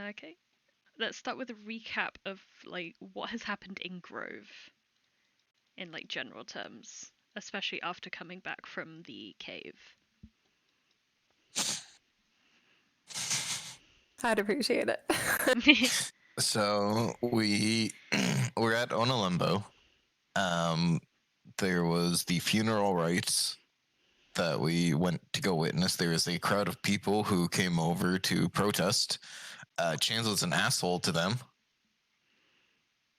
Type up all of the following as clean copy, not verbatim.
Okay. Let's start with a recap of like what has happened in Grove in like general terms, especially after coming back from the cave. I'd appreciate it. So we we're at Onalembo. There was the funeral rites that we went to go witness. There was a crowd of people who came over to protest. Chance was an asshole to them,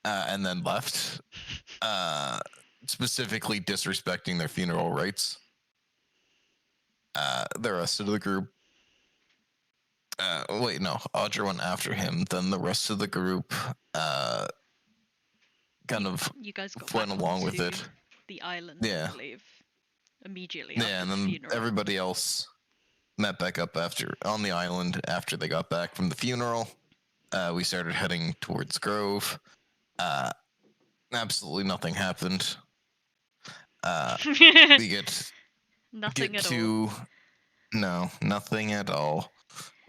and then left, specifically disrespecting their funeral rites. The rest of the group. Wait, no. Audra went after him. Then the rest of the group kind of You guys got went back along with onto it. the island, Yeah. I believe, immediately Yeah, after and the then funeral. everybody else met back up on the island after they got back from the funeral. We started heading towards Grove. Absolutely nothing happened. We Nothing at to all. no, nothing at all.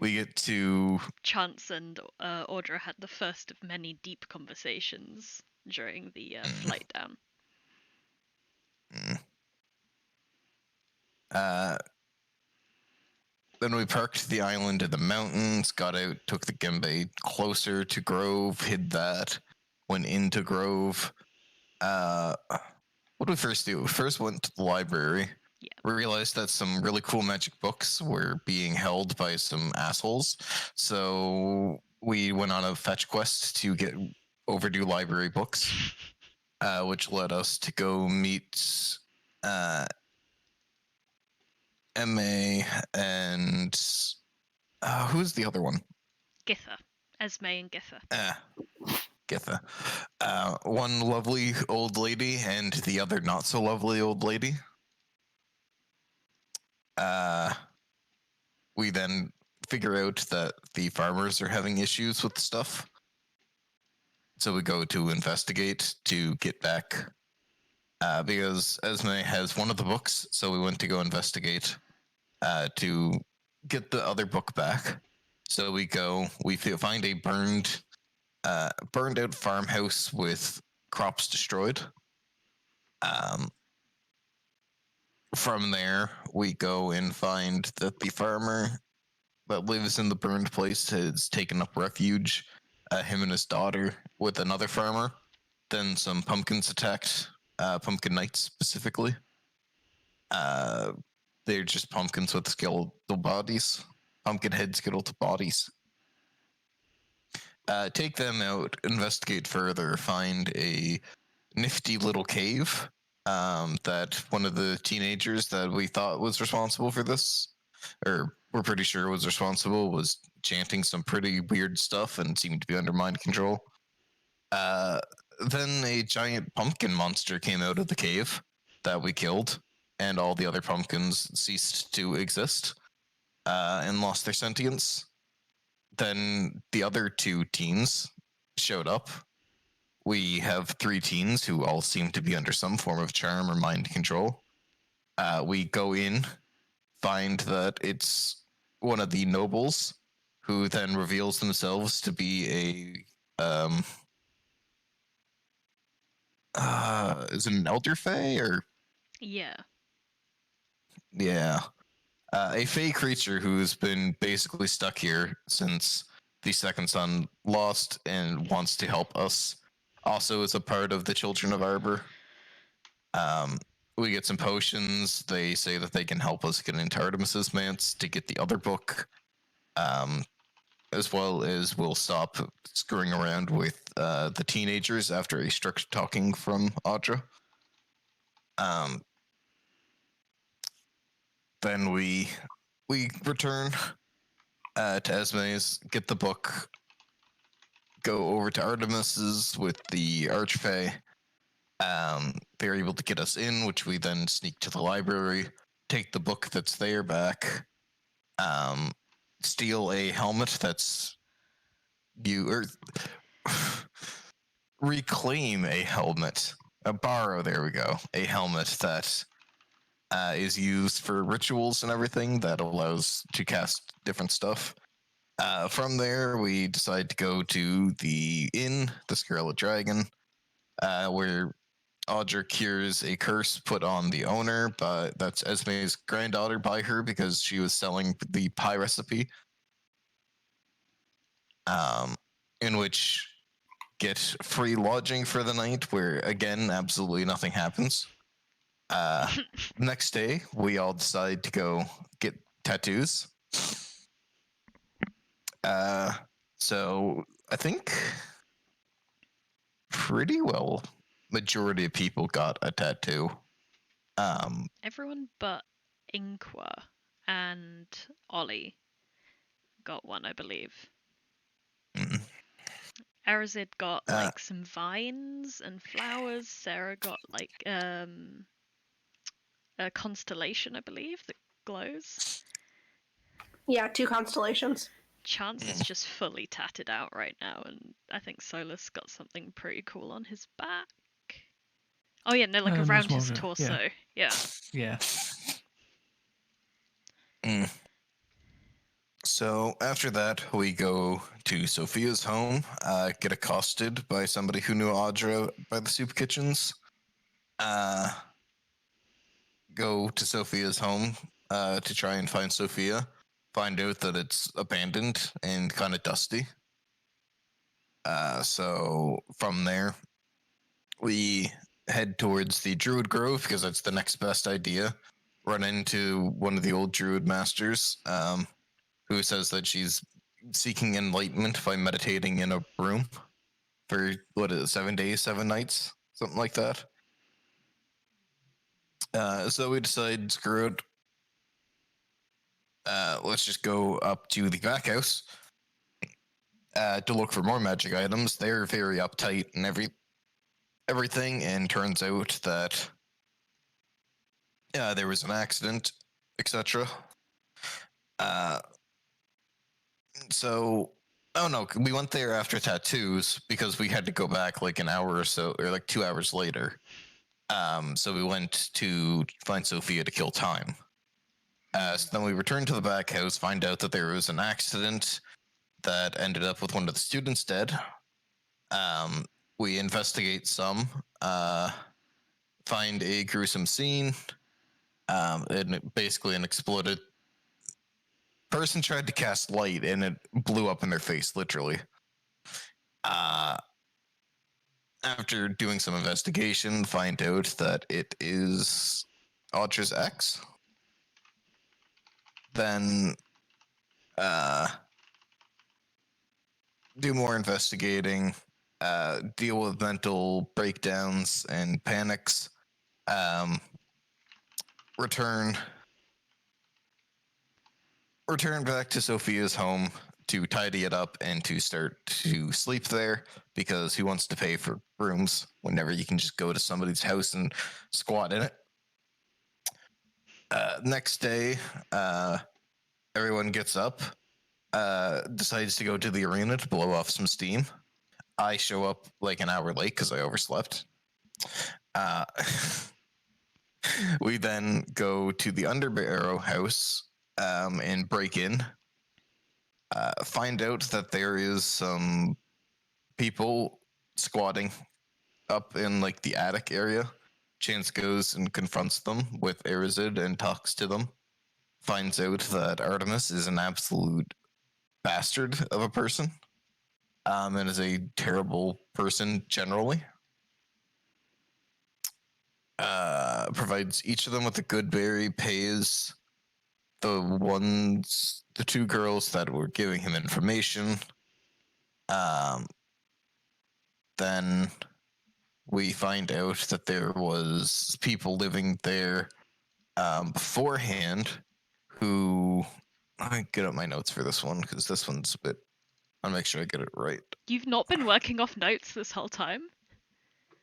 We get to Chance and Audra had the first of many deep conversations during the flight down. Then we parked the island in the mountains, got out, took the Gembe closer to Grove, hid that, went into Grove. What did we first do? We first went to the library. Yeah. We realized that some really cool magic books were being held by some assholes. So we went on a fetch quest to get overdue library books, which led us to go meet MA and who's the other one? Githa. Esme and Githa. Githa. One lovely old lady and the other not so lovely old lady. We then figure out that the farmers are having issues with stuff. So we go to investigate to get back. Because Esme has one of the books, so we went to go investigate to get the other book back. So we find a burned out farmhouse with crops destroyed. From there, we go and find that the farmer that lives in the burned place has taken up refuge. Him and his daughter with another farmer. Then some pumpkins attacked. Pumpkin knights specifically. They're just pumpkins with skeletal bodies. Pumpkin head skeletal bodies. Take them out, investigate further, find a nifty little cave that one of the teenagers that we thought was responsible for this, or we're pretty sure was responsible, was chanting some pretty weird stuff and seemed to be under mind control. Then a giant pumpkin monster came out of the cave that we killed, and all the other pumpkins ceased to exist and lost their sentience. Then the other two teens showed up. We have three teens who all seem to be under some form of charm or mind control. We go in, find that it's one of the nobles, who then reveals themselves to be is it an elder fae or? Yeah. Yeah. A fae creature who's been basically stuck here since the second son lost and wants to help us. Also is a part of the Children of Arbor. We get some potions. They say that they can help us get into Artemis's manse to get the other book. As well as we'll stop screwing around with the teenagers after a strict talking from Audra. Then we return to Esme's, get the book, go over to Artemis's with the Archfey. They're able to get us in, which we then sneak to the library, take the book that's there back, steal a helmet that's reclaim a helmet, borrow. There we go, a helmet that is used for rituals and everything that allows to cast different stuff. From there, we decide to go to the inn, the Scarlet Dragon, where Audra cures a curse put on the owner, but that's Esme's granddaughter by her because she was selling the pie recipe, in which get free lodging for the night, where again, absolutely nothing happens. Next day, we all decide to go get tattoos. So I think pretty well majority of people got a tattoo. Everyone but Inqua and Ollie got one, I believe. Mm. Arazid got like some vines and flowers. Sarah got like a constellation, I believe, that glows. Yeah, 2 constellations. Chance is just fully tatted out right now, and I think Solas got something pretty cool on his back. Oh yeah, no, like around his torso. Yeah. Yeah. So after that, we go to Sophia's home, get accosted by somebody who knew Audra by the soup kitchens. Go to Sophia's home to try and find Sophia. Find out that it's abandoned and kind of dusty. So from there, we head towards the Druid Grove because that's the next best idea. Run into one of the old Druid masters, who says that she's seeking enlightenment by meditating in a room for 7 days, 7 nights, something like that. So we decide, screw it. Let's just go up to the back house to look for more magic items. They're very uptight and everything, and turns out that there was an accident, etc. So, oh no, we went there after tattoos because we had to go back like an hour or so, or like 2 hours later. So we went to find Sophia to kill time. So then we returned to the back house, find out that there was an accident that ended up with one of the students dead. We investigate some, find a gruesome scene, and basically an exploded person tried to cast light and it blew up in their face, literally. After doing some investigation, find out that it is Audra's ex. Then do more investigating, deal with mental breakdowns and panics, return back to Sophia's home to tidy it up and to start to sleep there, because who wants to pay for rooms whenever you can just go to somebody's house and squat in it. Next day, everyone gets up, decides to go to the arena to blow off some steam. I show up like an hour late because I overslept. We then go to the Underbarrow house and break in. Find out that there is some people squatting up in like the attic area. Chance goes and confronts them with Arazid and talks to them. Finds out that Artemis is an absolute bastard of a person, and is a terrible person generally. Provides each of them with a good berry, pays the 2 girls that were giving him information. Then we find out that there was people living there beforehand who, I get up my notes for this one because this one's a bit, I'll make sure I get it right. You've not been working off notes this whole time?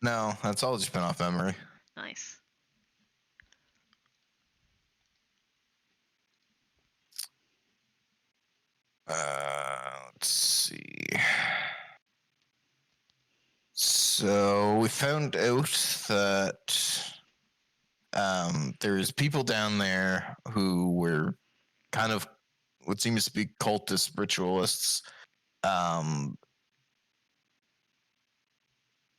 No, that's all just been off memory. Nice. Let's see. So we found out that there's people down there who were kind of what seems to be cultist ritualists.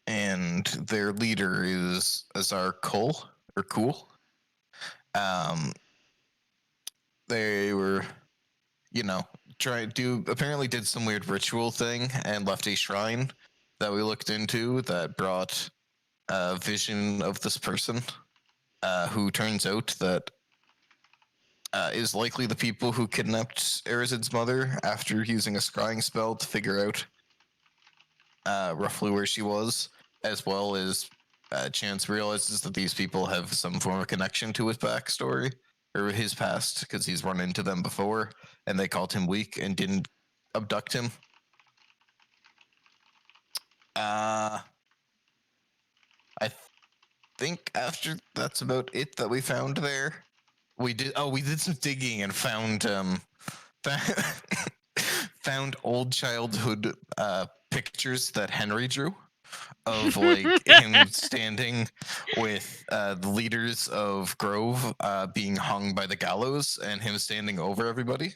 And their leader is Azar Kul or Cool. They were, apparently did some weird ritual thing and left a shrine that we looked into that brought a vision of this person, who turns out that is likely the people who kidnapped Arazid's mother after using a scrying spell to figure out roughly where she was, as well as Chance realizes that these people have some form of connection to his backstory or his past because he's run into them before and they called him weak and didn't abduct him. I think after that's about it that we found there. We did some digging and found found old childhood pictures that Henry drew of like him standing with the leaders of Grove being hung by the gallows and him standing over everybody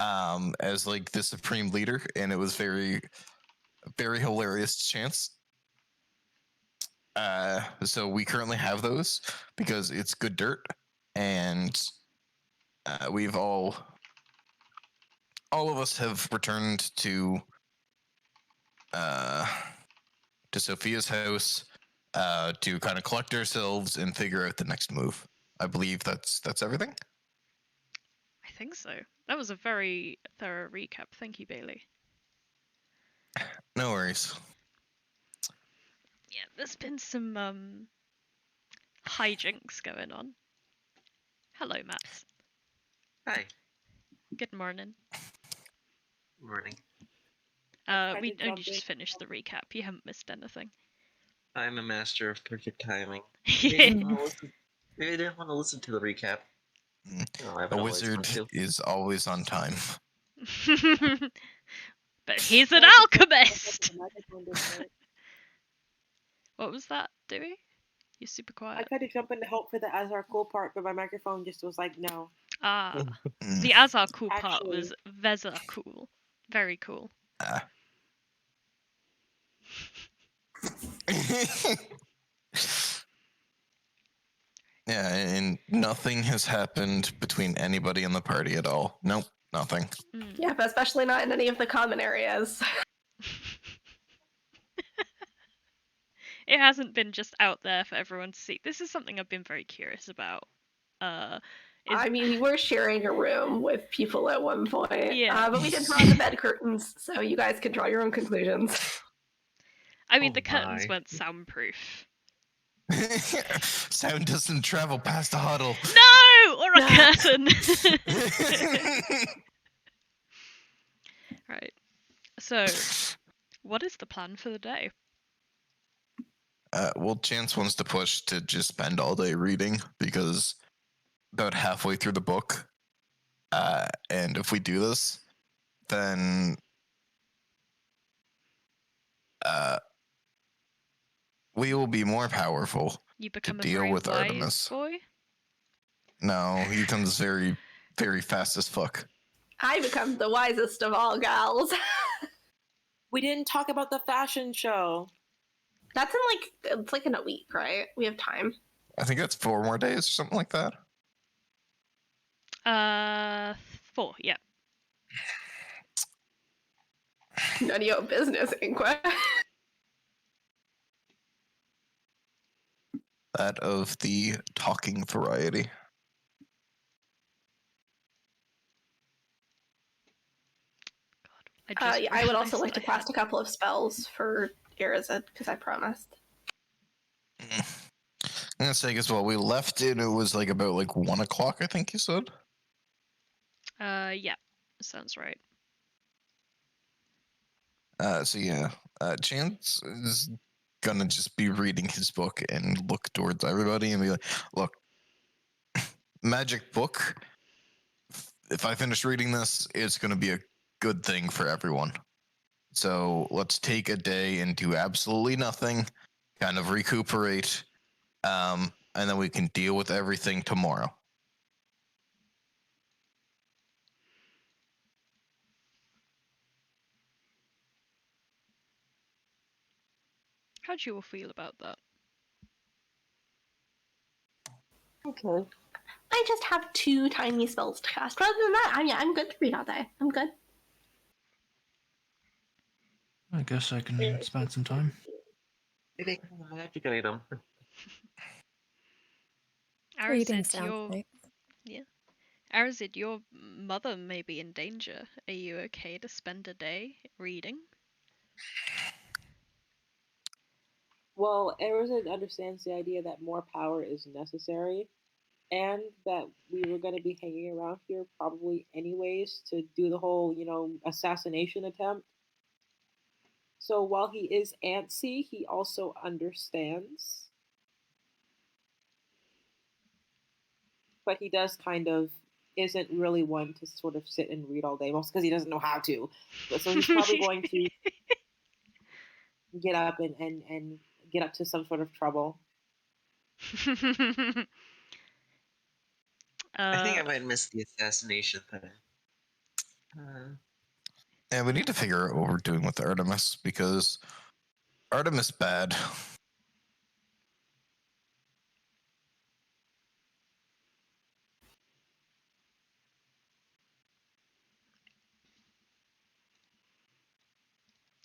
as like the supreme leader, and it was very, very hilarious to Chance. So we currently have those because it's good dirt, and we've all of us have returned to Sophia's house to kind of collect ourselves and figure out the next move. I believe that's everything. I think so. That was a very thorough recap. Thank you, Bailey. No worries. Yeah, there's been some hijinks going on. Hello, Matt. Hi. Good morning. Morning. We only just finished the recap. You haven't missed anything. I'm a master of perfect timing. Yeah. Maybe I didn't want to listen to the recap. No, A wizard is always on time. But he's an alchemist! What was that, Dewey? You're super quiet. I tried to jump in to help for the Azar cool part, but my microphone just was like, no. Ah, the Azar cool part was Vezar cool. Very cool. Yeah, and nothing has happened between anybody in the party at all. Nope, nothing. Yeah, but especially not in any of the common areas. It hasn't been just out there for everyone to see. This is something I've been very curious about. I mean, we were sharing a room with people at one point. Yeah. But we did draw the bed curtains, so you guys can draw your own conclusions. I mean, the curtains weren't soundproof. Sound doesn't travel past a huddle. No! Or a curtain! Right. So, what is the plan for the day? Well, Chance wants to push to just spend all day reading because about halfway through the book, and if we do this, then we will be more powerful You become to deal with Artemis. Boy? No, he becomes very, very fast as fuck. I become the wisest of all gals. We didn't talk about the fashion show. That's it's like in a week, right? We have time. I think that's 4 more days or something like that. 4, yeah. None of your business, Inqua. That of the talking variety. I would also like to cast a couple of spells for Arazid, because I promised. I'm gonna say as well, we left it was like about 1 o'clock, I think you said? Yeah. Sounds right. So yeah, Chance is gonna just be reading his book and look towards everybody and be like, look, magic book, if I finish reading this, it's gonna be a good thing for everyone. So let's take a day and do absolutely nothing, kind of recuperate, and then we can deal with everything tomorrow. How do you all feel about that? Okay. I just have 2 tiny spells to cast. Rather than that, I'm good to read all day. I'm good. I guess I can spend some time. Maybe I can have a magic item. Reading Arazid, sounds nice. Arazid, your mother may be in danger. Are you okay to spend a day reading? Well, Arazid understands the idea that more power is necessary, and that we were going to be hanging around here probably anyways to do the whole, assassination attempt. So while he is antsy, he also understands. But he does kind of isn't really one to sort of sit and read all day, mostly because he doesn't know how to. But so he's probably going to get up and get up to some sort of trouble. I think I might miss the assassination thing. Yeah, we need to figure out what we're doing with Artemis because Artemis bad.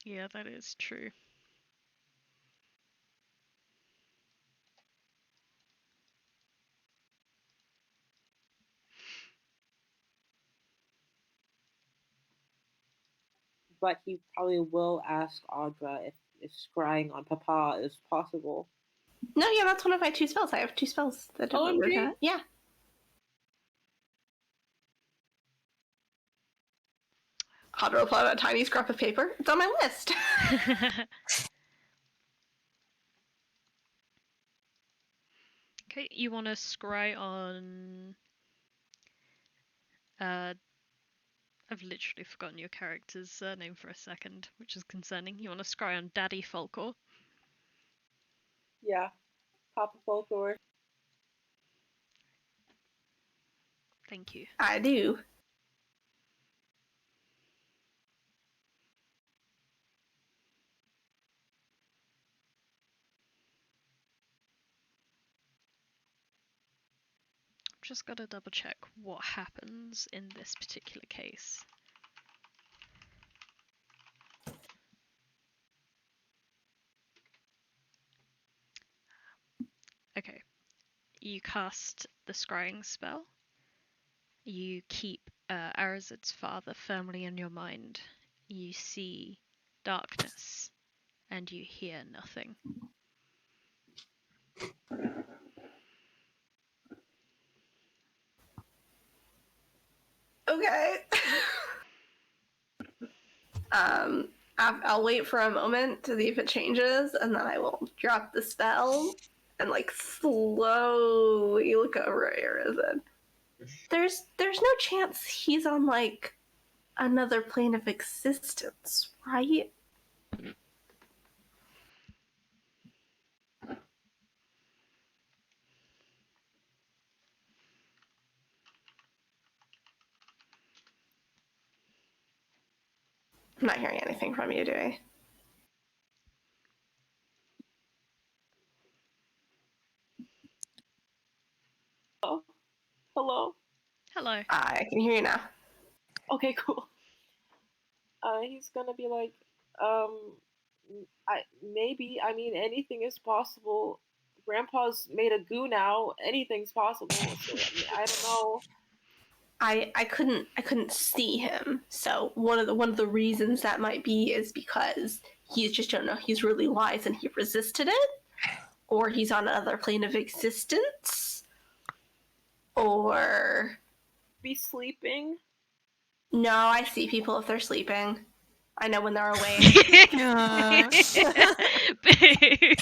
Yeah, that is true. But he probably will ask Audra if scrying on Papa is possible. No, yeah, that's one of my 2 spells. I have 2 spells that do what we're OMG. gonna. Yeah. Audra will pull out a tiny scrap of paper. It's on my list. Okay, you want to scry on... I've literally forgotten your character's name for a second, which is concerning. You want to scry on Daddy Folkor? Yeah, Papa Folkor. Thank you. I do. Just gotta double check what happens in this particular case. Okay, you cast the scrying spell. You keep Arazid's father firmly in your mind. You see darkness, and you hear nothing. Okay. I'll wait for a moment to see if it changes, and then I will drop the spell and slowly look over at Arazid. There's no chance he's on another plane of existence, right? I'm not hearing anything from you, do I? Oh, hello. Hello. I can hear you now. Okay, cool. He's gonna be like, I mean, anything is possible. Grandpa's made a goo now. Anything's possible. So, I don't know. I couldn't see him. So one of the reasons that might be is because he's just don't know he's really wise and he resisted it, or he's on another plane of existence, or Be sleeping. no, I see people if they're sleeping. I know when they're awake. Boo.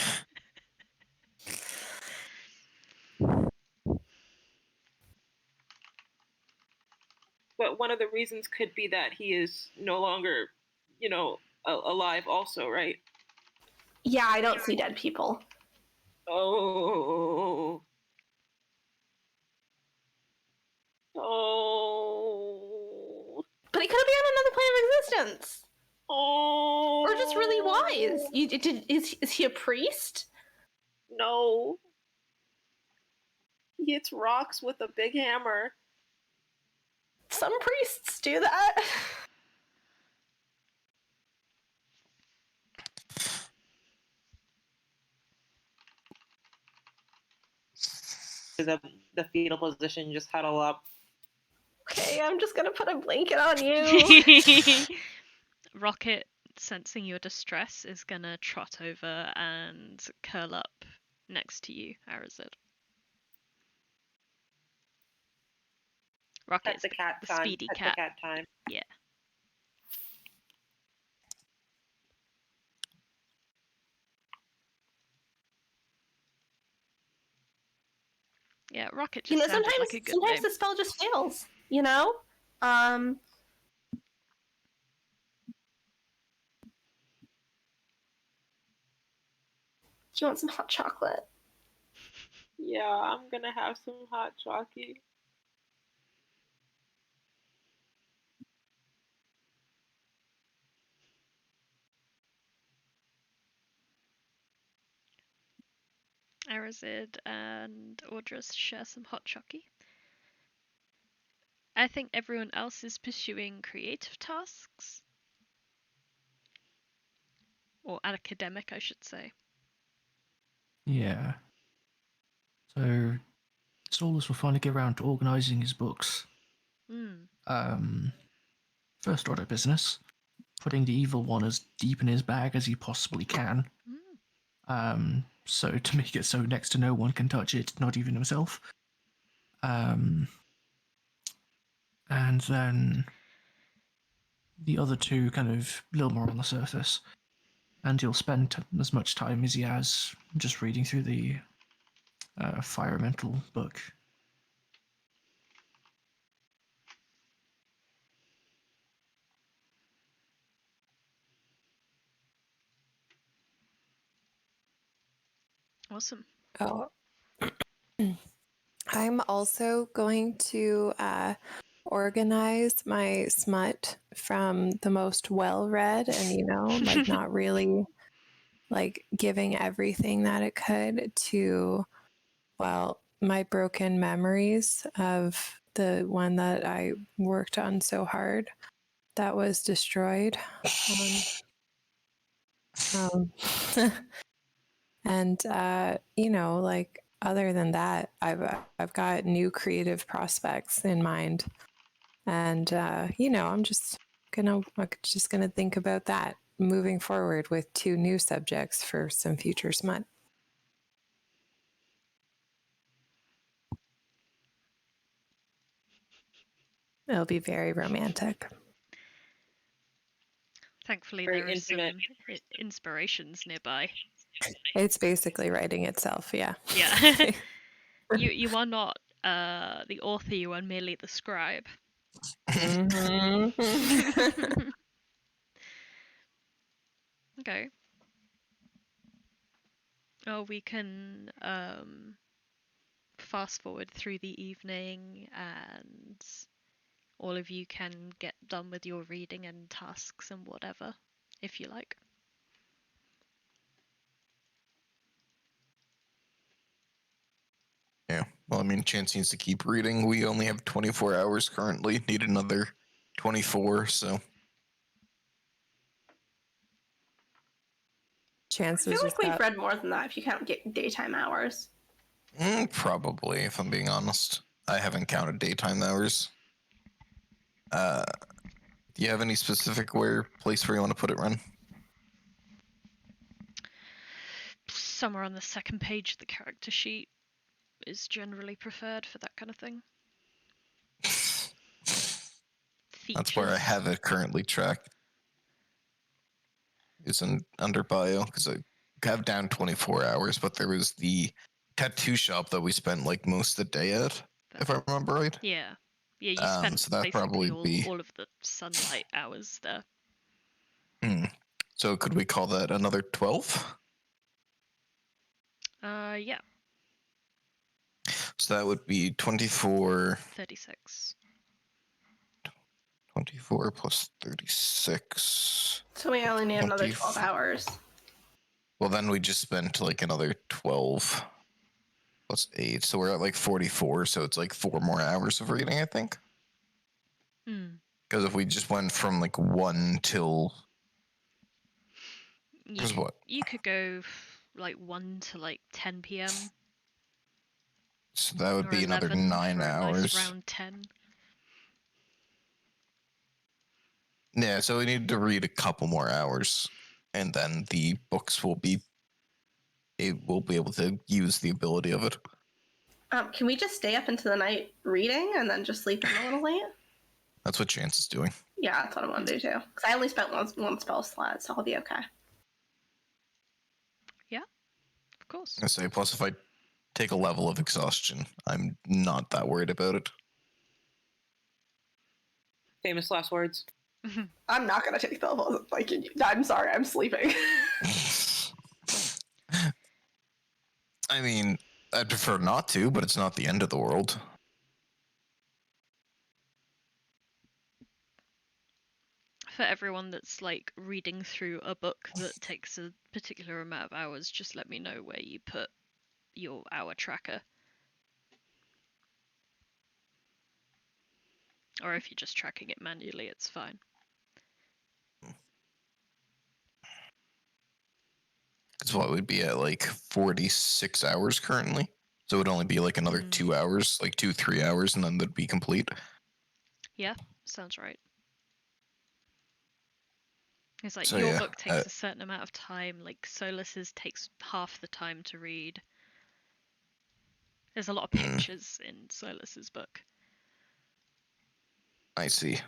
But one of the reasons could be that he is no longer, alive. Also, right? Yeah, I don't see dead people. Oh. Oh. But he could be on another plane of existence. Oh. Or just really wise. Is he a priest? No. He hits rocks with a big hammer. Some priests do that. The fetal position, just huddle up. Okay, I'm just gonna put a blanket on you. Rocket, sensing your distress, is gonna trot over and curl up next to you, Arazid. Rocket's Pet the cat the time. speedy Pet cat. the cat time. Yeah. Yeah, Rocket just sounded like a good sometimes name. the spell just fails, you know? Do you want some hot chocolate? Yeah, I'm gonna have some hot chocolate. Arazid and Audra share some hot chocolate. I think everyone else is pursuing creative tasks. Or academic, I should say. Yeah. So, Solas will finally get around to organising his books. First order business, putting the evil one as deep in his bag as he possibly can. So to make it so next to no one can touch it, not even himself. And then the other two kind of a little more on the surface. And he'll spend as much time as he has just reading through the environmental book. Awesome. Oh. I'm also going to organize my smut from the most well-read and, like not really like giving everything that it could to, well, my broken memories of the one that I worked on so hard that was destroyed. And like other than that, I've got new creative prospects in mind, and I'm just gonna think about that moving forward with 2 new subjects for some future smut. It'll be very romantic. Thankfully, Very there is intimate. some inspirations nearby. It's basically writing itself, yeah. Yeah. You are not the author, you are merely the scribe. Mm-hmm. Okay. Oh, we can fast forward through the evening and all of you can get done with your reading and tasks and whatever, if you like. Yeah. Well, I mean, Chance needs to keep reading. We only have 24 hours currently. Need another 24, so. Chance I was feel just like we've up. read more than that if you count daytime hours. Probably, if I'm being honest. I haven't counted daytime hours. Do you have any specific place where you want to put it, Ren? Somewhere on the second page of the character sheet is generally preferred for that kind of thing. That's where I have it currently tracked. It's under bio, because I have down 24 hours, but there was the tattoo shop that we spent like most of the day at, if I remember right. Yeah. Yeah, you spent so that'd basically probably all of the sunlight hours there. So could we call that another 12? Yeah. So that would be 24. 36. 24 plus 36. So we only need another 20 12 hours. Well, then we just spent like another 12 plus 8. So we're at like 44. So it's like 4 more hours of reading, I think. Hmm. Because if we just went from like 1 till. Because what? You could go like 1 to like 10 p.m. So that would or be another 11 9 for a hours. nice round 10. Yeah, so we need to read a couple more hours. And then the books will be. We'll be able to use the ability of it. Can we just stay up into the night reading and then just sleep in a little late? That's what Chance is doing. Yeah, that's what I want to do too. Because I only spent one spell slot, so I'll be okay. Of course. I say, plus if I take a level of exhaustion, I'm not that worried about it. Famous last words. I'm not gonna take the level. Like, I'm sorry, I'm sleeping. I mean, I'd prefer not to, but it's not the end of the world. For everyone that's like reading through a book that takes a particular amount of hours, just let me know where you put your hour tracker. Or if you're just tracking it manually, it's fine. Because what would be at like 46 hours currently? So it would only be like another 2 hours, like 2-3 hours, and then that'd be complete. Yeah, sounds right. It's like So, your yeah, book takes a certain amount of time, like Solas's takes half the time to read. There's a lot of pictures in Solas's book. I see.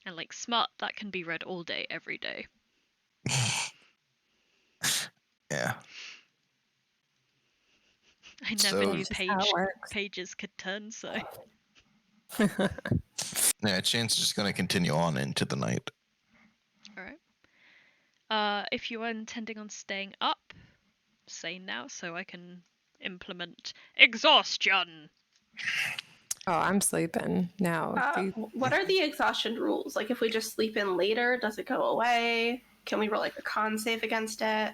And like Smart, that can be read all day, every day. Yeah. I So- never knew That's just how it works. pages could turn so. Yeah, Chance is just going to continue on into the night. Alright. If you are intending on staying up, say now so I can implement exhaustion. Oh, I'm sleeping now. What are the exhaustion rules? Like, if we just sleep in later, does it go away? Can we roll like a con save against it?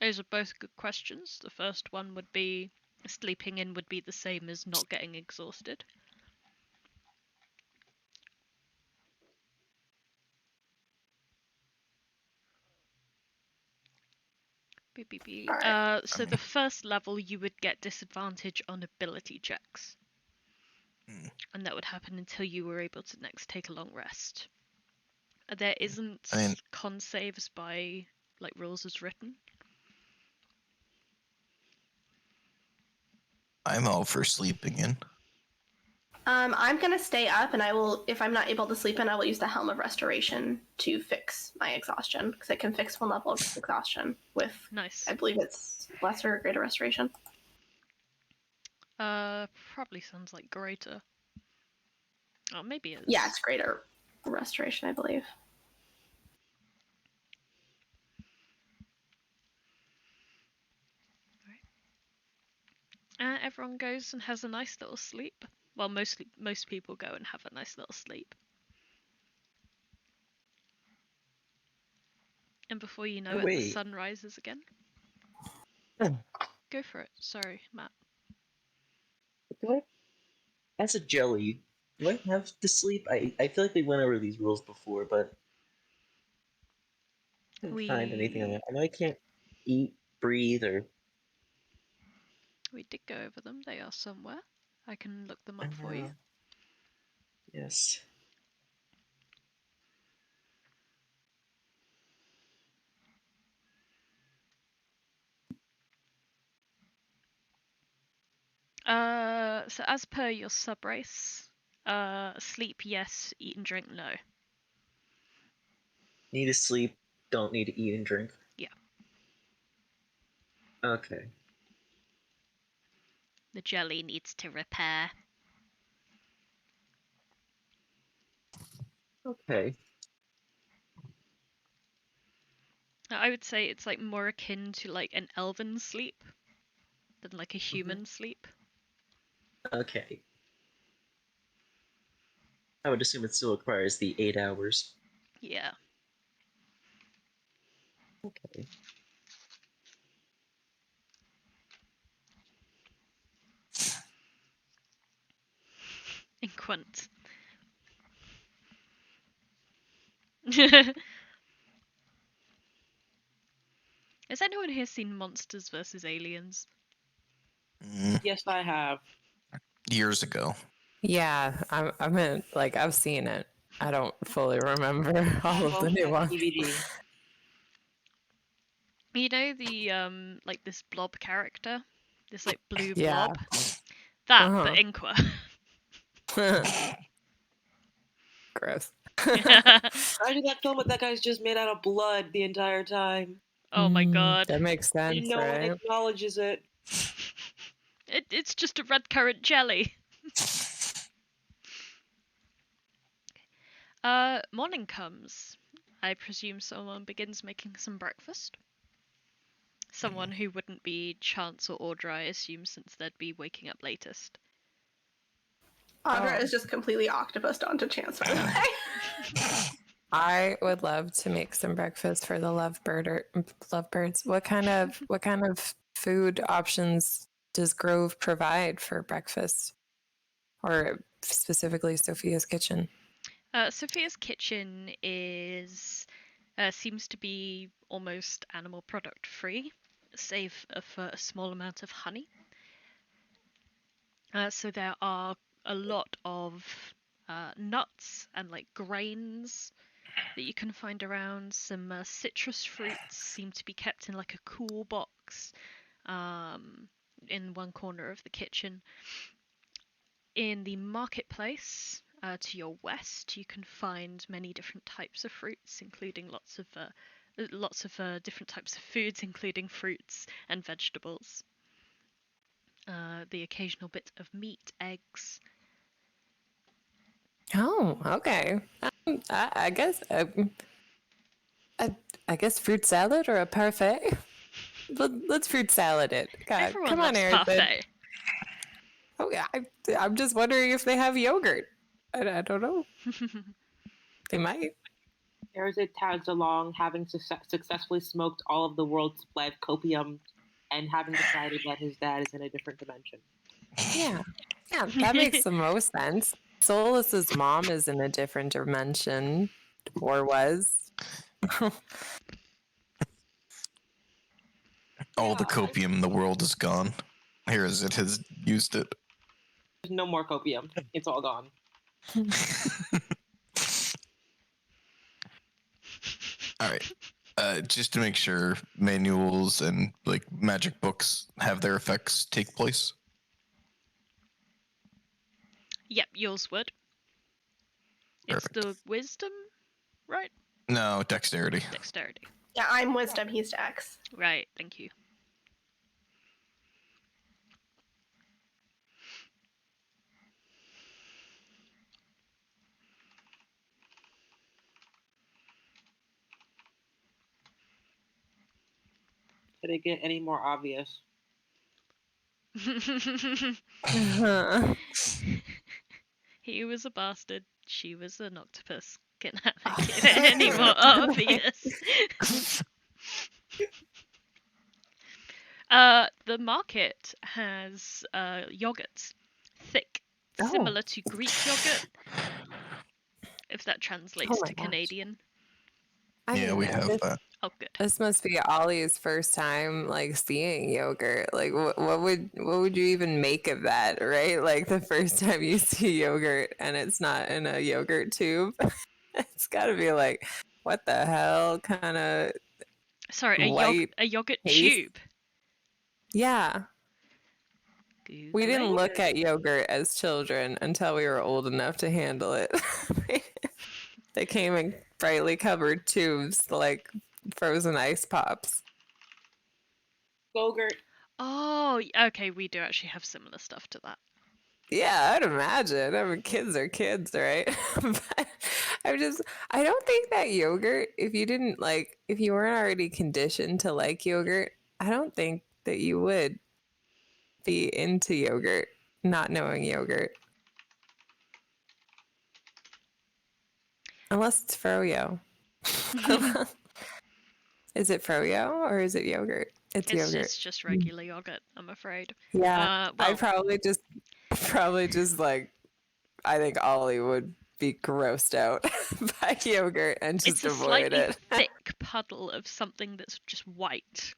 Those are both good questions. The first one would be sleeping in would be the same as not getting exhausted. Beep, beep, beep. Alright. So the first level you would get disadvantage on ability checks. And that would happen until you were able to next take a long rest. There isn't con saves by like rules as written. I'm all for sleeping in. I'm gonna stay up, and I will. If I'm not able to sleep in, I will use the Helm of Restoration to fix my exhaustion, because it can fix one level of exhaustion with. Nice. I believe it's lesser or greater restoration. Probably sounds like greater. Oh, maybe it is. Yeah, it's greater restoration, I believe. Everyone goes and has a nice little sleep. Well, most people go and have a nice little sleep. And before you know it, the sun rises again. Go for it. Sorry, Matt. Do I, as a jelly, do I have to sleep? I feel like we went over these rules before, but I couldn't find anything on that. I know I can't eat, breathe, or... We did go over them. They are somewhere. I can look them up for you. Yes. So as per your subrace, sleep yes, eat and drink no. Need to sleep, don't need to eat and drink. Yeah. Okay. The jelly needs to repair. Okay. I would say it's like more akin to like an elven sleep than like a human sleep. Okay. I would assume it still requires the 8 hours. Yeah. Okay. Inquant. Has anyone here seen Monsters vs. Aliens? Yes, I have. Years ago. Yeah, I meant like I've seen it. I don't fully remember all of the Both new have ones. DVD. You know the like this blob character? This like blue Yeah. blob? That, Uh-huh. but Inqua. Gross. I did that film with that guy's just made out of blood the entire time. Oh my Mm, god. That makes sense, And no one right? acknowledges it. It's just a red currant jelly. Morning comes. I presume someone begins making some breakfast. Someone who wouldn't be Chance or Audra, I assume, since they'd be waking up latest. Audra Oh. is just completely octopused onto Chance for the day. I would love to make some breakfast for the lovebirds. What kind of food options does Grove provide for breakfast, or specifically Sophia's kitchen? Sophia's kitchen is seems to be almost animal product free, save for a small amount of honey. So there are a lot of nuts and like grains that you can find around. Some citrus fruits seem to be kept in like a cool box in one corner of the kitchen. In the marketplace to your west, you can find many different types of fruits, including lots of different types of foods, including fruits and vegetables. The occasional bit of meat, eggs. Oh, okay. I guess I guess fruit salad or a parfait. Let's fruit salad it. God, Everyone come on, loves Arazid. parfait. Oh yeah, I'm just wondering if they have yogurt. I don't know. They might. Arazid tags along, having successfully smoked all of the world's supply of copium, and having decided that his dad is in a different dimension. Yeah, that makes the most sense. Solas's mom is in a different dimension, or was. All the copium in the world is gone. Arazid has used it. There's no more copium. It's all gone. All right. Just to make sure manuals and like magic books have their effects take place. Yep, yours would. It's the wisdom, right? No, dexterity. Dexterity. Yeah, I'm wisdom, he's Dex. Right, thank you. Could it get any more obvious? He was a bastard. She was an octopus. Can I get it any more obvious? The market has yogurts, thick, similar to Greek yogurt, if that translates my to gosh. Canadian. Yeah, we have that. Oh, good. This must be Ollie's first time like seeing yogurt. Like, what would you even make of that, right? Like the first time you see yogurt and it's not in a yogurt tube, it's got to be like, what the hell kind of Sorry, white a yogurt taste? tube. Yeah. We didn't Googling. look at yogurt as children until we were old enough to handle it. They came in brightly covered tubes like frozen ice pops. Gogurt. Oh, okay, we do actually have similar stuff to that. Yeah, I'd imagine. I mean, kids are kids, right? But I don't think that yogurt, if you weren't already conditioned to like yogurt, I don't think that you would be into yogurt, not knowing yogurt. Unless it's froyo. Is it froyo or is it yogurt? It's yogurt. It's just regular yogurt, I'm afraid. Yeah, Well, I'd probably just like, I think Ollie would be grossed out by yogurt and just it's a avoid slightly it. thick puddle of something that's just white.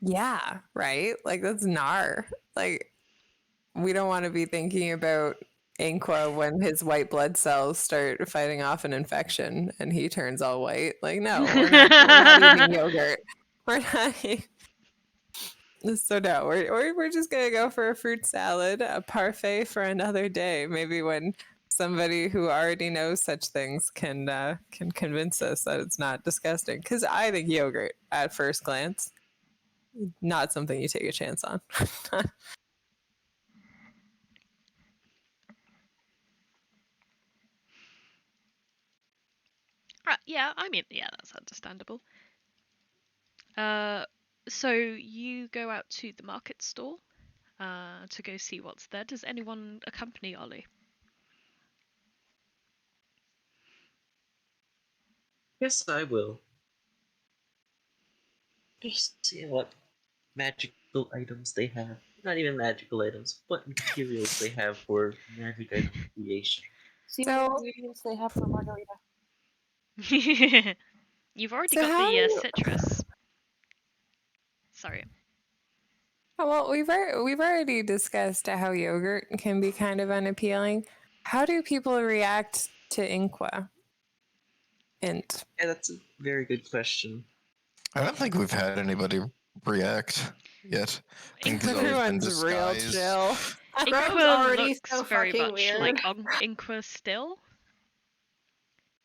Yeah, right? Like, that's gnar. Like, we don't want to be thinking about Inqua when his white blood cells start fighting off an infection and he turns all white. Like, no, we're not eating yogurt. We're not eating. So no, we're just gonna go for a fruit salad, a parfait for another day. Maybe when somebody who already knows such things can convince us that it's not disgusting. Because I think yogurt, at first glance, not something you take a chance on. Yeah, I mean, yeah, that's understandable. So you go out to the market stall to go see what's there. Does anyone accompany Ollie? Yes, I will. Just see what magical items they have. Not even magical items. What materials they have for magic item creation. See So- what ingredients they have for margarita. You've already So got how the do you- citrus. Sorry. Well, we've already discussed how yogurt can be kind of unappealing. How do people react to Inqua? And Yeah, that's a very good question. I don't think we've had anybody react yet. I think Zoe's been everyone's real disguised. chill. Everyone's Inqua already looks so very fucking much weird. like Inqua still.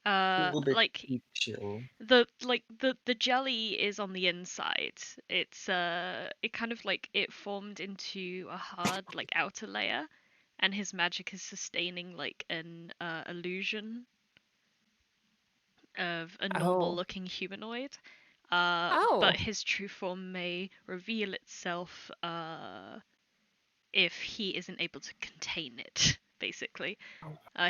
A little bit Like chill. the jelly is on the inside. It's it kind of like it formed into a hard like outer layer, and his magic is sustaining like an illusion of a normal looking humanoid. But his true form may reveal itself if he isn't able to contain it, basically.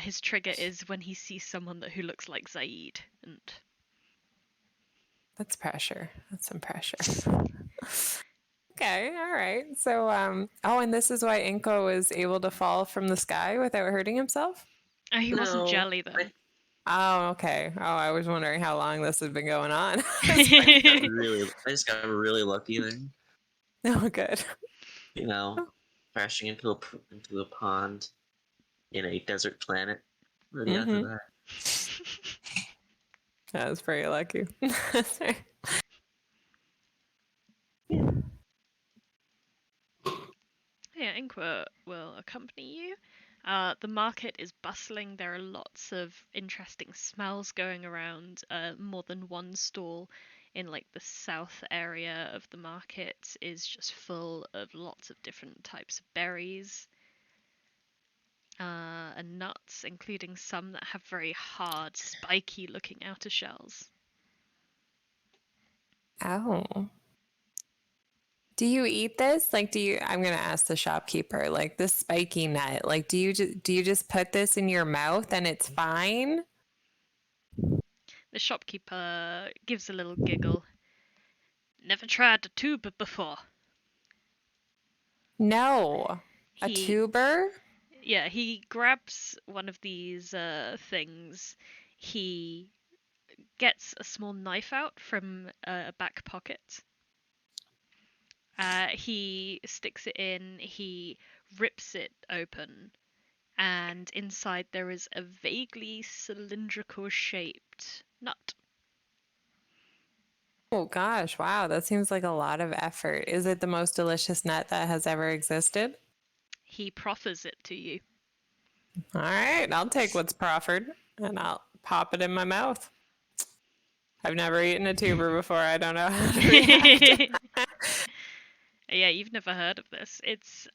His trigger is when he sees someone who looks like Zaid, and That's pressure. That's some pressure. Okay, all right. So, and this is why Inko was able to fall from the sky without hurting himself? he wasn't No, jelly then. Oh, okay. Oh, I was wondering how long this had been going on. I just got really lucky then. Oh, good. You know, crashing into a pond in a desert planet. Really after that. That was pretty lucky. Yeah, Inqua will accompany you. The market is bustling. There are lots of interesting smells going around. More than one stall in like the south area of the market is just full of lots of different types of berries and nuts, including some that have very hard, spiky looking outer shells. Oh. Do you eat this? Like, I'm going to ask the shopkeeper, like this spiky nut, like, do you just put this in your mouth and it's fine? The shopkeeper gives a little giggle. Never tried a tuber before. No. A tuber? Yeah, he grabs one of these things. He gets a small knife out from a back pocket. He sticks it in, he rips it open, and inside there is a vaguely cylindrical shaped nut. Oh gosh, wow, that seems like a lot of effort. Is it the most delicious nut that has ever existed? He proffers it to you. All right, I'll take what's proffered and I'll pop it in my mouth. I've never eaten a tuber before. I don't know how to react. Yeah, you've never heard of this. It's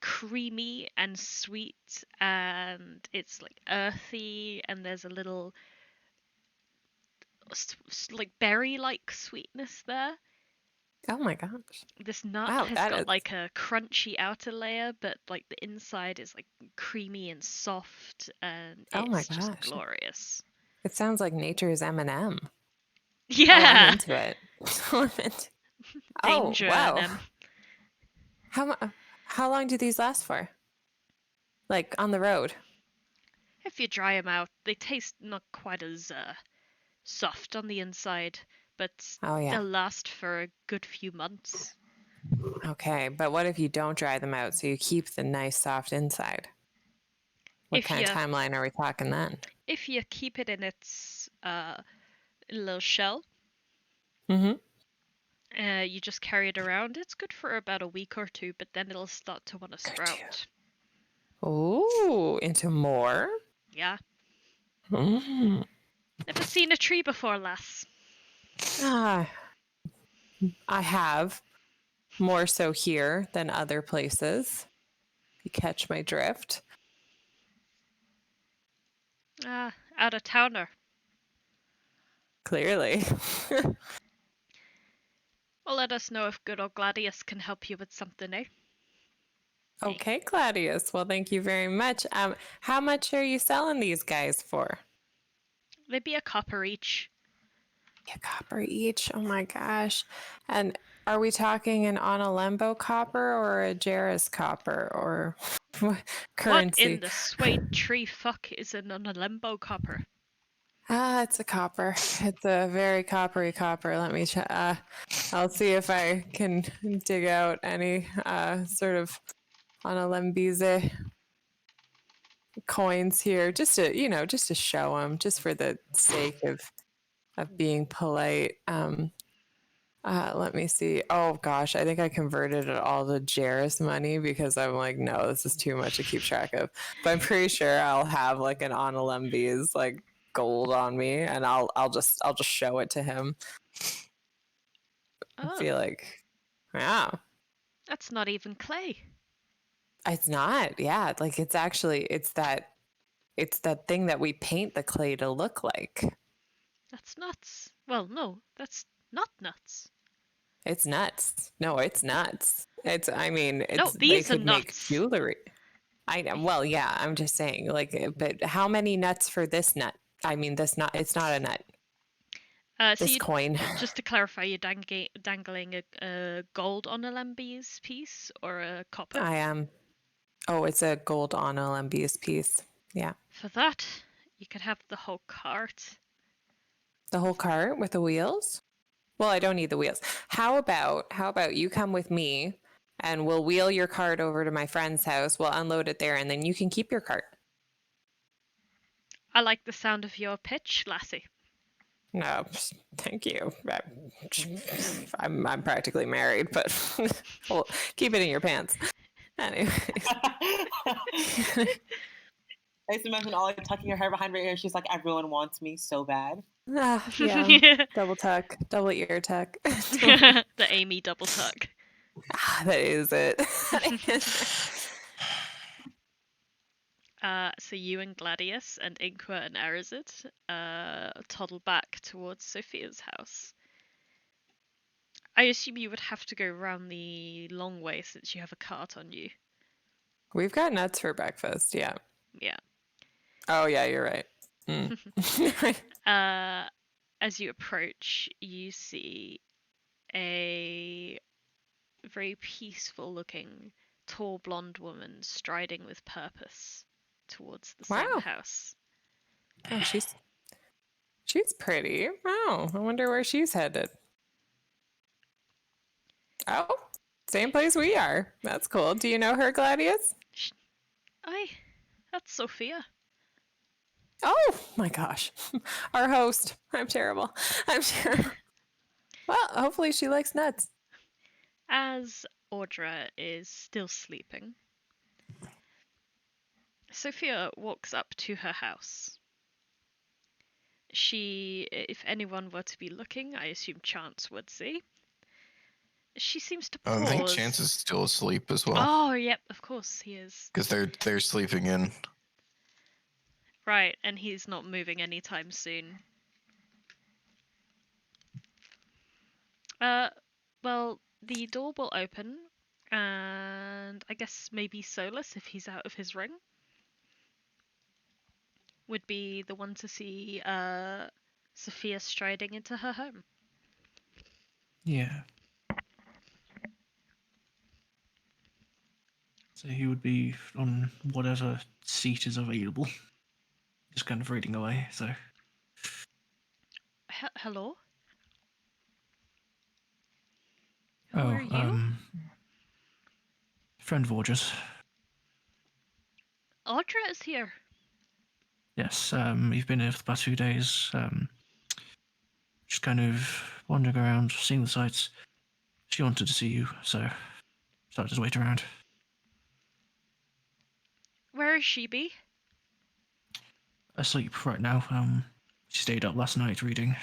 creamy and sweet, and it's like earthy, and there's a little like berry-like sweetness there. Oh my gosh. This nut Wow, has that got is like a crunchy outer layer, but like the inside is like creamy and soft, and Oh my it's just gosh. glorious. It sounds like nature's M&M. Oh, I'm Yeah, into it. I'm into- Oh, danger wow. and How long do these last for? Like on the road? if you dry them out, they taste not quite as soft on the inside, but Oh yeah. they'll last for a good few months. Okay, but what if you don't dry them out so you keep the nice soft inside? What If kind of you timeline are we talking then? if you keep it in its little shell, Mm-hmm. you just carry it around. It's good for about a week or two, but then it'll start to want to sprout. Ooh, into more? Yeah. Mm. Never seen a tree before, lass. Ah, I have. More so here than other places. You catch my drift. Ah, out of towner. Clearly. Well, let us know if good old Gladius can help you with something, eh? Okay, Claudius. Well, thank you very much. How much are you selling these guys for? They'd be a copper each. A copper each. Oh my gosh. And are we talking an Onalembo copper or a Jarrus copper or currency? What in the suede tree fuck is an Onalembo copper? It's a copper. It's a very coppery copper. Let me I'll see if I can dig out any sort of Onalembize coins here, just to show them, just for the sake of being polite. Let me see. Oh gosh, I think I converted it all to Jarrus money because I'm like, no, this is too much to keep track of. But I'm pretty sure I'll have like an Onalembi's like gold on me, and I'll just show it to him. I Oh, feel like, yeah, that's not even clay. it's not. Yeah, like it's that thing that we paint the clay to look like. That's nuts. Well, no, that's not nuts. It's nuts. No, it's nuts. I mean, No, they these are could make nuts. jewelry. I know. Well, yeah, I'm just saying, like, but how many nuts for this nut? I mean, it's not a nut. So This coin. just to clarify, you're dangling a gold on a Lambi's piece or a copper? I am. Oh, it's a gold on a Lambius piece. Yeah. For that, you could have the whole cart. The whole cart with the wheels? Well, I don't need the wheels. How about you come with me and we'll wheel your cart over to my friend's house. We'll unload it there and then you can keep your cart. I like the sound of your pitch, lassie. No, thank you. I'm practically married, but well, keep it in your pants. Anyway. I just imagine Ollie tucking her hair behind her ear. She's like, everyone wants me so bad. Yeah. Double tuck, double ear tuck. The Amy double tuck. That is it. So you and Gladius and Inqua and Arazid toddle back towards Sophia's house. I assume you would have to go around the long way since you have a cart on you. We've got nuts for breakfast. Yeah. Yeah. Oh yeah, you're right. As you approach, you see a very peaceful-looking, tall blonde woman striding with purpose towards the same Wow. house. Oh, she's pretty. Oh, I wonder where she's headed. Oh, same place we are. That's cool. Do you know her, Gladius? Aye, that's Sophia. Oh my gosh. Our host. I'm terrible. I'm sure. Well, hopefully she likes nuts. As Audra is still sleeping, Sophia walks up to her house. She, if anyone were to be looking, I assume Chance would see. She seems to pause. I think Chance is still asleep as well. Oh, yep, of course he is. Because they're sleeping in. Right, and he's not moving anytime soon. Well, the door will open, and I guess maybe Solas, if he's out of his ring, would be the one to see Sophia striding into her home. Yeah. So he would be on whatever seat is available. Just kind of reading away, so. Hello? Who are you? Friend of Audra's. Audra is here. Yes, we've been here for the past few days. Just kind of wandering around, seeing the sights. She wanted to see you, so started to wait around. Where is she, Bee? Asleep right now. She stayed up last night reading.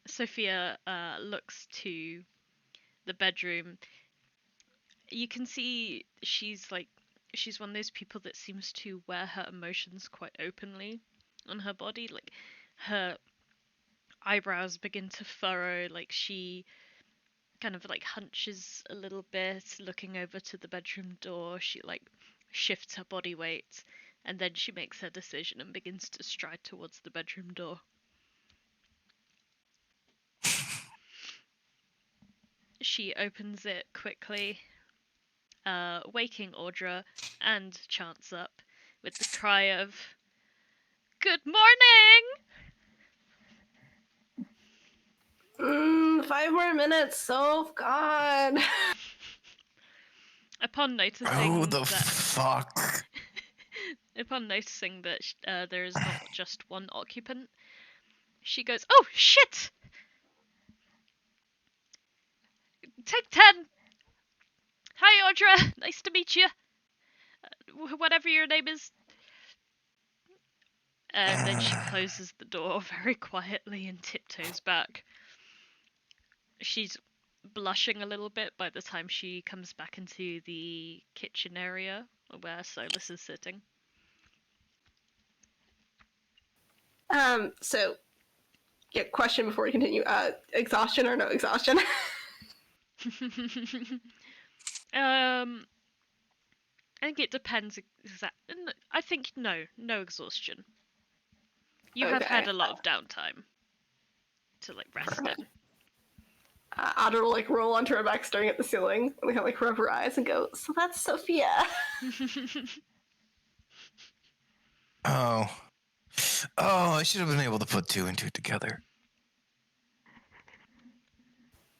Sophia looks to the bedroom. You can see she's one of those people that seems to wear her emotions quite openly on her body. Like, her eyebrows begin to furrow, like she kind of like hunches a little bit, looking over to the bedroom door. She like shifts her body weight, and then she makes her decision and begins to stride towards the bedroom door. She opens it quickly, waking Audra and Chance up with the cry of, "Good morning!" 5 more minutes. Oh God. Upon noticing Oh, the that, fuck. upon noticing that there is not just one occupant, she goes, "Oh shit! Take 10. Hi, Audra. Nice to meet you. Whatever your name is." And then she closes the door very quietly and tiptoes back. She's blushing a little bit by the time she comes back into the kitchen area where Solas is sitting. So, yeah, question before we continue. Exhaustion or no exhaustion? I think it depends. I think no exhaustion. You have Okay. had a lot of downtime to like rest in. Audra will like roll onto her back, staring at the ceiling, and kind of like rub her eyes and go, "So that's Sophia." Oh. Oh, I should have been able to put 2 and 2 together.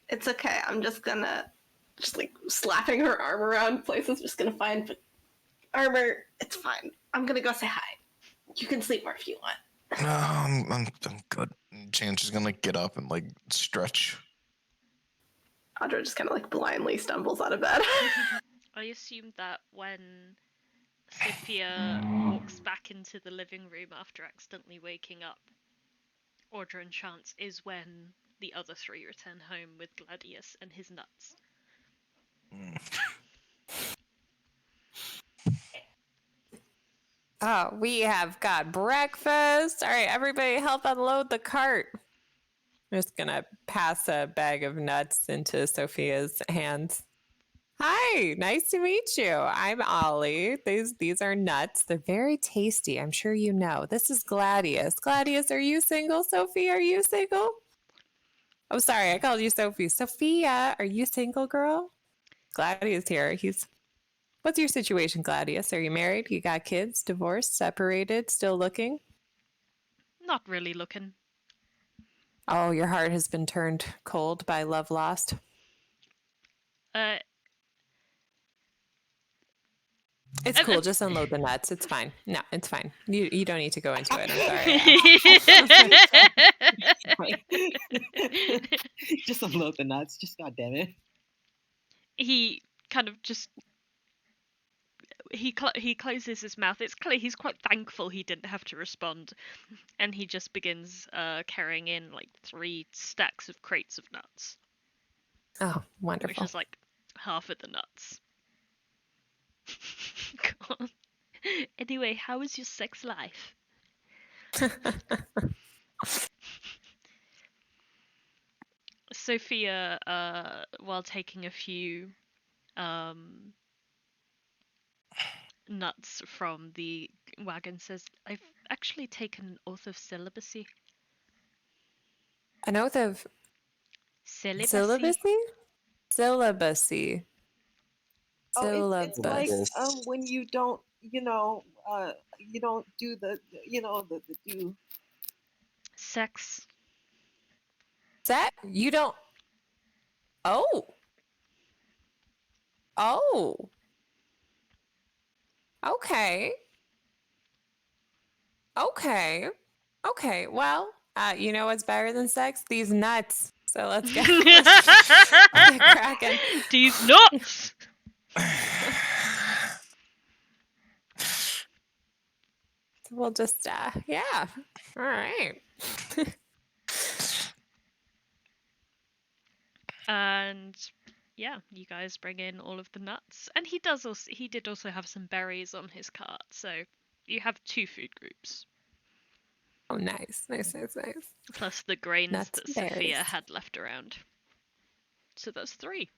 It's okay. I'm just like slapping her arm around places. Just gonna find armor. It's fine. I'm gonna go say hi. You can sleep more if you want. No, I'm good. Chance is gonna get up and like stretch. Audra just kind of like blindly stumbles out of bed. I assume that when Sophia walks back into the living room after accidentally waking up, Audra and Chance, is when the other 3 return home with Gladius and his nuts. Oh, we have got breakfast. All right, everybody help unload the cart. I'm just going to pass a bag of nuts into Sophia's hands. Hi, nice to meet you. I'm Ollie. These are nuts. They're very tasty. I'm sure you know. This is Gladius. Gladius, are you single? Sophie, are you single? Oh, sorry, I called you Sophie. Sophia, are you single, girl? Gladius here. What's your situation, Gladius? Are you married? You got kids? Divorced? Separated? Still looking? Not really looking. Oh, your heart has been turned cold by love lost. It's cool. Just unload the nuts. It's fine. No, it's fine. You don't need to go into it. I'm sorry. Just unload the nuts. Just goddamn it. He kind of just he closes his mouth. It's clear he's quite thankful he didn't have to respond, and he just begins carrying in like 3 stacks of crates of nuts. Oh, wonderful. Which is like half of the nuts. God. Anyway, how is your sex life? Sophia, while taking a few nuts from the wagon, says, "I've actually taken an oath of celibacy." An oath of Celibacy? Syllabacy. Oh, it's like Syllabus. when you don't, you don't do the do. Sex. That you don't. Oh. Oh. Okay. Okay. Okay. Well, you know what's better than sex? These nuts. So let's get cracking. These nuts. We'll just yeah. All right. And yeah, you guys bring in all of the nuts, and he did also have some berries on his cart, so you have 2 food groups Oh, nice. plus the grains Nuts that and Sophia berries. had left around. So that's 3,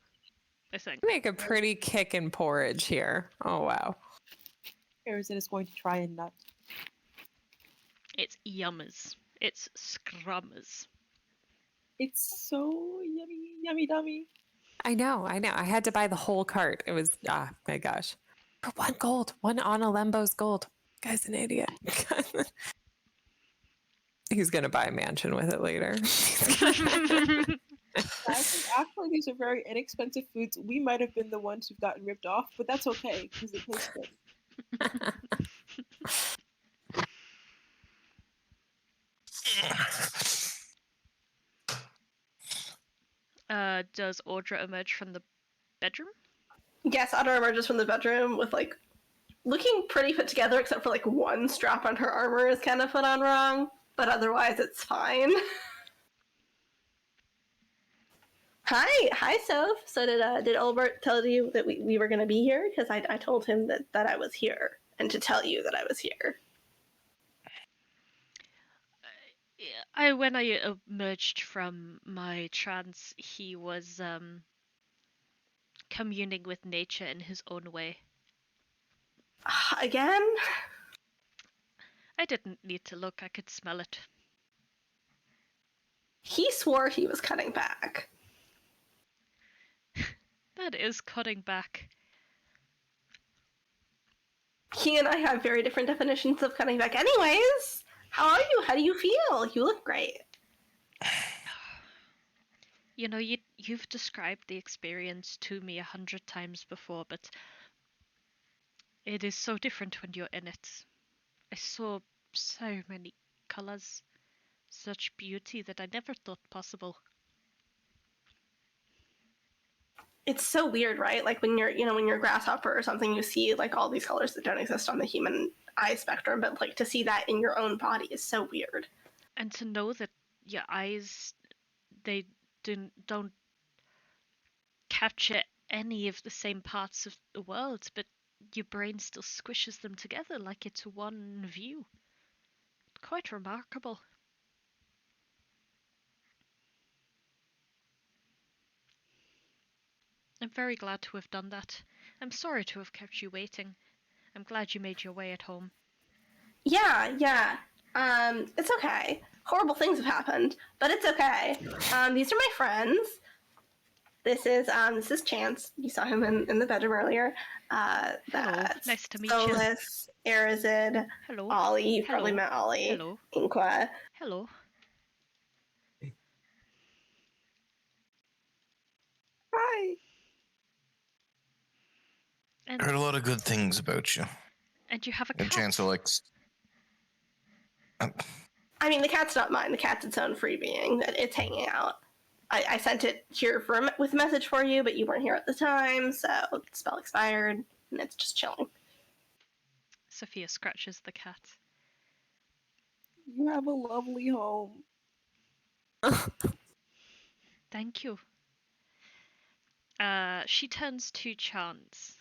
I think. You make a pretty kickin' porridge here. Oh wow. Arazid is going to try and nut. It's yummers. It's scrummers. It's so yummy dummy. I know. I had to buy the whole cart. It was my gosh. For 1 gold. 1 on a Lembo's gold. Guy's an idiot. He's gonna buy a mansion with it later. Actually, these are very inexpensive foods. We might have been the ones who've gotten ripped off, but that's okay because it tastes good. Does Audra emerge from the bedroom? Yes, Audra emerges from the bedroom with like looking pretty put together, except for like 1 strap on her armor is kind of put on wrong, but otherwise it's fine. Hi, Soph. So did Albert tell you that we were gonna be here? Because I told him that I was here, and to tell you that I was here. When I emerged from my trance, he was communing with nature in his own way. Again? I didn't need to look, I could smell it. He swore he was cutting back. That is cutting back. He and I have very different definitions of cutting back. Anyways, how are you? How do you feel? You look great. You know, you've described the experience to me 100 times before, but it is so different when you're in it. I saw so many colors, such beauty that I never thought possible. It's so weird, right? Like when you're a grasshopper or something, you see like all these colors that don't exist on the human eye spectrum, but like to see that in your own body is so weird. And to know that your eyes, they don't capture any of the same parts of the world, but your brain still squishes them together like it's one view. Quite remarkable. I'm very glad to have done that. I'm sorry to have kept you waiting. I'm glad you made your way at home. Yeah. It's okay. Horrible things have happened, but it's okay. These are my friends. This is Chance. You saw him in the bedroom earlier. Hello. Nice to meet you. Solas, Arazid, Hello. Ollie. You Hello. probably met Ollie. Hello. Inqua. Hello. Hi. I heard a lot of good things about you. And you have a And cat. Chancellor likes. I mean, the cat's not mine. The cat's its own free being. It's hanging out. I sent it here with a message for you, but you weren't here at the time, so the spell expired, and it's just chilling. Sophia scratches the cat. You have a lovely home. Thank you. She turns to Chance.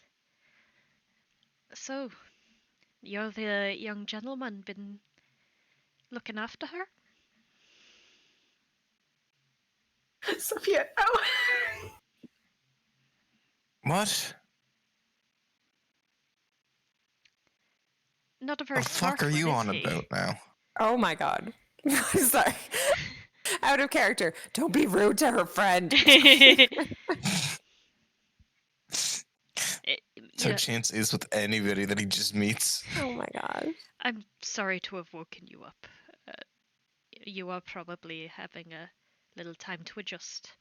So, you're the young gentleman been looking after her? Sophia, oh. What? Not a The very fuck smart are you one, on is he? about now? Oh my god. Sorry. Out of character. Don't be rude to her friend. So Yeah, Chance is with anybody that he just meets. Oh my gosh. I'm sorry to have woken you up. Uh, you are probably having a little time to adjust.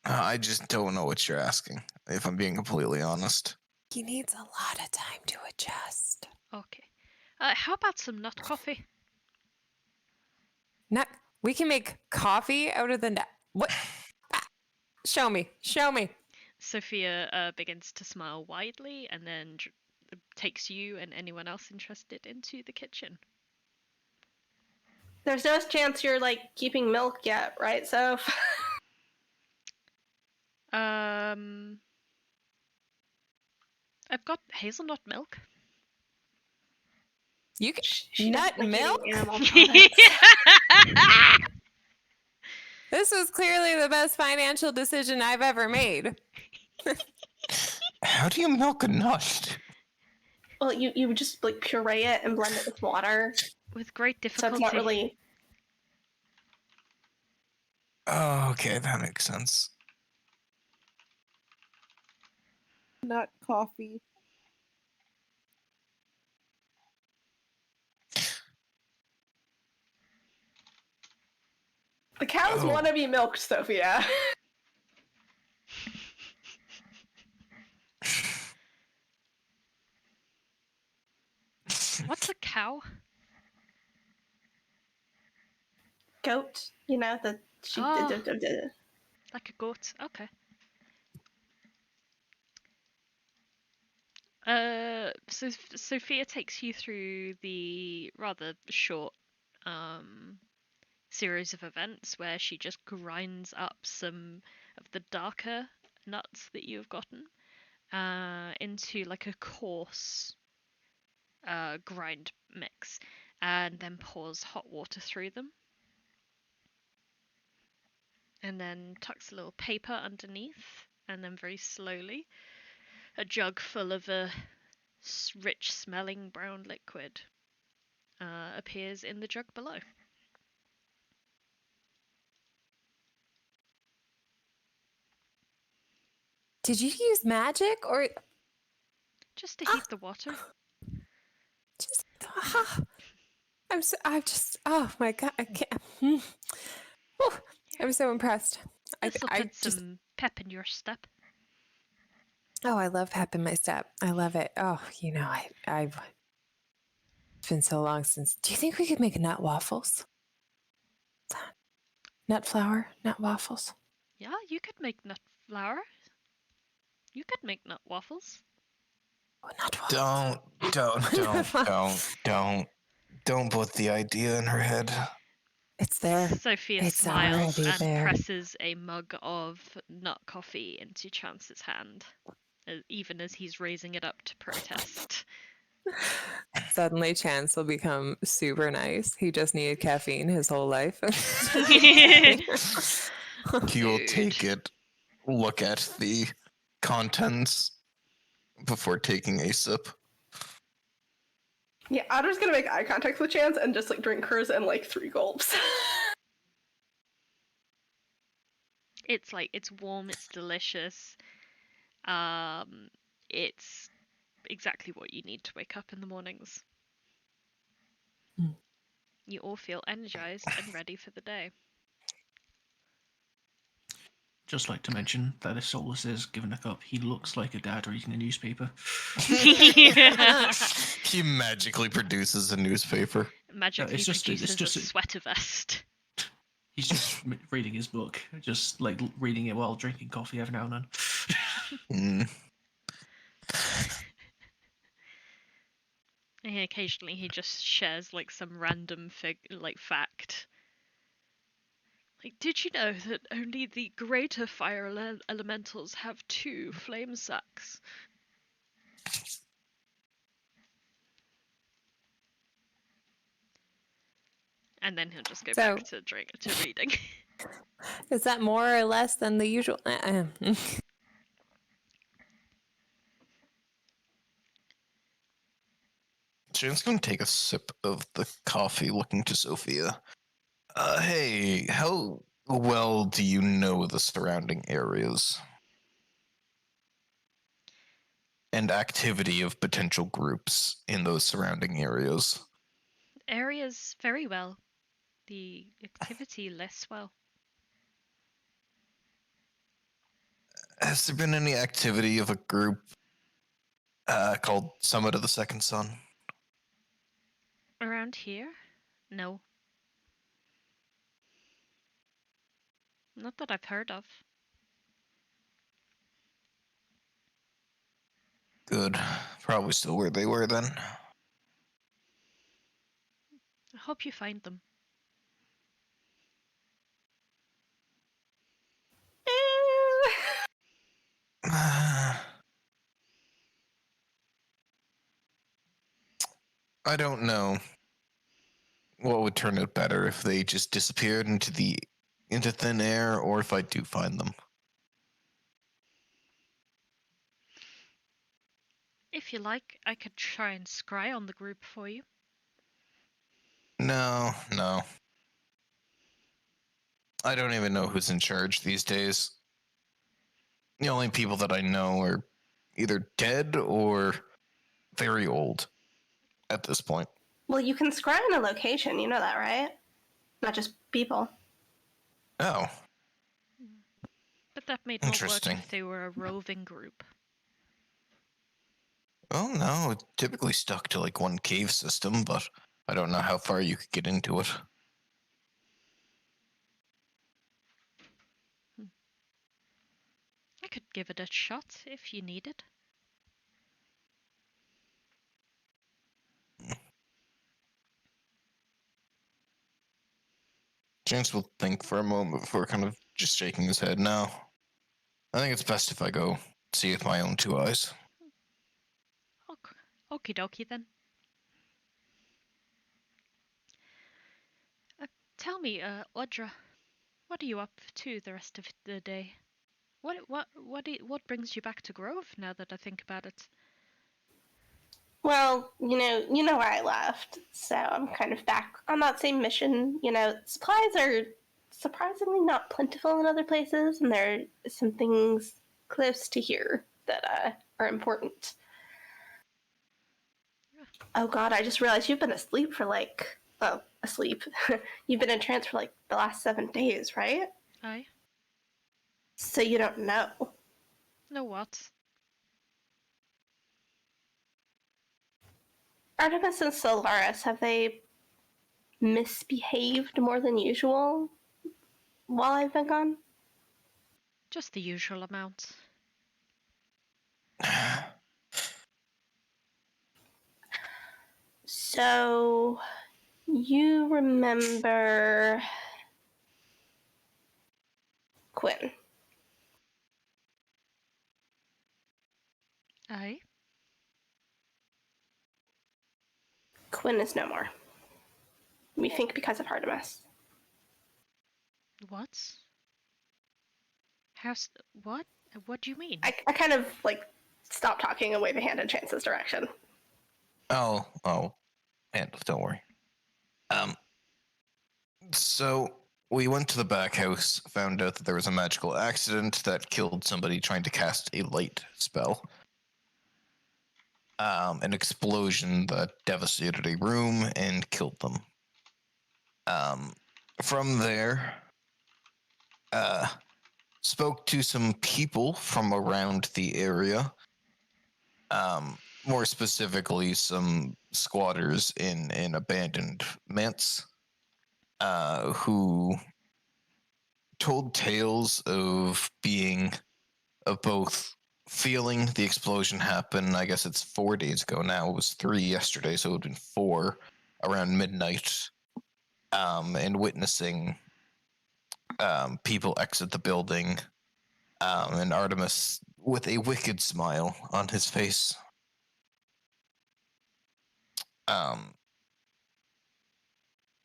I just don't know what you're asking, if I'm being completely honest. He needs a lot of time to adjust. Okay. How about some nut coffee? Nut. We can make coffee out of the nut. What? Ah, show me. Show me. Sophia begins to smile widely and then takes you and anyone else interested into the kitchen. There's no chance you're like keeping milk yet, right, Soph? I've got hazelnut milk. You can She nut doesn't like milk? eating animal products. This was clearly the best financial decision I've ever made. How do you milk a nut? Well, you would just like puree it and blend it with water. With great So it's difficulty. not really. Oh, okay, that makes sense. Nut coffee. The cows Oh. want to be milked, Sophia. What's a cow? Goat, you know, the sheep. Oh. Like a goat. Okay. So Sophia takes you through the rather short series of events where she just grinds up some of the darker nuts that you've gotten into like a coarse grind mix, and then pours hot water through them. And then tucks a little paper underneath, and then very slowly a jug full of a rich smelling brown liquid appears in the jug below. Did you use magic or Just to heat the water. just? Oh my god, I can't. Whew, I'm so impressed. This'll I put just. some pep in your step. Oh, I love pep in my step. I love it. Oh, I've. It's been so long since. Do you think we could make nut waffles? Nut flour, nut waffles. Yeah, you could make nut flour. You could make nut waffles. Oh, nut waffles. Don't put the idea in her head. It's there. Sophia It's smiles already and there. presses a mug of nut coffee into Chance's hand, even as he's raising it up to protest. Suddenly, Chance will become super nice. He just needed caffeine his whole life. He will take it, look at the contents before taking a sip. Yeah, Audra's gonna make eye contact with Chance and just like drink hers in like 3 gulps. It's warm, it's delicious. It's exactly what you need to wake up in the mornings. You all feel energized and ready for the day. Just like to mention that if Solas is given a cup, he looks like a dad reading a newspaper. He magically produces a newspaper. Magically produces a sweater vest. He's just reading his book, just like reading it while drinking coffee every now and then. And occasionally he just shares like some random fact. Like, did you know that only the greater fire elementals have 2 flame sacks? And then he'll just go So- back to reading. Is that more or less than the usual? Jane's gonna take a sip of the coffee, looking to Sophia. Hey, how well do you know the surrounding areas? And activity of potential groups in those surrounding areas? Areas very well. The activity less well. Has there been any activity of a group called Summit of the Second Sun? Around here? No. Not that I've heard of. Good. Probably still where they were then. I hope you find them. I don't know what would turn out better, if they just disappeared into thin air, or if I do find them. If you like, I could try and scry on the group for you. No. I don't even know who's in charge these days. The only people that I know are either dead or very old at this point. Well, you can scry on a location, you know that, right? Not just people. Oh, But that may not work Interesting. if they were a roving group. oh no, it's typically stuck to like one cave system, but I don't know how far you could get into it. I could give it a shot if you need it. James will think for a moment before kind of just shaking his head. No, I think it's best if I go see with my own two eyes. Okie dokie then. Tell me, Audra, what are you up to the rest of the day? What brings you back to Grove now that I think about it? Well, you know why I left, so I'm kind of back on that same mission. Supplies are surprisingly not plentiful in other places, and there are some things close to here that are important. Oh god, I just realized you've been asleep for asleep. You've been in trance for the last 7 days, right? Aye. So you don't know. Know what? Artemis and Solaris, have they misbehaved more than usual while I've been gone? Just the usual amount. So, you remember Quinn? Aye. Quinn is no more. We think because of Artemis. What? What? What do you mean? I kind of stop talking and wave a hand in Chance's direction. Oh, don't worry. So we went to the back house, found out that there was a magical accident that killed somebody trying to cast a light spell. An explosion that devastated a room and killed them. From there, spoke to some people from around the area. More specifically, some squatters in abandoned manse, who told tales of both feeling the explosion happen. I guess it's 4 days ago now. It was 3 yesterday, so it would have been 4 around midnight. And witnessing people exit the building, and Artemis with a wicked smile on his face.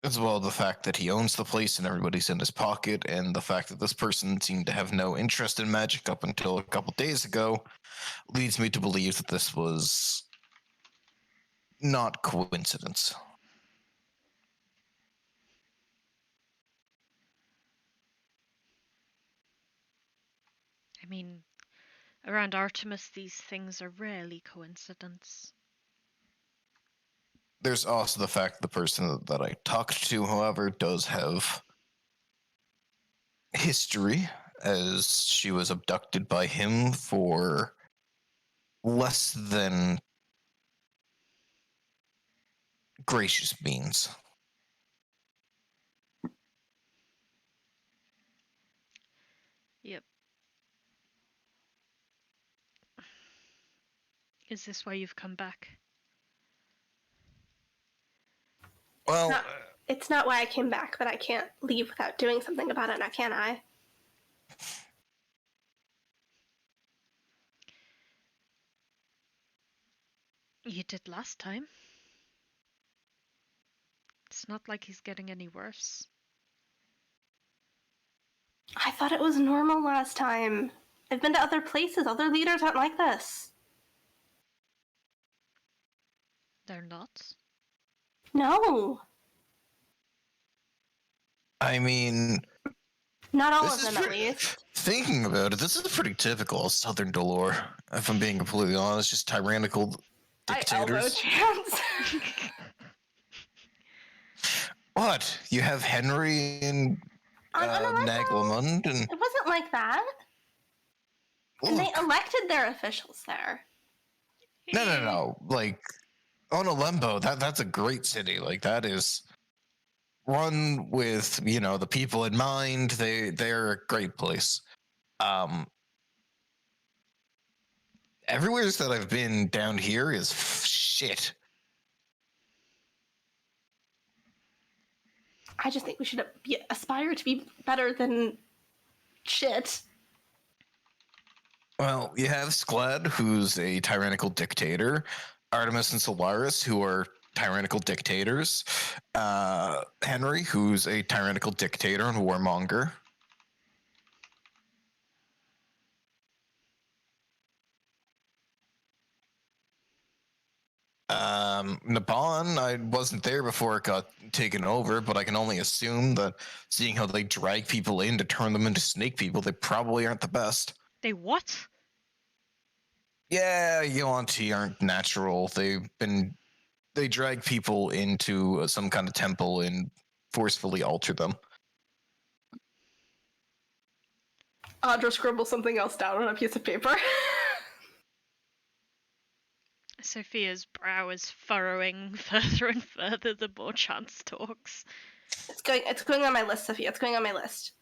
As well, the fact that he owns the place and everybody's in his pocket, and the fact that this person seemed to have no interest in magic up until a couple days ago, leads me to believe that this was not coincidence. I mean, around Artemis, these things are rarely coincidence. There's also the fact that the person that I talked to, however, does have history, as she was abducted by him for less than gracious means. Yep. Is this why you've come back? Well, It's not why I came back, but I can't leave without doing something about it now, can I? You did last time. It's not like he's getting any worse. I thought it was normal last time. I've been to other places. Other leaders aren't like this. They're not. No. I mean, Not all this of is them, at pretty- least. thinking about it, this is pretty typical of Southern Dolor. If I'm being completely honest, just tyrannical I elbow dictators. Chance. What? You have Henry and On Arazid, Naglamund and... it wasn't like that. And they Look, elected their officials there. no. Like, on Alembo, that's a great city. Like, that is run with, the people in mind. They're a great place. Everywhere that I've been down here is shit. I just think we should aspire to be better than shit. Well, you have Skled, who's a tyrannical dictator, Artemis and Solaris, who are tyrannical dictators, Henry, who's a tyrannical dictator and warmonger. Nabon, I wasn't there before it got taken over, but I can only assume that seeing how they drag people in to turn them into snake people, they probably aren't the best. They what? Yeah, Yuan-Ti aren't natural. They drag people into some kind of temple and forcefully alter them. Audra scribbles something else down on a piece of paper. Sophia's brow is furrowing further and further the more Chance talks. It's going on my list, Sophia. It's going on my list.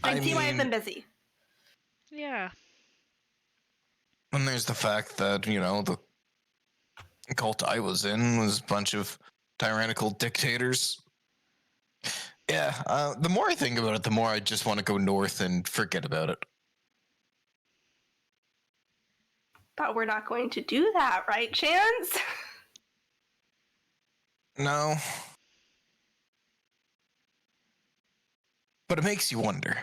I see why I've been busy. Yeah. And there's the fact that, the cult I was in was a bunch of tyrannical dictators. Yeah, the more I think about it, the more I just want to go north and forget about it. But we're not going to do that, right, Chance? No. But it makes you wonder.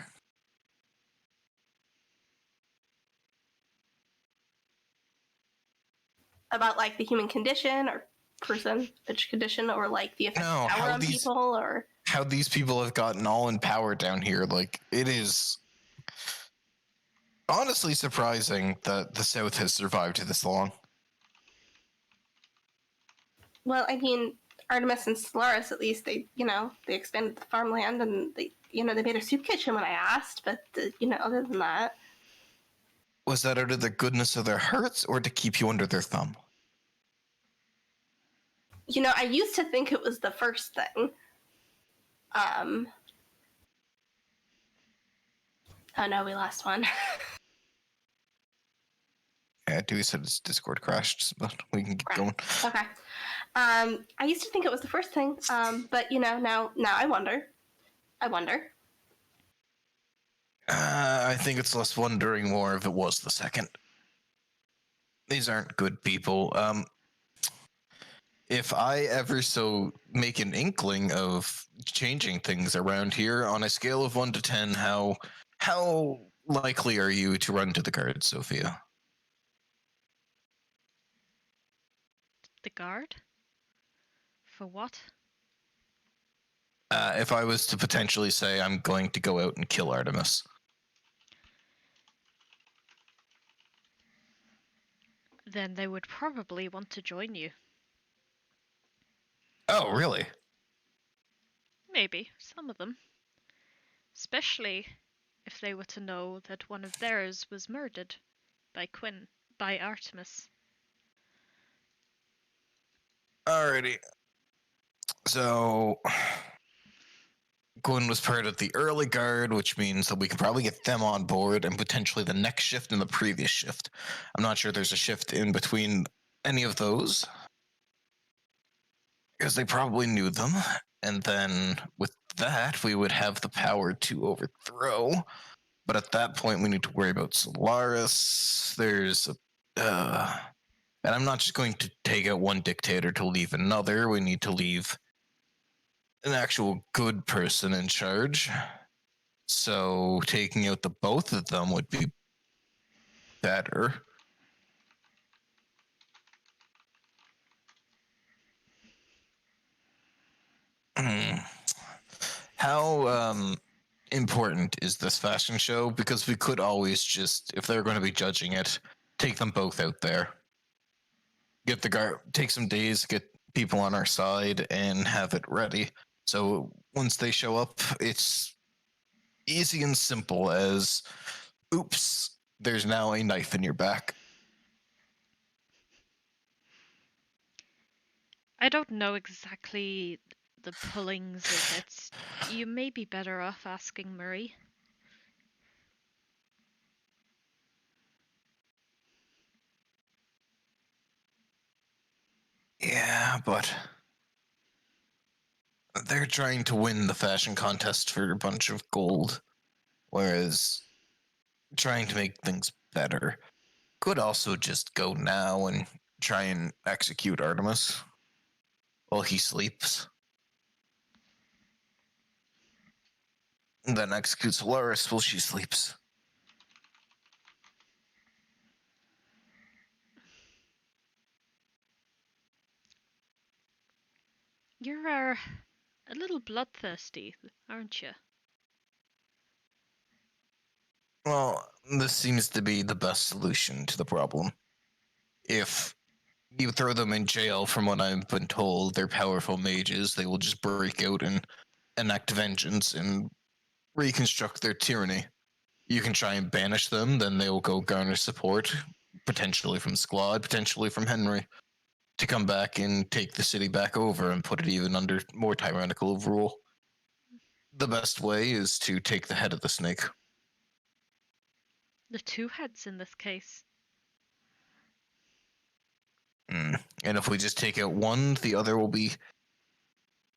About, like, the human condition, or personage condition, or, like, the effect of power on people, or... How these people have gotten all in power down here. Like, it is honestly surprising that the South has survived this long. Well, I mean, Artemis and Solaris, at least, they expanded the farmland, and they made a soup kitchen when I asked, but, other than that... Was that out of the goodness of their hearts, or to keep you under their thumb? I used to think it was the first thing. Oh no, we lost one. Yeah, Dewey said his Discord crashed, but we can keep going. Okay. I used to think it was the first thing, but now I wonder. I think it's less wondering, more if it was the second. These aren't good people. if I ever so make an inkling of changing things around here on a scale of 1 to 10, how likely are you to run to the guard, Sophia? The guard? For what? If I was to potentially say I'm going to go out and kill Artemis. Then they would probably want to join you. Oh, really? Maybe, some of them. Especially if they were to know that one of theirs was murdered by Artemis. Alrighty. So, Gwyn was part of the early guard, which means that we could probably get them on board and potentially the next shift and the previous shift. I'm not sure there's a shift in between any of those, because they probably knew them. And then with that, we would have the power to overthrow. But at that point, we need to worry about Solaris. And I'm not just going to take out one dictator to leave another. We need to leave an actual good person in charge. So taking out the both of them would be better. How important is this fashion show? Because we could always just, if they're going to be judging it, take them both out there. Get the guard, take some days, get people on our side, and have it ready. So once they show up, it's easy and simple as, oops, there's now a knife in your back. I don't know exactly the pullings of it. You may be better off asking Marie. Yeah, but they're trying to win the fashion contest for a bunch of gold, whereas trying to make things better could also just go now and try and execute Artemis while he sleeps. And then execute Solaris while she sleeps. You're a little bloodthirsty, aren't you? Well, this seems to be the best solution to the problem. If you throw them in jail, from what I've been told, they're powerful mages. They will just break out and enact vengeance and reconstruct their tyranny. You can try and banish them, then they will go garner support, potentially from Squad, potentially from Henry, to come back and take the city back over and put it even under more tyrannical rule. The best way is to take the head of the snake. The two heads in this case. And if we just take out one, the other will be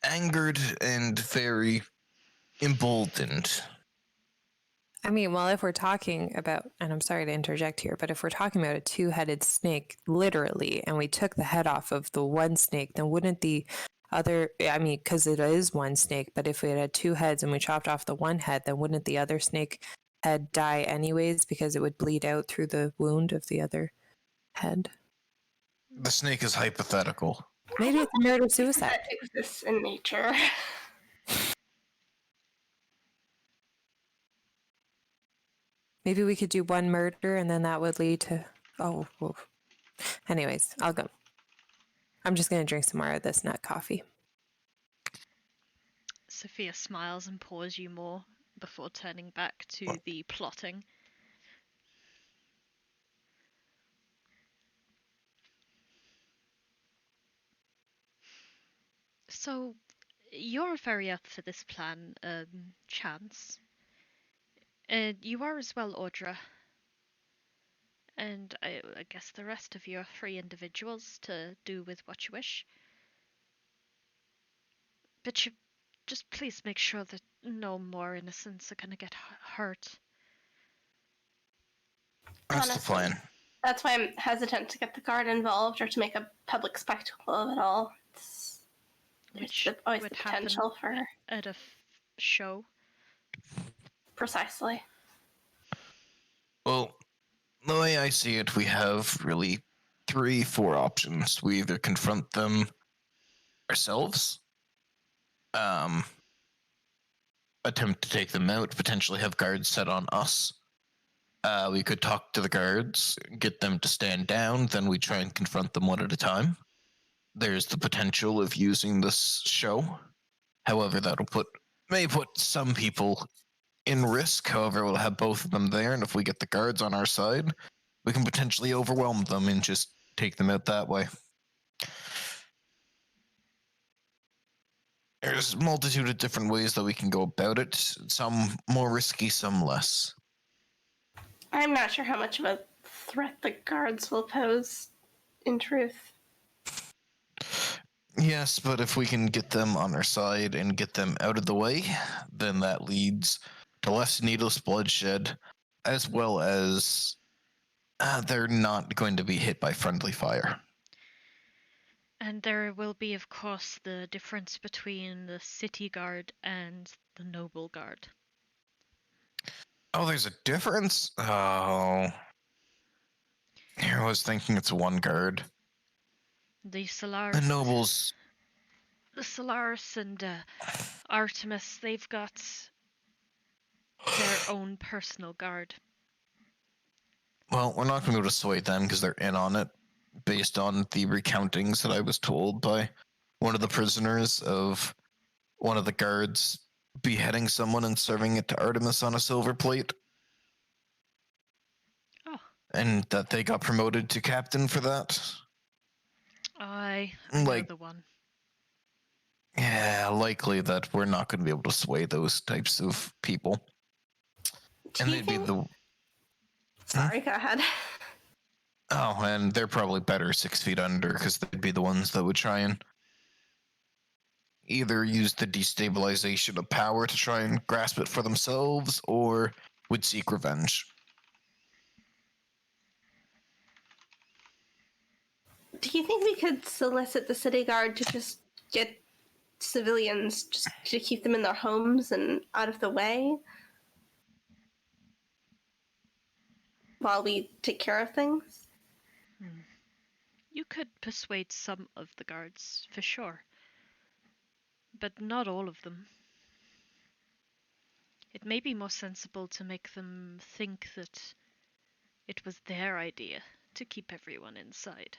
angered and very emboldened. I mean, well, if we're talking about, and I'm sorry to interject here, but if we're talking about a two-headed snake, literally, and we took the head off of the one snake, then wouldn't the other, I mean, because it is one snake, but if we had two heads and we chopped off the one head, then wouldn't the other snake head die anyways because it would bleed out through the wound of the other head? The snake is hypothetical. Maybe it's murder-suicide. That exists in nature. Maybe we could do one murder and then that would lead to, oh, whoa. Anyways, I'll go. I'm just going to drink some more of this nut coffee. Sophia smiles and pours you more before turning back to the plotting. So, you're very up for this plan, Chance. And you are as well, Audra. And I guess the rest of you are free individuals to do with what you wish. But you just please make sure that no more innocents are gonna get hurt. That's the Honestly, plan. that's why I'm hesitant to get the guard involved or to make a public spectacle of it all. Which There's always would the potential happen for at a show. precisely. Well, the way I see it, we have really 4 options. We either confront them ourselves, attempt to take them out, potentially have guards set on us. We could talk to the guards, get them to stand down, then we try and confront them one at a time. There's the potential of using this show. However, may put some people in risk. However, we'll have both of them there, and if we get the guards on our side, we can potentially overwhelm them and just take them out that way. There's a multitude of different ways that we can go about it, some more risky, some less. I'm not sure how much of a threat the guards will pose, in truth. Yes, but if we can get them on our side and get them out of the way, then that leads to less needless bloodshed, as well as they're not going to be hit by friendly fire. And there will be, of course, the difference between the city guard and the noble guard. Oh, there's a difference? Oh. I was thinking it's one guard. The Solaris. The nobles. The Solaris and Artemis, they've got their own personal guard. Well, we're not going to be able to sway them because they're in on it, based on the recountings that I was told by one of the prisoners of one of the guards beheading someone and serving it to Artemis on a silver plate. Oh. And that they got promoted to captain for that. I know the one. Yeah, likely that we're not going to be able to sway those types of people. And they'd be the... Sorry, go ahead. Oh, and they're probably better 6 feet under, because they'd be the ones that would try and either use the destabilization of power to try and grasp it for themselves, or would seek revenge. Do you think we could solicit the city guard to just get civilians, just to keep them in their homes and out of the way while we take care of things? You could persuade some of the guards, for sure. But not all of them. It may be more sensible to make them think that it was their idea to keep everyone inside.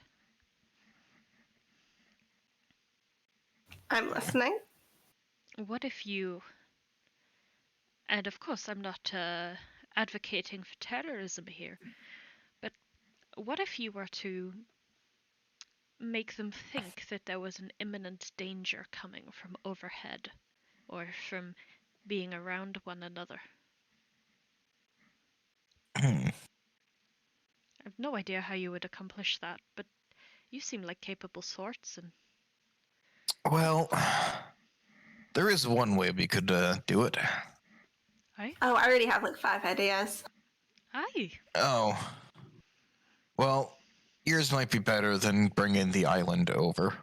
I'm listening. What if you... And of course, I'm not advocating for terrorism here, but what if you were to make them think that there was an imminent danger coming from overhead, or from being around one another? I have no idea how you would accomplish that, but you seem like capable sorts, and... Well, there is one way we could do it. Aye? Oh, I already have like 5 ideas. Aye. Oh. Well, yours might be better than bringing the island over.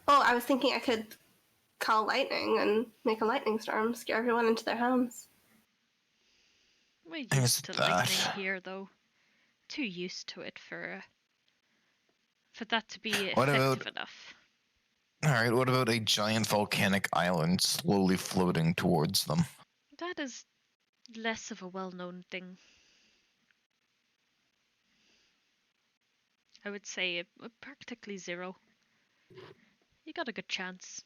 Oh, I was thinking I could call lightning and make a lightning storm, scare everyone into their homes. We're Is used to that- lightning here, though. Too used to it for that to be What effective about- enough. Alright, what about a giant volcanic island slowly floating towards them? That is less of a well-known thing. I would say practically 0. You got a good chance.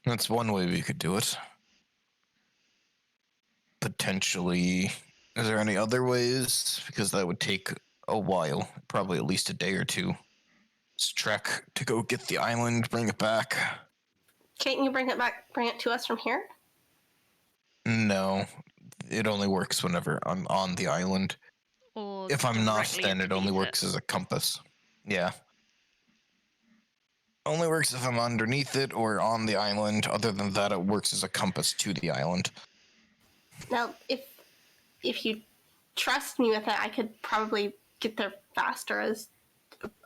That's one way we could do it. Potentially. Is there any other ways? Because that would take a while, probably at least a day or two. It's a trek to go get the island, bring it back. Can't you bring it to us from here? No, it only works whenever I'm on the island. Or If I'm not, directly then it only underneath works as a compass. Yeah. Only works if I'm underneath it or on the island. Other than that, it works as a compass to the island. Now, if you trust me with it. I could probably get there faster as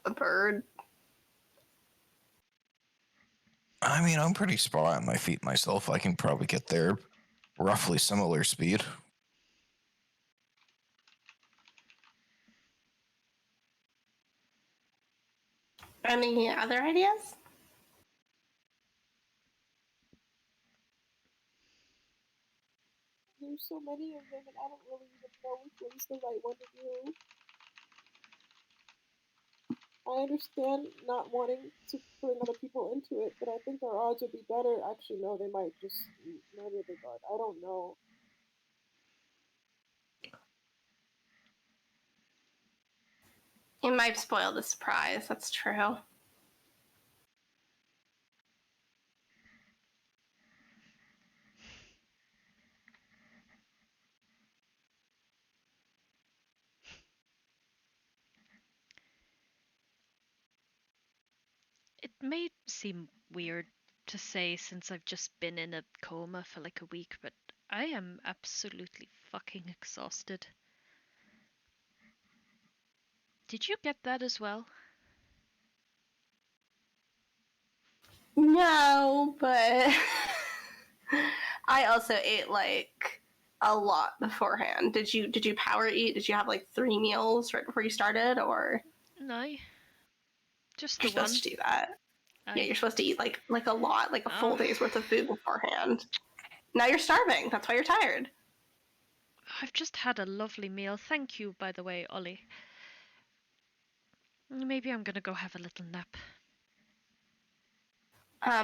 a bird. I mean, I'm pretty spry on my feet myself. I can probably get there roughly similar speed. Any other ideas? There's so many of them, and I don't really even know which one's the right one to do. I understand not wanting to bring other people into it, but I think our odds would be better. Actually, no, they might just murder the guard. I don't know. It might spoil the surprise. That's true. It may seem weird to say since I've just been in a coma for like a week, but I am absolutely fucking exhausted. Did you get that as well? No, but I also ate like a lot beforehand. Did you power eat? Did you have like 3 meals right before you started, or No. Just you're the one. supposed to do that? Yeah, I you're supposed to eat like a lot, like a full Oh. day's worth of food beforehand. Now you're starving. That's why you're tired. I've just had a lovely meal. Thank you, by the way, Ollie. Maybe I'm gonna go have a little nap.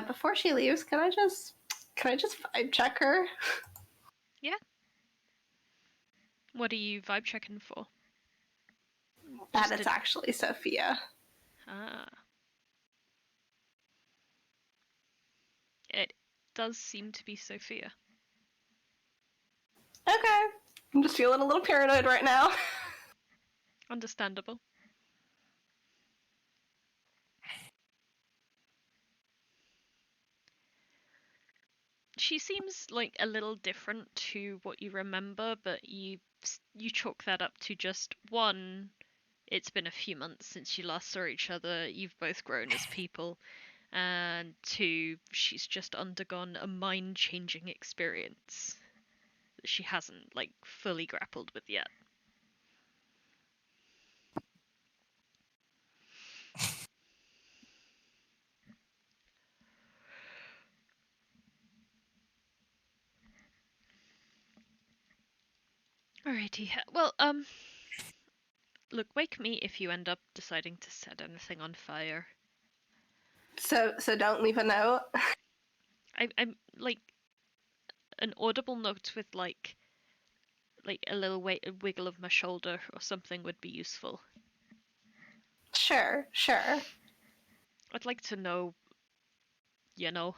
Before she leaves, can I just vibe check her? What are you vibe checking for? That Just it's a- actually Sophia. Ah. It does seem to be Sophia. Okay. I'm just feeling a little paranoid right now. Understandable. She seems like a little different to what you remember, but you chalk that up to just one, it's been a few months since you last saw each other, you've both grown as people, and two, she's just undergone a mind-changing experience that she hasn't like fully grappled with yet. Alrighty. Well, look, wake me if you end up deciding to set anything on fire. So don't leave a note. I'm like an audible note with like a little wiggle of my shoulder or something would be useful. Sure. I'd like to know, you know.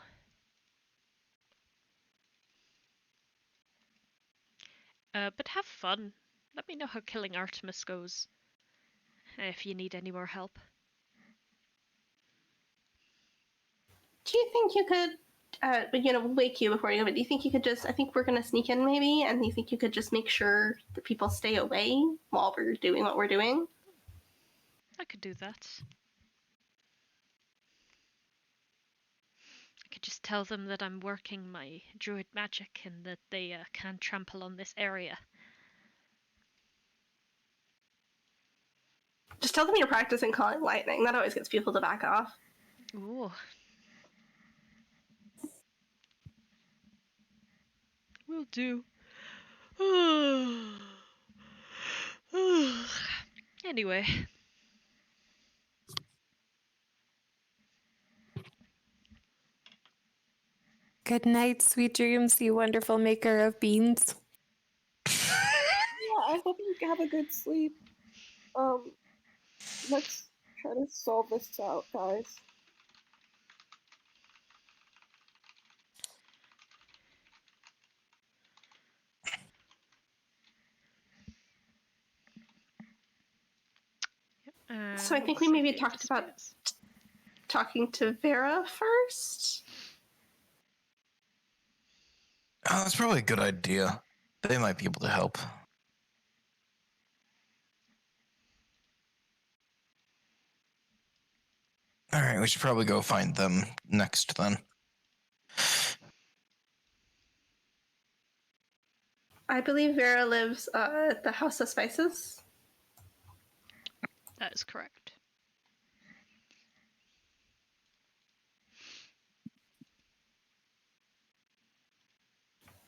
But have fun. Let me know how killing Artemis goes. If you need any more help. Do you think you could, wake you before you go, but do you think you could just, I think we're going to sneak in maybe, and you think you could just make sure that people stay away while we're doing what we're doing? I could do that. I could just tell them that I'm working my druid magic and that they can't trample on this area. Just tell them you're practicing calling lightning. That always gets people to back off. Ooh. Will do. Anyway. Good night, sweet dreams, you wonderful maker of beans. Yeah, I hope you have a good sleep. Let's try to solve this out, guys. So I think we maybe talked about talking to Vera first. Oh, that's probably a good idea. They might be able to help. All right, we should probably go find them next then. I believe Vera lives at the House of Spices. That is correct.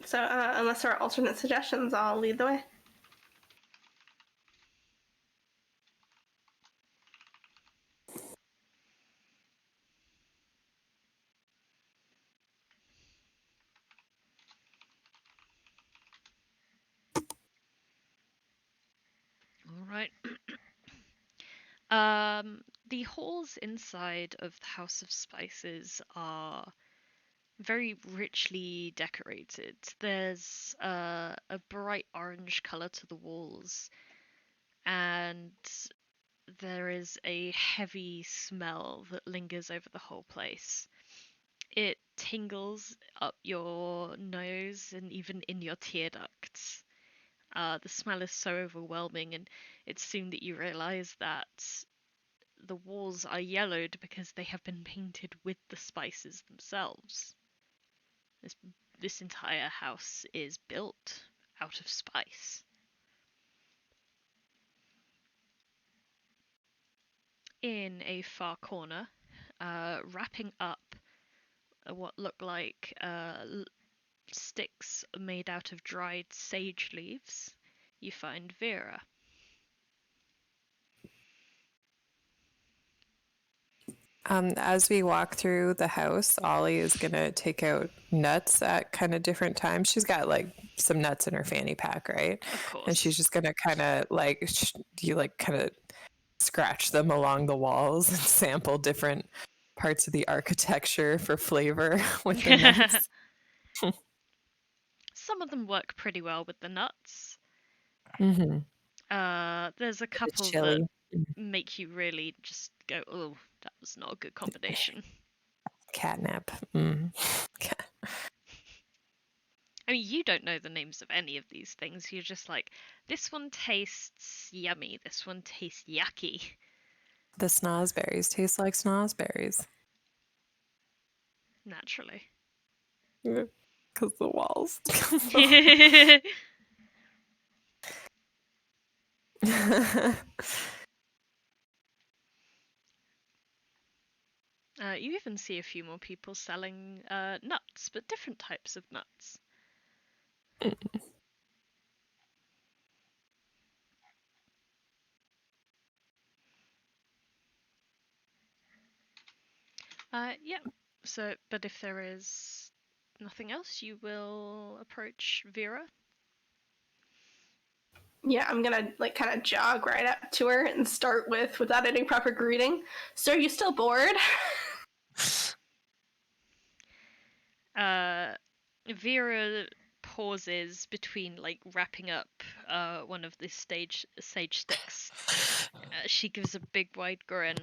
So unless there are alternate suggestions, I'll lead the way. All right. The halls inside of the House of Spices are very richly decorated. There's a bright orange color to the walls, and there is a heavy smell that lingers over the whole place. It tingles up your nose and even in your tear ducts. The smell is so overwhelming, and it's soon that you realize that the walls are yellowed because they have been painted with the spices themselves. This entire house is built out of spice. In a far corner, wrapping up what look like sticks made out of dried sage leaves, you find Vera. As we walk through the house, Ollie is gonna take out nuts at kind of different times. She's got like some nuts in her fanny pack, right? Of course. And she's just gonna kind of like kind of scratch them along the walls and sample different parts of the architecture for flavor with the nuts. Some of them work pretty well with the nuts. Mm-hmm. There's a couple that Chili. make you really just go, oh, that was not a good combination. Catnip. Mm. I mean, you don't know the names of any of these things. You're just like, this one tastes yummy, this one tastes yucky. The snozberries taste like snozberries. Naturally. Because the walls. You even see a few more people selling nuts, but different types of nuts. Yeah. So, but if there is nothing else, you will approach Vera. Yeah, I'm gonna like kind of jog right up to her and start without any proper greeting. So, are you still bored? Vera pauses between like wrapping up one of the sage sticks. She gives a big wide grin.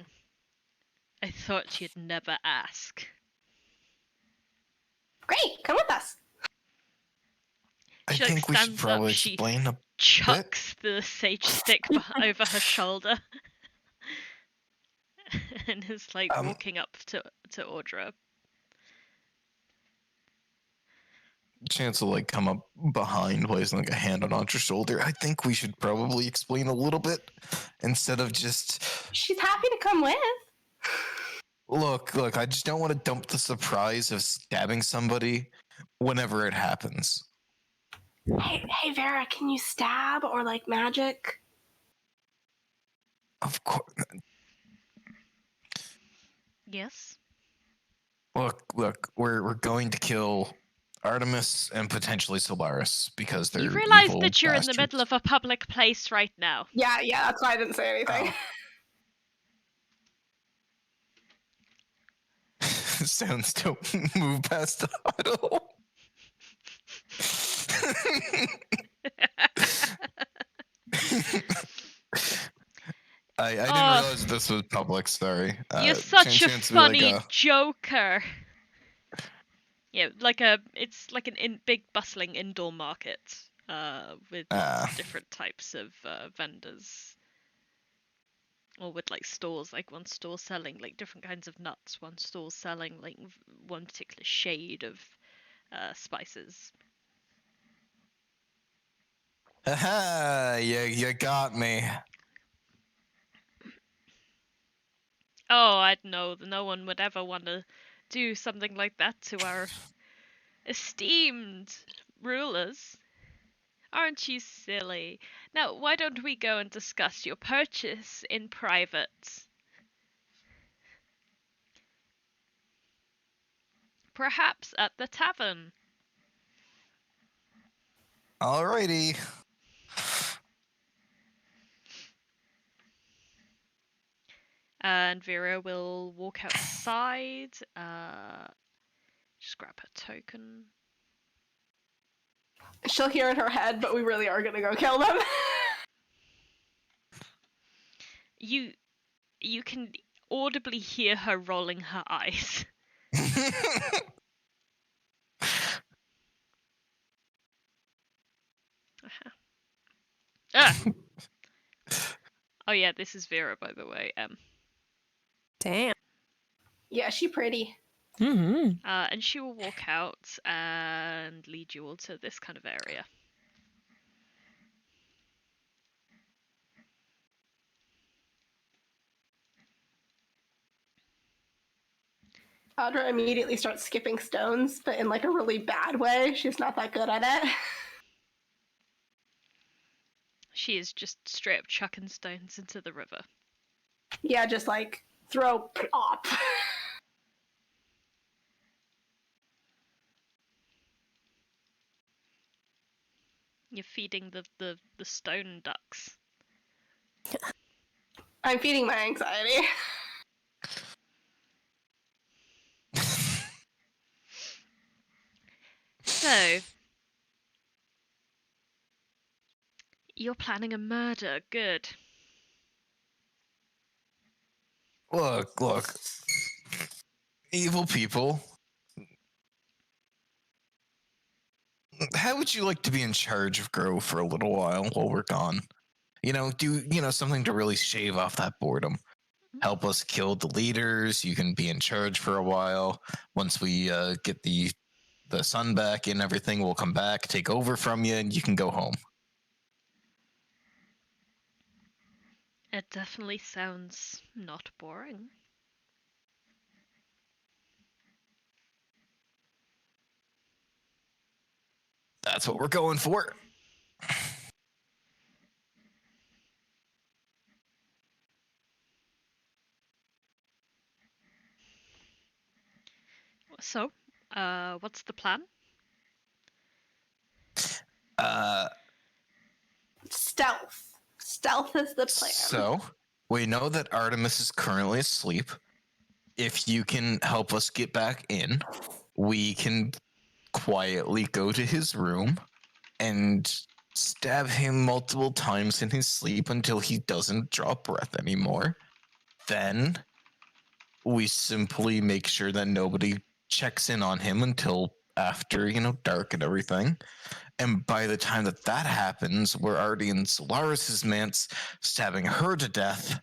I thought you'd never ask. Great, come with us. I She, like, think we should stands probably up, she explain a bit. chucks the sage stick over her shoulder and is like walking up to Audra. Chance will like come up behind, placing like a hand on Audra's shoulder. I think we should probably explain a little bit instead of just. She's happy to come with. Look, I just don't want to dump the surprise of stabbing somebody whenever it happens. Hey, Vera, can you stab or like magic? Of course. Yes. Look, we're going to kill Artemis and potentially Solaris because they're You realize evil that you're bastards. in the middle of a public place right now. Yeah, that's why I didn't say anything. Oh. Sounds don't move past the huddle. I didn't realize this was public. Sorry. You're such a funny like joker. Yeah, it's like an big bustling indoor market with lots of different types of vendors. or with like stores, like one store selling like different kinds of nuts, one store selling like one particular shade of spices. Haha, you got me. Oh, I'd know that no one would ever want to do something like that to our esteemed rulers. Aren't you silly? Now, why don't we go and discuss your purchase in private? Perhaps at the tavern. Alrighty. And Vera will walk outside. Just grab her token. She'll hear in her head, but we really are gonna go kill them. You can audibly hear her rolling her eyes. Ah! Oh yeah, this is Vera, by the way. Damn. Yeah, she pretty. Mm-hmm. And she will walk out and lead you all to this kind of area. Audra immediately starts skipping stones, but in like a really bad way. She's not that good at it. She is just straight up chucking stones into the river. Yeah, just like throw plop. You're feeding the stone ducks. I'm feeding my anxiety. So, you're planning a murder. Good. Look. Evil people. How would you like to be in charge of Grove for a little while we're gone? Do something to really shave off that boredom. Help us kill the leaders. You can be in charge for a while. Once we get the sun back and everything, we'll come back, take over from you, and you can go home. It definitely sounds not boring. That's what we're going for. So, what's the plan? Stealth. Stealth is the plan. So, we know that Artemis is currently asleep. If you can help us get back in, we can quietly go to his room and stab him multiple times in his sleep until he doesn't draw breath anymore. Then we simply make sure that nobody checks in on him until after, dark and everything. And by the time that happens, we're already in Solaris's manse, stabbing her to death.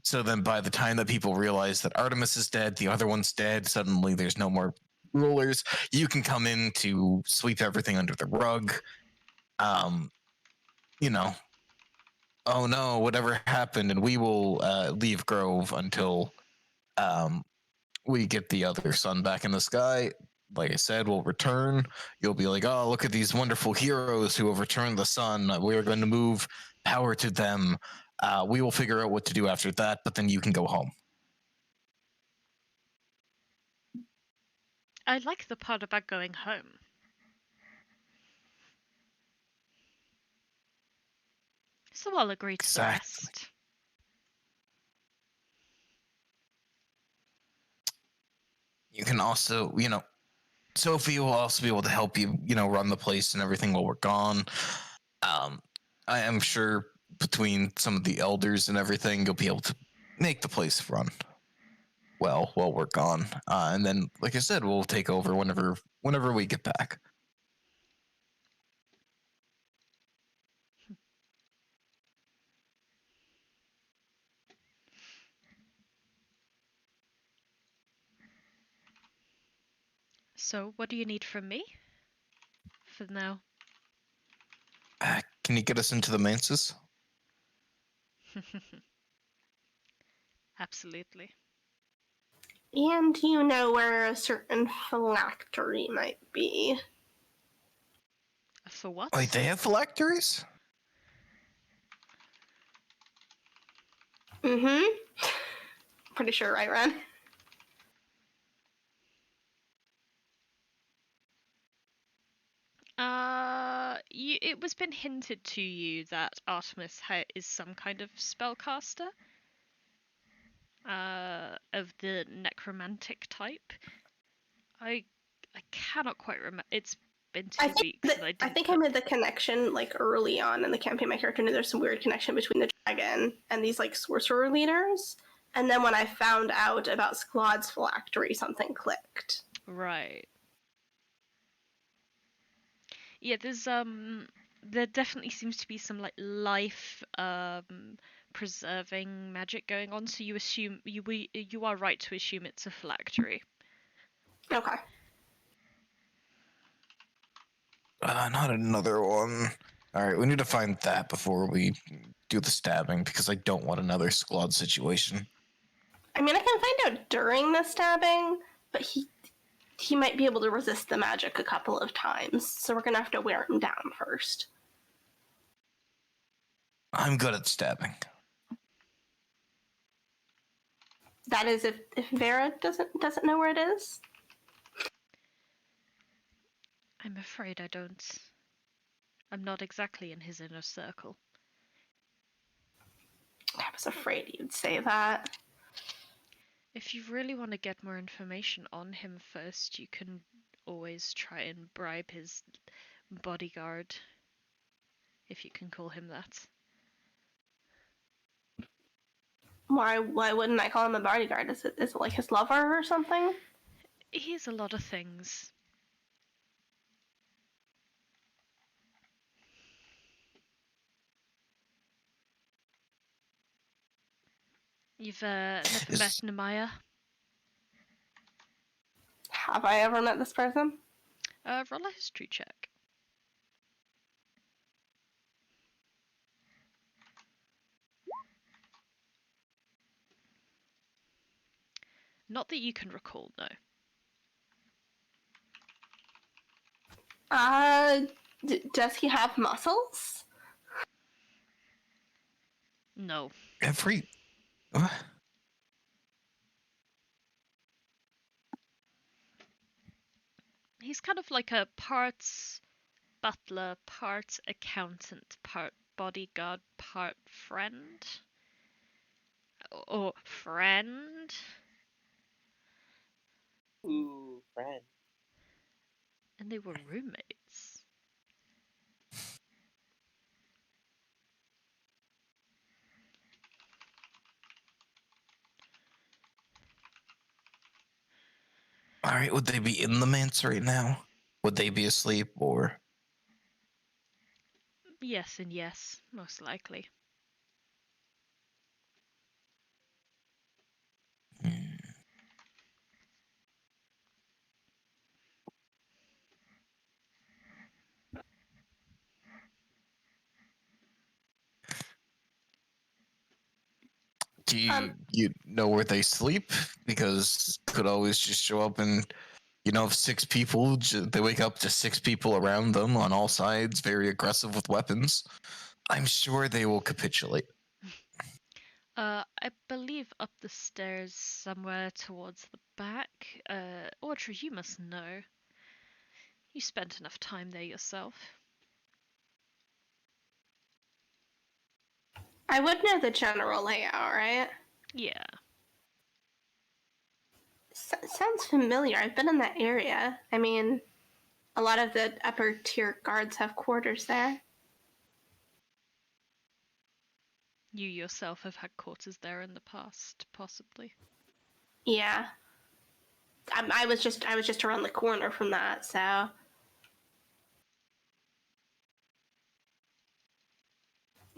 So then by the time that people realize that Artemis is dead, the other one's dead, suddenly there's no more rulers. You can come in to sweep everything under the rug. Oh no, whatever happened, and we will leave Grove until we get the other sun back in the sky. Like I said, we'll return. You'll be like, oh, look at these wonderful heroes who have returned the sun. We are going to move power to them. We will figure out what to do after that, but then you can go home. I like the part about going home. So I'll agree to the rest. You can also, Sophie will also be able to help you, run the place and everything while we're gone. I am sure between some of the elders and everything, you'll be able to make the place run well while we're gone. And then, like I said, we'll take over whenever we get back. So, what do you need from me? For now. Can you get us into the manses? Absolutely. And you know where a certain phylactery might be. For what? Wait, they have phylacteries? Mm-hmm. Pretty sure, right, Ren? It was been hinted to you that Artemis is some kind of spellcaster. Of the necromantic type. I cannot quite remember. It's been 2 weeks and I didn't. I think I made the connection like early on in the campaign. My character knew there's some weird connection between the dragon and these like sorcerer leaders. And then when I found out about Sklad's phylactery, something clicked. Right. Yeah, there definitely seems to be some like life preserving magic going on, so you assume you are right to assume it's a phylactery. Okay. Not another one. Alright, we need to find that before we do the stabbing, because I don't want another squad situation. I mean, I can find out during the stabbing, but he might be able to resist the magic a couple of times, so we're gonna have to wear him down first. I'm good at stabbing. That is, if Vera doesn't know where it is. I'm afraid I don't. I'm not exactly in his inner circle. I was afraid you'd say that. If you really want to get more information on him first, you can always try and bribe his bodyguard, if you can call him that. Why wouldn't I call him a bodyguard? Is it like his lover or something? He's a lot of things. You've never met Nemaya? Have I ever met this person? Roll a history check. Not that you can recall, no. Does he have muscles? No. What? He's kind of like a parts butler, part accountant, part bodyguard, part friend. Or friend? Ooh, friend. And they were roommates. Alright, would they be in the manse right now? Would they be asleep, or? Yes and yes, most likely. Do you know where they sleep? Because could always just show up and, if 6 people, they wake up to 6 people around them on all sides, very aggressive with weapons. I'm sure they will capitulate. I believe up the stairs somewhere towards the back. Audra, you must know. You spent enough time there yourself. I would know the general layout, right? Yeah. Sounds familiar. I've been in that area. I mean, a lot of the upper tier guards have quarters there. You yourself have had quarters there in the past, possibly. Yeah. I was just around the corner from that, so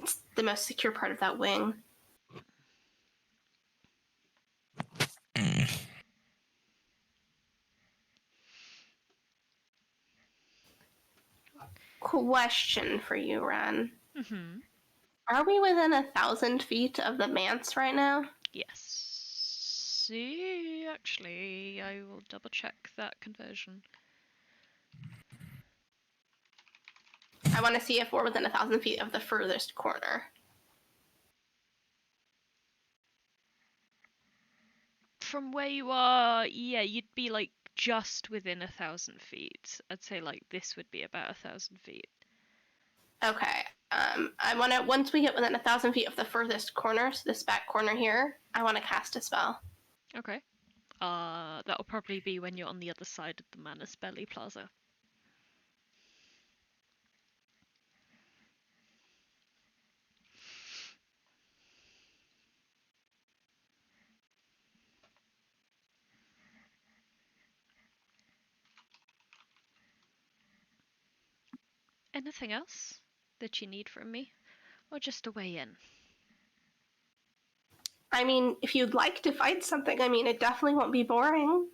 it's the most secure part of that wing. question for you, Ren. Mm-hmm. Are we within 1,000 feet of the manse right now? Yes. See, actually, I will double check that conversion. I want to see if we're within 1,000 feet of the furthest corner. From where you are, yeah, you'd be like just within 1,000 feet. I'd say like this would be about 1,000 feet. Okay. I want to, once we get within 1,000 feet of the furthest corner, so this back corner here, I want to cast a spell. Okay. That'll probably be when you're on the other side of the Manus Belly Plaza. Anything else that you need from me? Or just a way in? I mean, if you'd like to fight something, I mean, it definitely won't be boring.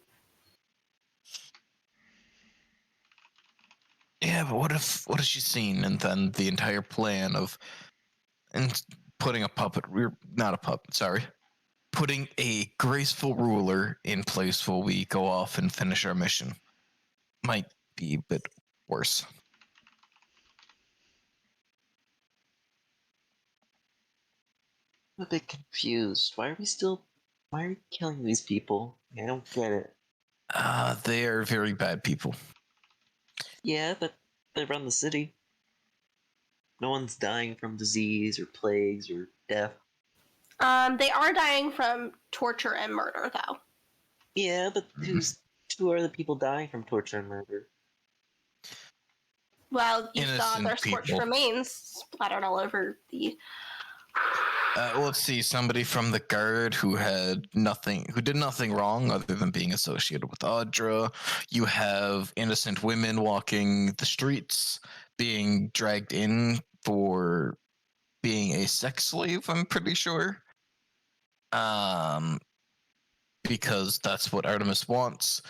Yeah, but what if she's seen and then the entire plan of and putting a puppet, not a puppet, sorry, putting a graceful ruler in place while we go off and finish our mission might be a bit worse. I'm a bit confused. Why are we killing these people? I don't get it. They are very bad people. Yeah, but they run the city. No one's dying from disease or plagues or death. They are dying from torture and murder, though. Yeah, but who are the people dying from torture and murder? Well, you saw Innocent their scorched people. remains splattered all over the... Let's see, somebody from the guard who did nothing wrong other than being associated with Audra. You have innocent women walking the streets, being dragged in for being a sex slave, I'm pretty sure. Because that's what Artemis wants.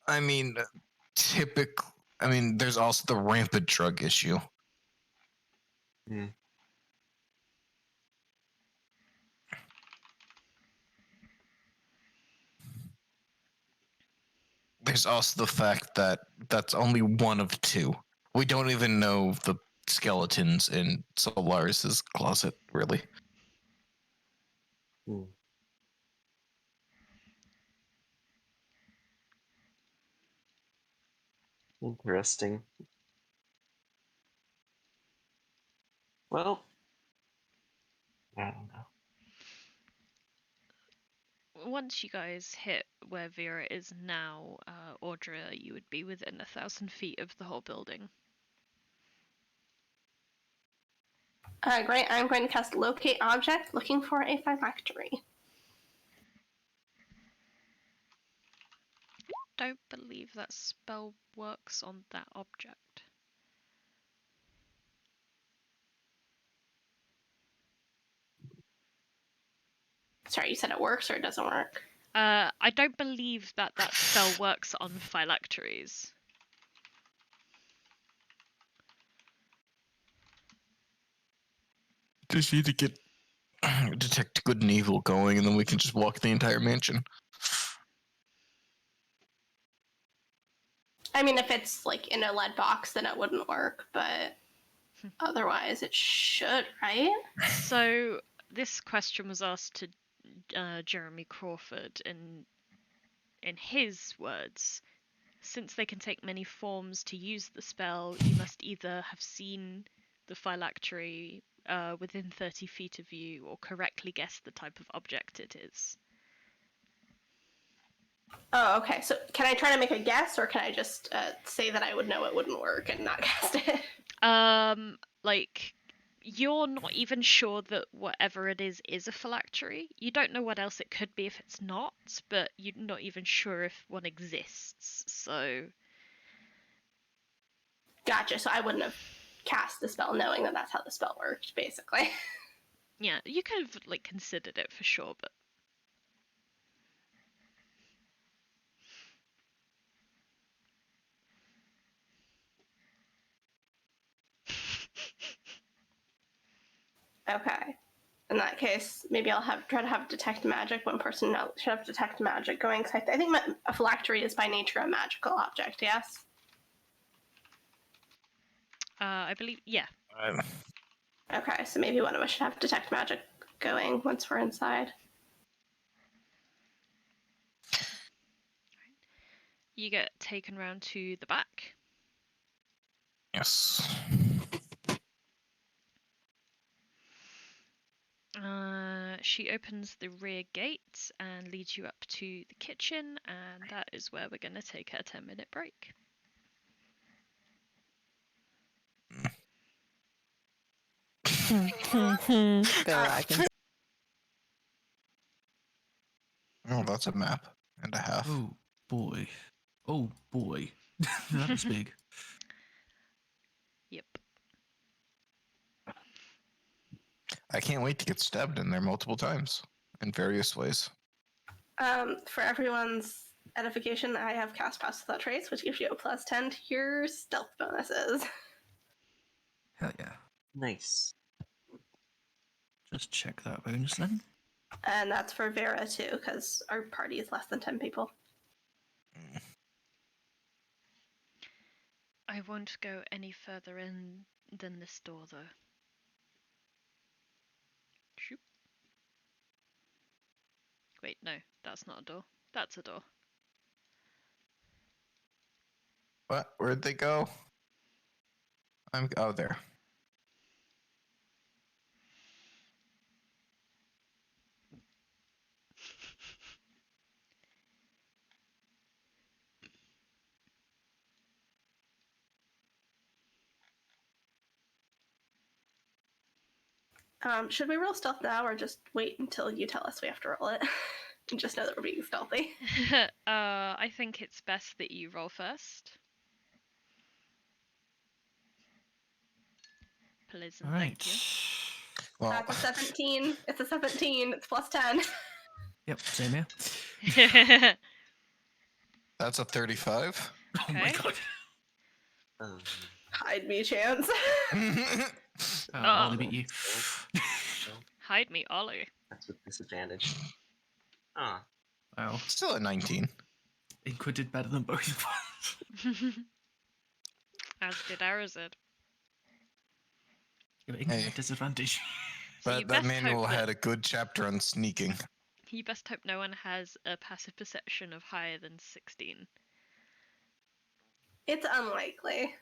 I mean, there's also the rampant drug issue. Hmm. There's also the fact that that's only one of two. We don't even know the skeletons in Solaris's closet, really. Hmm. Interesting. Well, I don't know. Once you guys hit where Vera is now, Audra, you would be within 1,000 feet of the whole building. Great, I'm going to cast Locate Object, looking for a phylactery. Don't believe that spell works on that object. Sorry, you said it works or it doesn't work? I don't believe that spell works on phylacteries. Just need to get detect good and evil going, and then we can just walk the entire mansion. I mean, if it's like in a lead box, then it wouldn't work, but otherwise it should, right? So this question was asked to Jeremy Crawford, and in his words, since they can take many forms to use the spell, you must either have seen the phylactery within 30 feet of you or correctly guess the type of object it is. Oh, okay. So can I try to make a guess, or can I just say that I would know it wouldn't work and not cast it? Like, you're not even sure that whatever it is a phylactery. You don't know what else it could be if it's not, but you're not even sure if one exists, so... Gotcha, so I wouldn't have cast the spell knowing that that's how the spell worked, basically. Yeah, you could have, like, considered it for sure, but... Okay. In that case, maybe I'll try to have detect magic. One person should have detect magic going. Cause I think a phylactery is by nature a magical object. Yes. I believe, yeah. Okay, so maybe one of us should have detect magic going once we're inside. You get taken round to the back. Yes. She opens the rear gate and leads you up to the kitchen, and that is where we're going to take a 10-minute break. Oh, that's a map and a half. Oh boy. Oh boy. That was big. Yep. I can't wait to get stabbed in there multiple times in various ways. For everyone's edification, I have cast Pass Without Trace, which gives you a +10 to your stealth bonuses. Hell yeah. Nice. Just check that bonus then. And that's for Vera too, because our party is less than 10 people. I won't go any further in than this door, though. Shoop. Wait, no, that's not a door. That's a door. What? Where'd they go? Oh, there. Should we roll stealth now, or just wait until you tell us we have to roll it? And just know that we're being stealthy. I think it's best that you roll first. Pleasant, All right. thank you. Well, That's a 17. It's a 17. It's +10. Yep, same here. that's a 35. Oh my Okay. god. Hide me, chance. Ollie beat you. Hide me, Ollie. That's with disadvantage. Ah, Wow. Still a 19. Inqua did better than both of us. As did Arazid. Yeah, but Inqua Hey. had disadvantage. So you But that best hope manual that- had a good chapter on sneaking. You best hope no one has a passive perception of higher than 16. It's unlikely.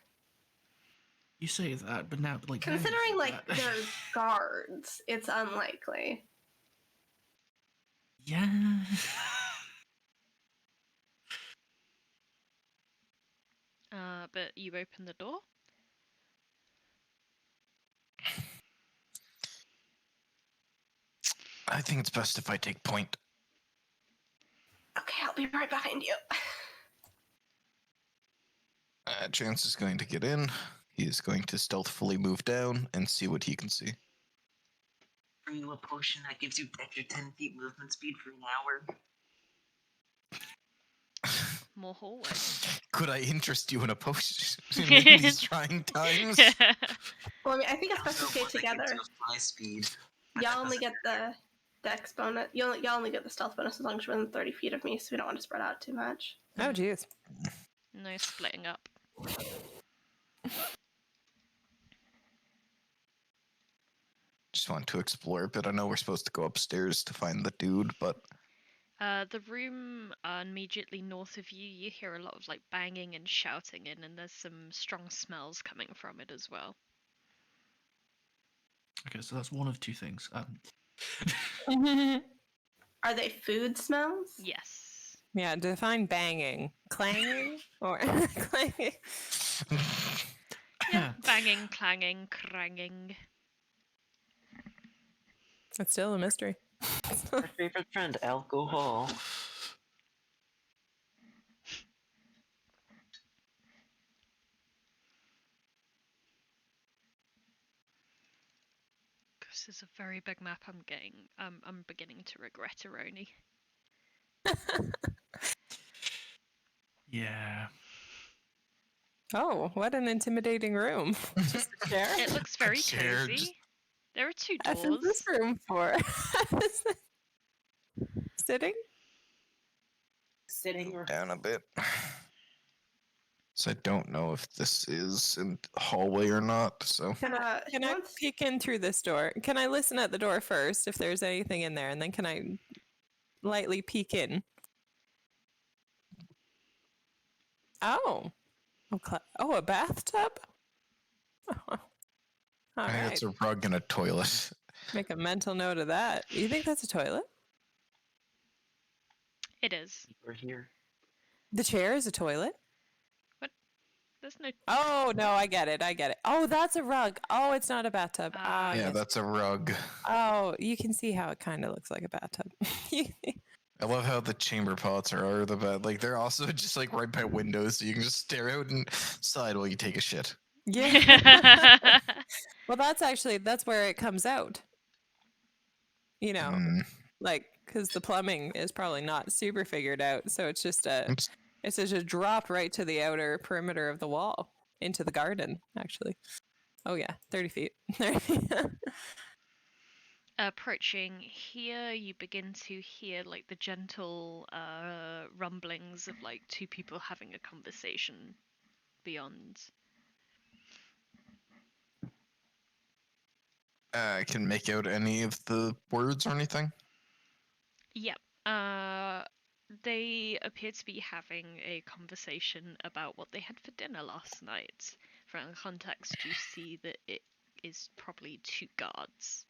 You say that, but now, like, Considering, now you like, say that. they're guards, it's unlikely. Yeah. But you open the door. I think it's best if I take point. Okay, I'll be right behind you. Chance is going to get in. He is going to stealthily move down and see what he can see. bring you a potion that gives you extra 10 feet movement speed for an hour. More hallway. Could I interest you in a potion in these trying times? Well, I mean, I think it's best to Also, stay one that gives together. you a fly speed. Y'all only get the dex bonus. Y'all only get the stealth bonus as long as you're within 30 feet of me, so we don't want to spread out too much. Oh, jeez. No splitting up. Just want to explore a bit. I know we're supposed to go upstairs to find the dude, but The room immediately north of you, you hear a lot of like banging and shouting in, and there's some strong smells coming from it as well. Okay, so that's one of two things. Are they food smells? Yes. Yeah, define banging. Clanging? Or clanging? Yeah. Banging, clanging, cranging. It's still a mystery. My favorite friend, alcohol. This is a very big map. I'm beginning to regret Aroni. Yeah. Oh, what an intimidating room. Just a chair? It looks very chair cozy. just- There are 2 F is doors. this room for? Sitting? Sitting or Down a bit. So I don't know if this is in the hallway or not. So Can I peek in through this door? Can I listen at the door first if there's anything in there, and then can I lightly peek in? Oh, a bathtub. All I think right, it's a rug and a toilet. make a mental note of that. You think that's a toilet? It is. We're here. The chair is a toilet. There's no. Oh no, I get it. Oh, that's a rug. Oh, it's not a bathtub. Ah. Yeah, Yes. that's a rug. Oh, you can see how it kind of looks like a bathtub. I love how the chamber pots are the bed. Like they're also just like right by windows, so you can just stare out and side while you take a shit. Yeah. Well, that's where it comes out. You know, Mm. like because the plumbing is probably not super figured out, so it's just Oops. it's just a drop right to the outer perimeter of the wall into the garden. Actually, oh yeah, 30 feet. 30 feet. Approaching here, you begin to hear like the gentle rumblings of like 2 people having a conversation beyond. I can make out any of the words or anything. Yep. They appear to be having a conversation about what they had for dinner last night. From context, you see that it is probably 2 guards.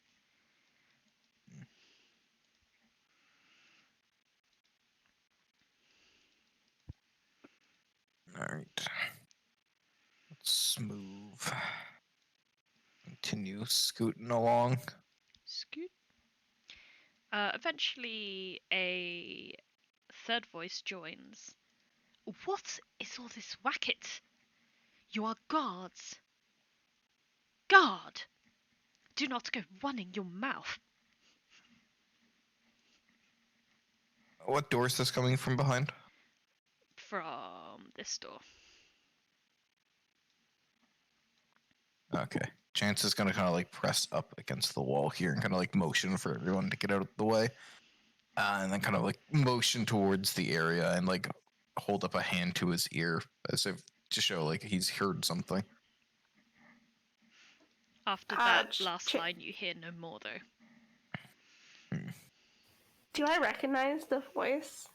All right. Let's move. Continue scooting along. Scoot. Eventually, a 3rd voice joins. What is all this racket? You are guards. Guard! Do not go running your mouth. What door is this coming from behind? From this door. Okay. Chance is gonna kind of like press up against the wall here and kind of like motion for everyone to get out of the way. And then kind of like motion towards the area and like hold up a hand to his ear as if to show like he's heard something. After that last line, you hear no more though. Do I recognize the voice?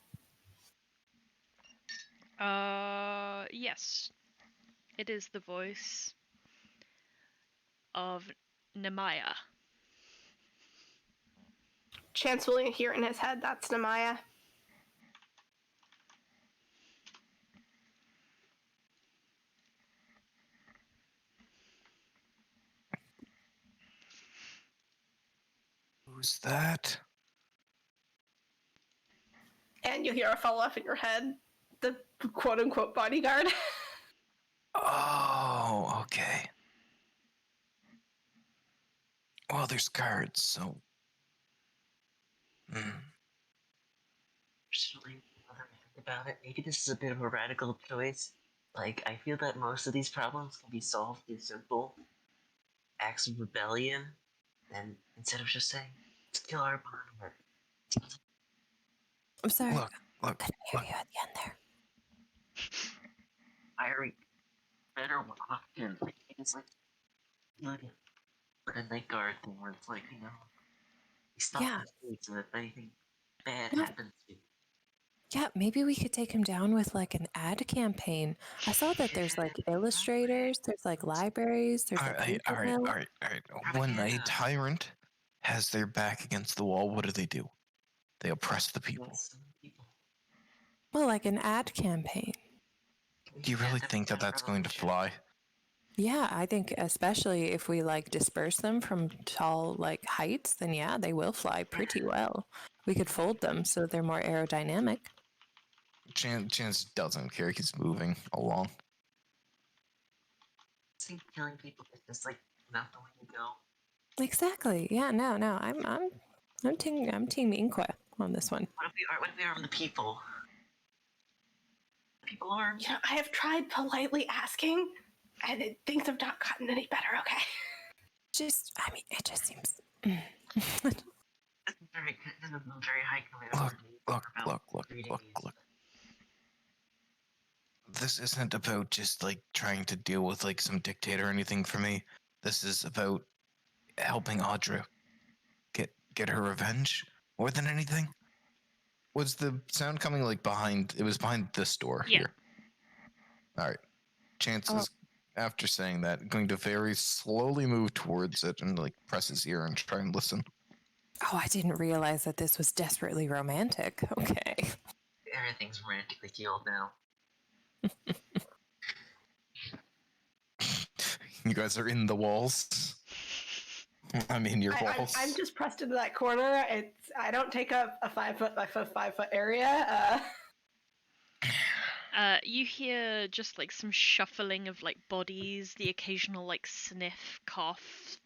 Yes. It is the voice of Nemaya. Chance will hear in his head, that's Nemaya. Who's that? And you'll hear a follow-up in your head. The quote-unquote bodyguard. Oh, okay. Well, there's guards, so. Personally, now that I think about it, maybe this is a bit of a radical choice. Like, I feel that most of these problems can be solved through simple acts of rebellion, and instead of just saying, let's kill our monarch. I'm sorry. Look, I didn't hear you at the end there. Hiring better options. Like, it's like, but a night guard thing where it's like, you know, we stop Yeah. the streets so if anything bad Yeah. happens to you. Yeah, maybe we could take him down with like an ad campaign. I saw that there's like illustrators, there's like libraries, there's like all right. email. When a tyrant has their back against the wall, what do? They oppress the people. Well, like an ad campaign. Do you really think that that's going to fly? Yeah, I think especially if we like disperse them from tall like heights, then yeah, they will fly pretty well. We could fold them so they're more aerodynamic. Chance doesn't care. He's moving along. I think killing people is just like not the way to go. Exactly. Yeah. No. I'm team Inqua on this one. What if we arm the people? People armed? You know, I have tried politely asking, and things have not gotten any better, okay? It just seems. This is a very high command. Look. This isn't about just like trying to deal with like some dictator or anything for me. This is about helping Audra get her revenge more than anything. Was the sound coming like behind? It was behind this door Yeah. here. All right. Chance is, after saying that, going to very slowly move towards it and like press his ear and try and listen. Oh, I didn't realize that this was desperately romantic. Okay. Everything's romantically killed now. You guys are in the walls. I mean, your walls. I'm just pressed into that corner. I don't take up a 5 foot by 5 foot area. You hear just like some shuffling of like bodies, the occasional like sniff, cough,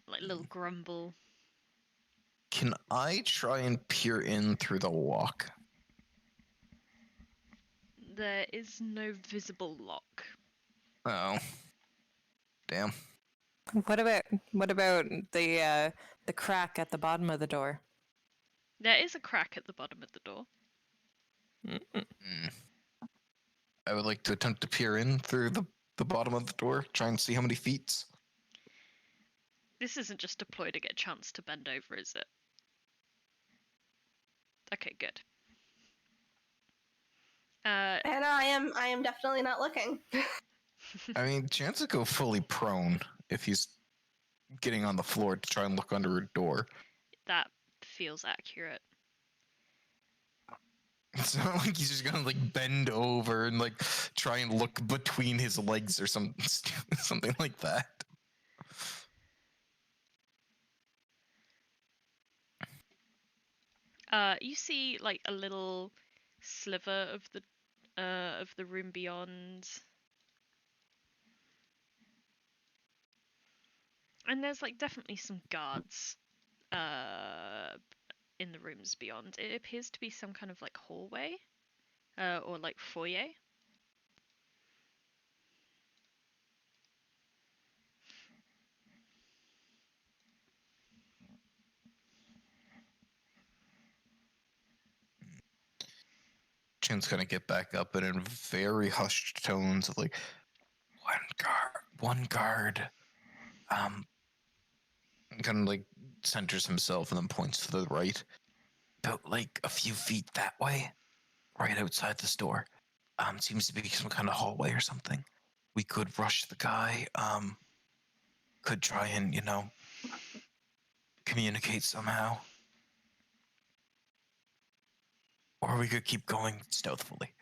like little grumble. Can I try and peer in through the lock? There is no visible lock. Oh, damn. What about the crack at the bottom of the door? There is a crack at the bottom of the door. I would like to attempt to peer in through the bottom of the door, try and see how many feet. This isn't just a ploy to get a chance to bend over, is it? Okay, good. And I am definitely not looking. I mean, Chance would go fully prone if he's getting on the floor to try and look under a door. That feels accurate. It's not like he's just gonna like bend over and like try and look between his legs or something like that. You see like a little sliver of the room beyond. And there's like definitely some guards in the rooms beyond. It appears to be some kind of like hallway or like foyer. Chin's gonna get back up and in very hushed tones of like, one guard. Kind of like centers himself and then points to the right. About like a few feet that way, right outside the store. Seems to be some kind of hallway or something. We could rush the guy. Could try and, communicate somehow. Or we could keep going stealthily.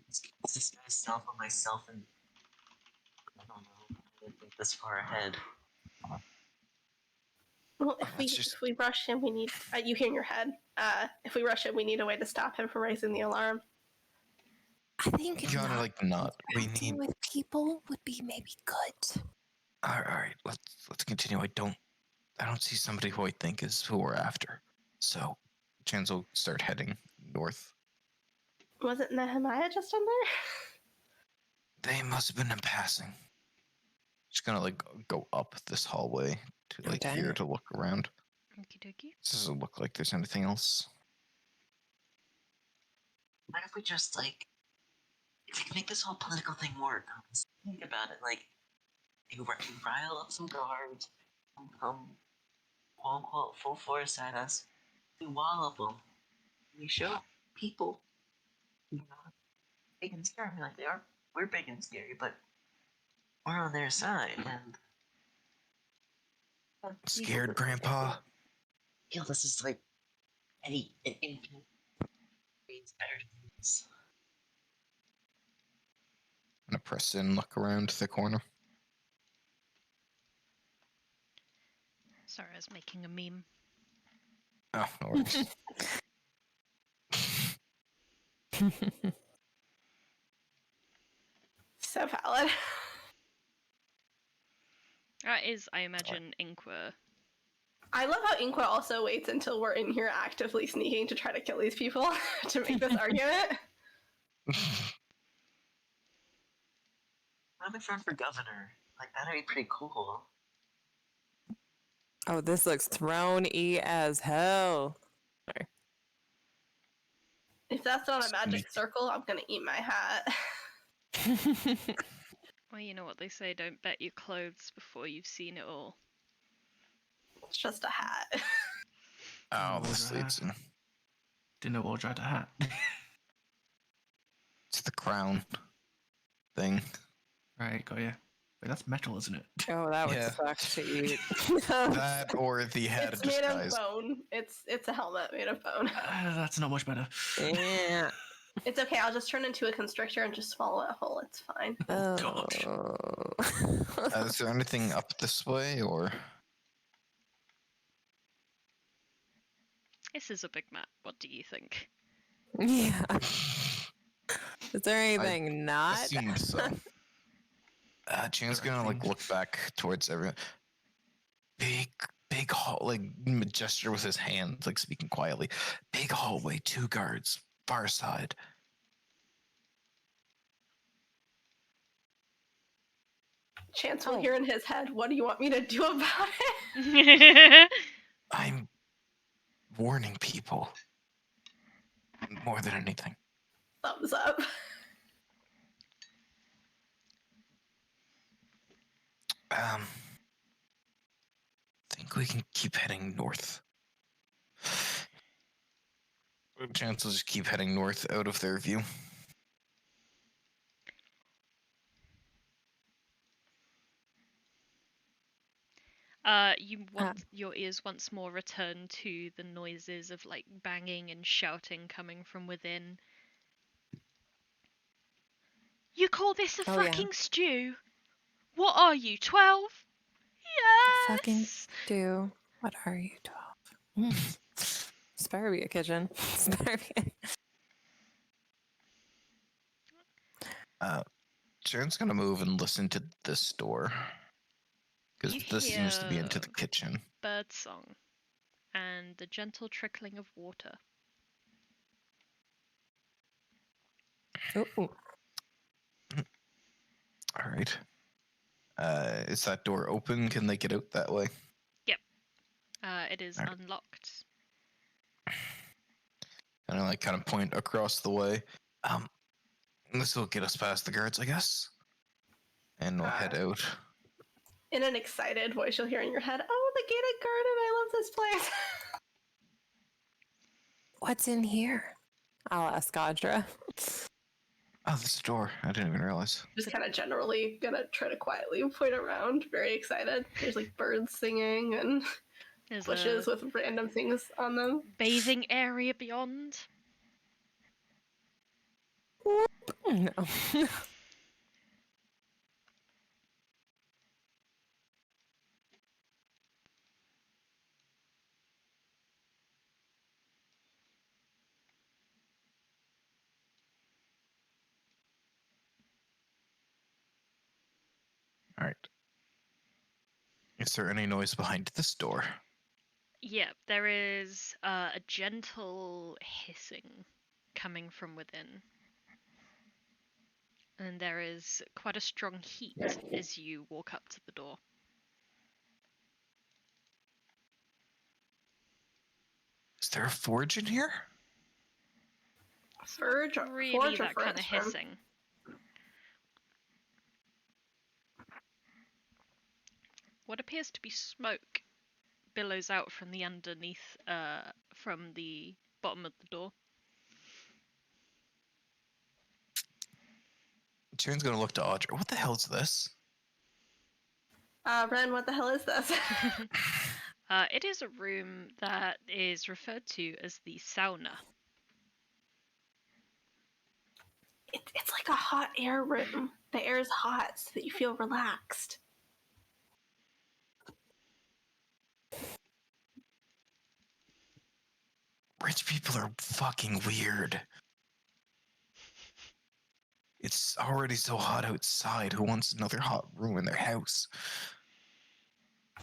This guy's self on myself, and I don't know. I didn't think this far ahead. Well, if we rush him, we need. You hear in your head. If we rush him, we need a way to stop him from raising the alarm. I think we need with people would be maybe good. All right, let's continue. I don't see somebody who I think is who we're after. So, Chance will start heading north. Wasn't Nehemiah just on there? They must have been in passing. Just gonna like go up this hallway to like here to look around. Okie dokie. Doesn't look like there's anything else. What if we just like, if we can make this whole political thing work? Think about it. Like, you rile up some guards, come, quote unquote, full force at us. We wall up them. We show people, big and scary like they are. We're big and scary, but we're on their side. And Scared, Grandpa? feel this is like an infinite means better than this. I'm gonna press in, look around the corner. Sorry, I was making a meme. Oh, no worries. So valid. That is, I imagine, Inqua. I love how Inqua also waits until we're in here actively sneaking to try to kill these people to make this argument. I'm if run for governor. Like, that'd be pretty cool. Oh, this looks throne-y as hell. If that's not a magic Sneak. circle, I'm gonna eat my hat. Well, you know what they say, don't bet your clothes before you've seen it all. It's just a hat. Oh, Audra this leads hat. Didn't know Audra had a hat. It's the crown thing. Right, got ya. Wait, that's metal, isn't it? Oh, that would Yeah. suck to eat. That or the head It's made of disguise. bone. It's a helmet made of bone. That's not much better. Yeah. It's okay. I'll just turn into a constrictor and just swallow it whole. It's fine. Oh, gosh. Oh. Is there anything up this way, or This is a big map. What do you think? Yeah. Is there anything not? assumed so? Chain's gonna like look back towards everyone. Big hall, like gesture with his hand, like speaking quietly. Big hallway, 2 guards, far side. Chance will Oh. hear in his head, "What do you want me to do about it?" I'm warning people more than anything. Thumbs up. Think we can keep heading north. Chance will just keep heading north out of their view. You want your ears once more return to the noises of like banging and shouting coming from within. You call this a Oh, yeah. fucking stew? What are you, 12? Yes. Fucking stew. What are you, 12? Spare me a kitchen. Spare me. Sharon's gonna move and listen to this door. Because You this seems to be into the hear kitchen. birdsong and the gentle trickling of water. Ooh. Alright. Is that door open? Can they get out that way? It is Alright. unlocked. And I like kind of point across the way. This will get us past the guards, I guess. And we'll head out. In an excited voice, you'll hear in your head, "Oh, the gated garden! I love this place." What's in here? I'll ask Audra. Oh, this is a door. I didn't even realize. Just kind of generally gonna try to quietly point around, very excited. There's like birds singing and There's bushes a with random things on them. bathing area beyond. No. Alright. Is there any noise behind this door? Yeah, there is a gentle hissing coming from within. And there is quite a strong heat as you walk up to the door. Is there a forge in here? Forge or Really forge or that kind of furnace room? hissing. What appears to be smoke billows out from the underneath, from the bottom of the door. Sharon's gonna look to Audra. What the hell is this? Ren, what the hell is this? It is a room that is referred to as the sauna. It's like a hot air room. The air is hot so that you feel relaxed. Rich people are fucking weird. It's already so hot outside. Who wants another hot room in their house?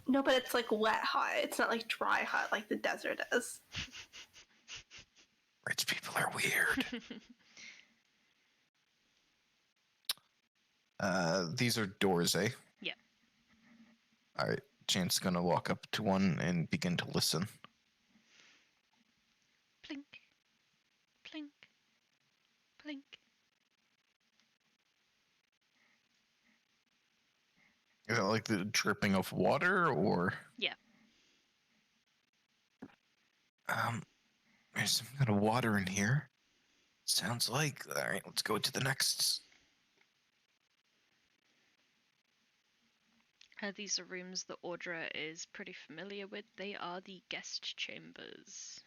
No, but it's like wet hot. It's not like dry hot like the desert is. Rich people are weird. These are doors, eh? Yeah. Alright, Chance gonna walk up to one and begin to listen. Plink. Plink. Plink. Is that like the dripping of water, or? Yeah. There's some kind of water in here. Sounds like. Alright, let's go to the next. These are rooms that Audra is pretty familiar with. They are the guest chambers.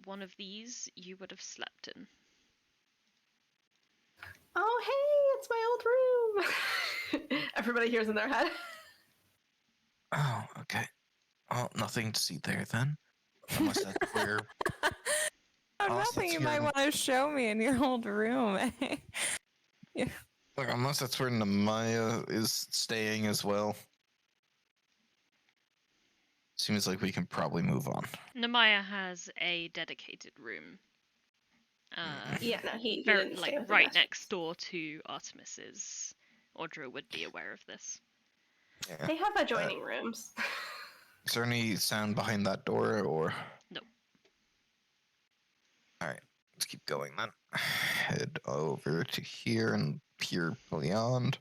One of these you would have slept in. Oh, hey, it's my old room. Everybody hears in their head. Oh, okay. Well, nothing to see there then. Unless that's where. Oh, Unless nothing that's you where- might want to show me in your old room. Look, unless that's where Namaya is staying as well. Seems like we can probably move on. Namaya has a dedicated room. Yeah, no, he Very, didn't like stay with the right guests. next door to Artemis's. Audra would be aware of this. Yeah. They have adjoining rooms. Is there any sound behind that door, or? No. Alright, let's keep going then. Head over to here and peer beyond.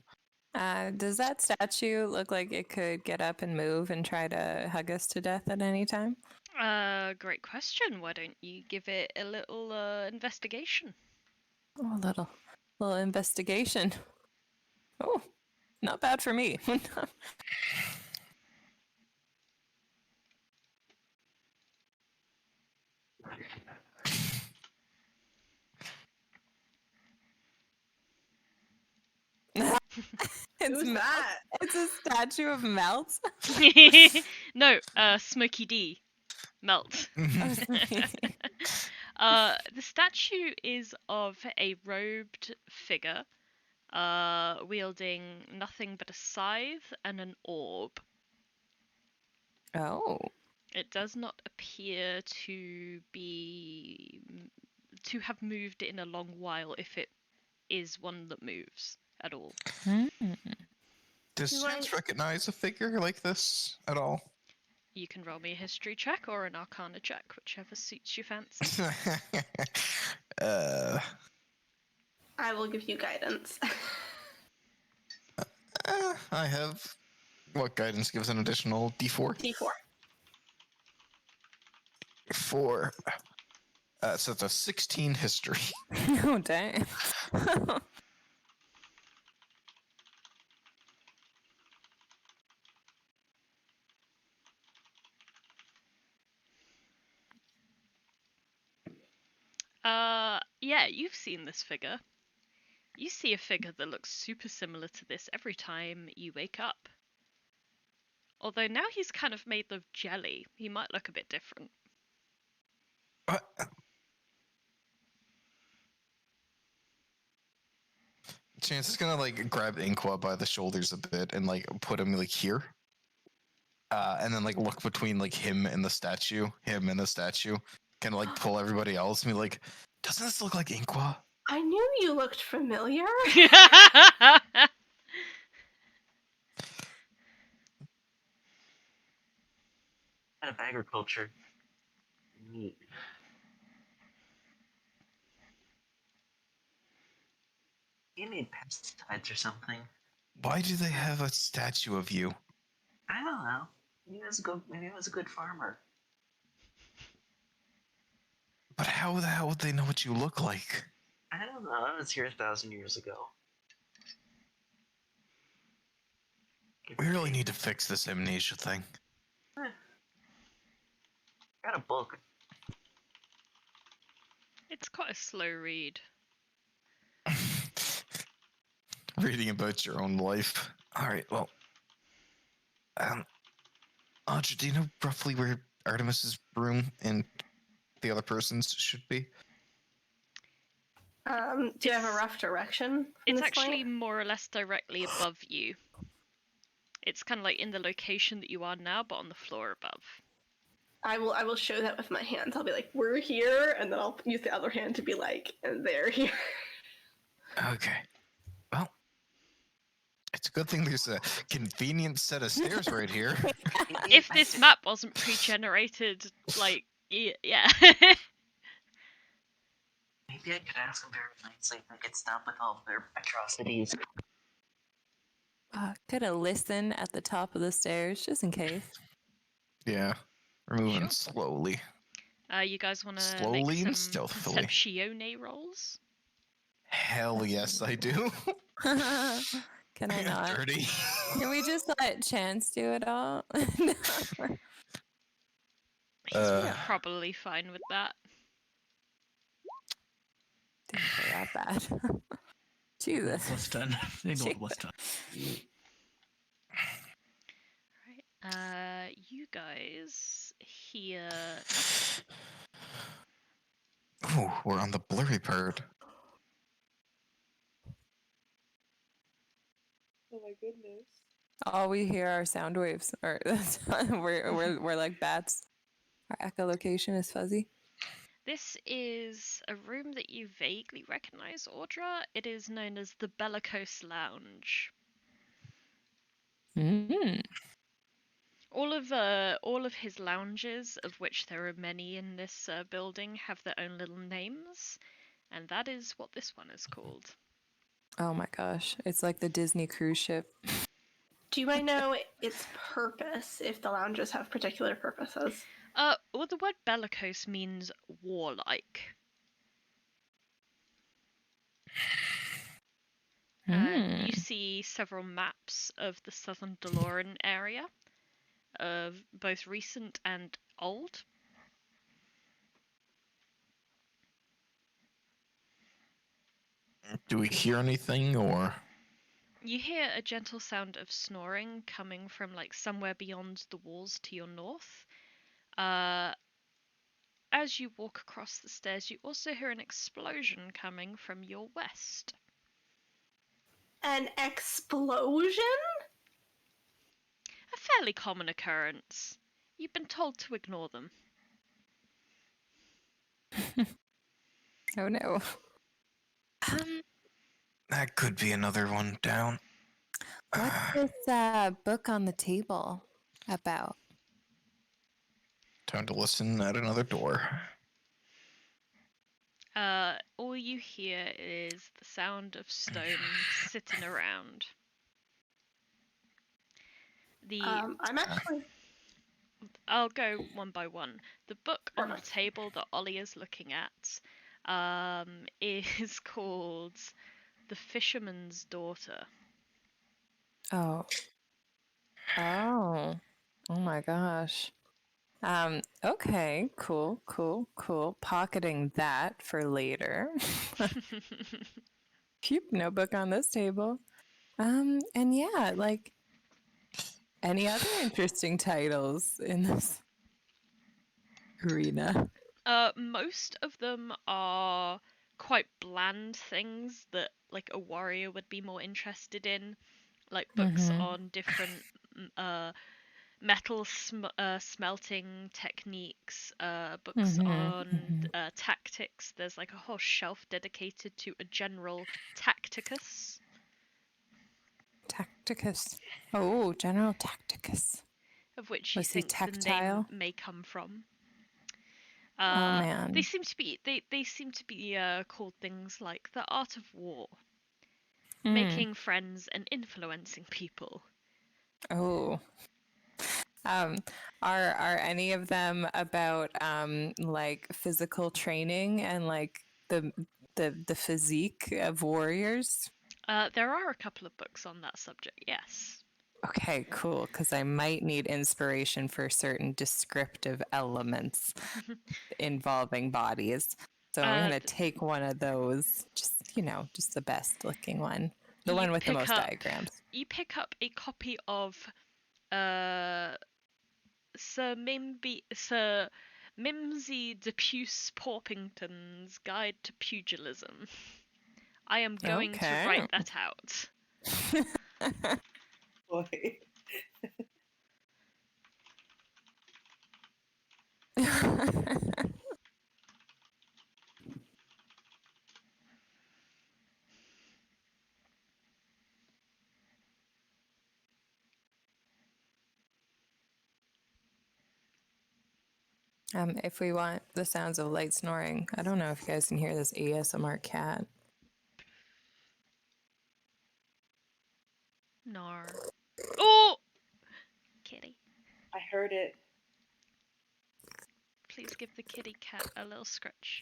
Does that statue look like it could get up and move and try to hug us to death at any time? Great question. Why don't you give it a little investigation? Oh, a little investigation. Oh, not bad for me. It's Who's that? It's a statue of Melts. No, Smoky D. Melt. The statue is of a robed figure, wielding nothing but a scythe and an orb. Oh. It does not appear to have moved in a long while, if it is one that moves at all. Does Do Chance I- recognize a figure like this at all? You can roll me a history check or an arcana check, whichever suits your fancy. I will give you guidance. I have. What guidance gives an additional D4? D4. 4. So it's a 16 history. Oh, dang. Yeah, you've seen this figure. You see a figure that looks super similar to this every time you wake up. Although now he's kind of made of jelly, he might look a bit different. What? Chance is gonna like grab Inqua by the shoulders a bit and like put him like here. And then like look between like him and the statue, kind of like pull everybody else and be like, doesn't this look like Inqua? I knew you looked familiar. Kind of agriculture. Neat. You need pesticides or something. Why do they have a statue of you? I don't know. Maybe he was a good farmer. But how the hell would they know what you look like? I don't know. I was here 1,000 years ago. We really need to fix this amnesia thing. Got a book. It's quite a slow read. Reading about your own life. Alright, well. Audra, do you know roughly where Artemis's room and the other person's should be? Do you have a rough direction? from It's this actually point? more or less directly above you. It's kind of like in the location that you are now, but on the floor above. I will show that with my hands. I'll be like, we're here, and then I'll use the other hand to be like, and they're here. Okay. Good thing there's a convenient set of stairs right here. If this map wasn't pre-generated, like, yeah. Maybe I could ask them very nicely if they could stop with all their atrocities. Could have listened at the top of the stairs just in case. Yeah. We're moving Sure. slowly. You guys want to Slowly make and some stealthily. perceptione rolls? Hell yes, I do. Can I not? Dirty. Can we just let Chance do it all? He's probably fine with that. Didn't play that bad. Jesus. Plus 10. Ignore the plus 10. Right. You guys hear. Ooh, we're on the blurry part. Oh my goodness. All we hear are sound waves. Or we're like bats. Our echolocation is fuzzy. This is a room that you vaguely recognize, Audra. It is known as the Bellicose Lounge. Mm. All of his lounges, of which there are many in this building, have their own little names, and that is what this one is called. Oh my gosh. It's like the Disney cruise ship. Do I know its purpose if the lounges have particular purposes? Well, the word bellicose means warlike. You see several maps of the southern Doloran area, of both recent and old. Do we hear anything, or? You hear a gentle sound of snoring coming from like somewhere beyond the walls to your north. As you walk across the stairs, you also hear an explosion coming from your west. An explosion? A fairly common occurrence. You've been told to ignore them. Oh no. That could be another one down. What's this book on the table about? Time to listen at another door. All you hear is the sound of stone sitting around. I'm actually. I'll go one by one. The book on the table that Ollie is looking at is called The Fisherman's Daughter. Oh. Oh. Oh my gosh. Okay, cool. Pocketing that for later. Keep notebook on this table. And yeah, like any other interesting titles in this arena? Most of them are quite bland things that like a warrior would be more interested in, like books on different metal smelting techniques, books on tactics. There's like a whole shelf dedicated to a general tacticus. Tacticus. Oh, General Tacticus. Of which you Was he think the tactile? name may come from. Oh man. They seem to be called things like the art of war, making friends and influencing people. Oh. Are any of them about like physical training and like the physique of warriors? There are a couple of books on that subject, yes. Okay, cool, because I might need inspiration for certain descriptive elements involving bodies. So I'm going to take one of those, just the best looking one. The one with the most diagrams. You pick up a copy of Sir Mimsy de Puce Porpington's Guide to Pugilism. I am going to write that out. Boy. If we want the sounds of light snoring, I don't know if you guys can hear this ASMR cat. Nar. Oh! Kitty. I heard it. Please give the kitty cat a little scratch.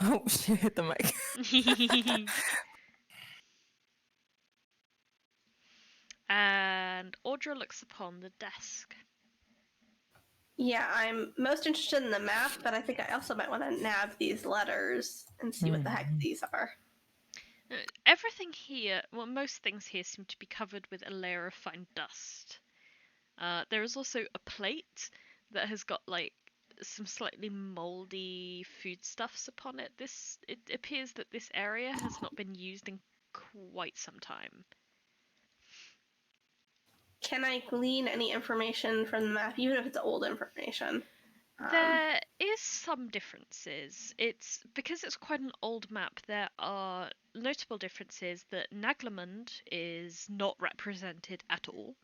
Oh, she hit the mic. And Audra looks upon the desk. Yeah, I'm most interested in the map, but I think I also might want to nab these letters and see what the heck these are. Everything here, well, most things here seem to be covered with a layer of fine dust. There is also a plate that has got like some slightly moldy foodstuffs upon it. It appears that this area has not been used in quite some time. Can I glean any information from the map, even if it's old information? There is some differences. It's because it's quite an old map. There are notable differences that Naglamund is not represented at all.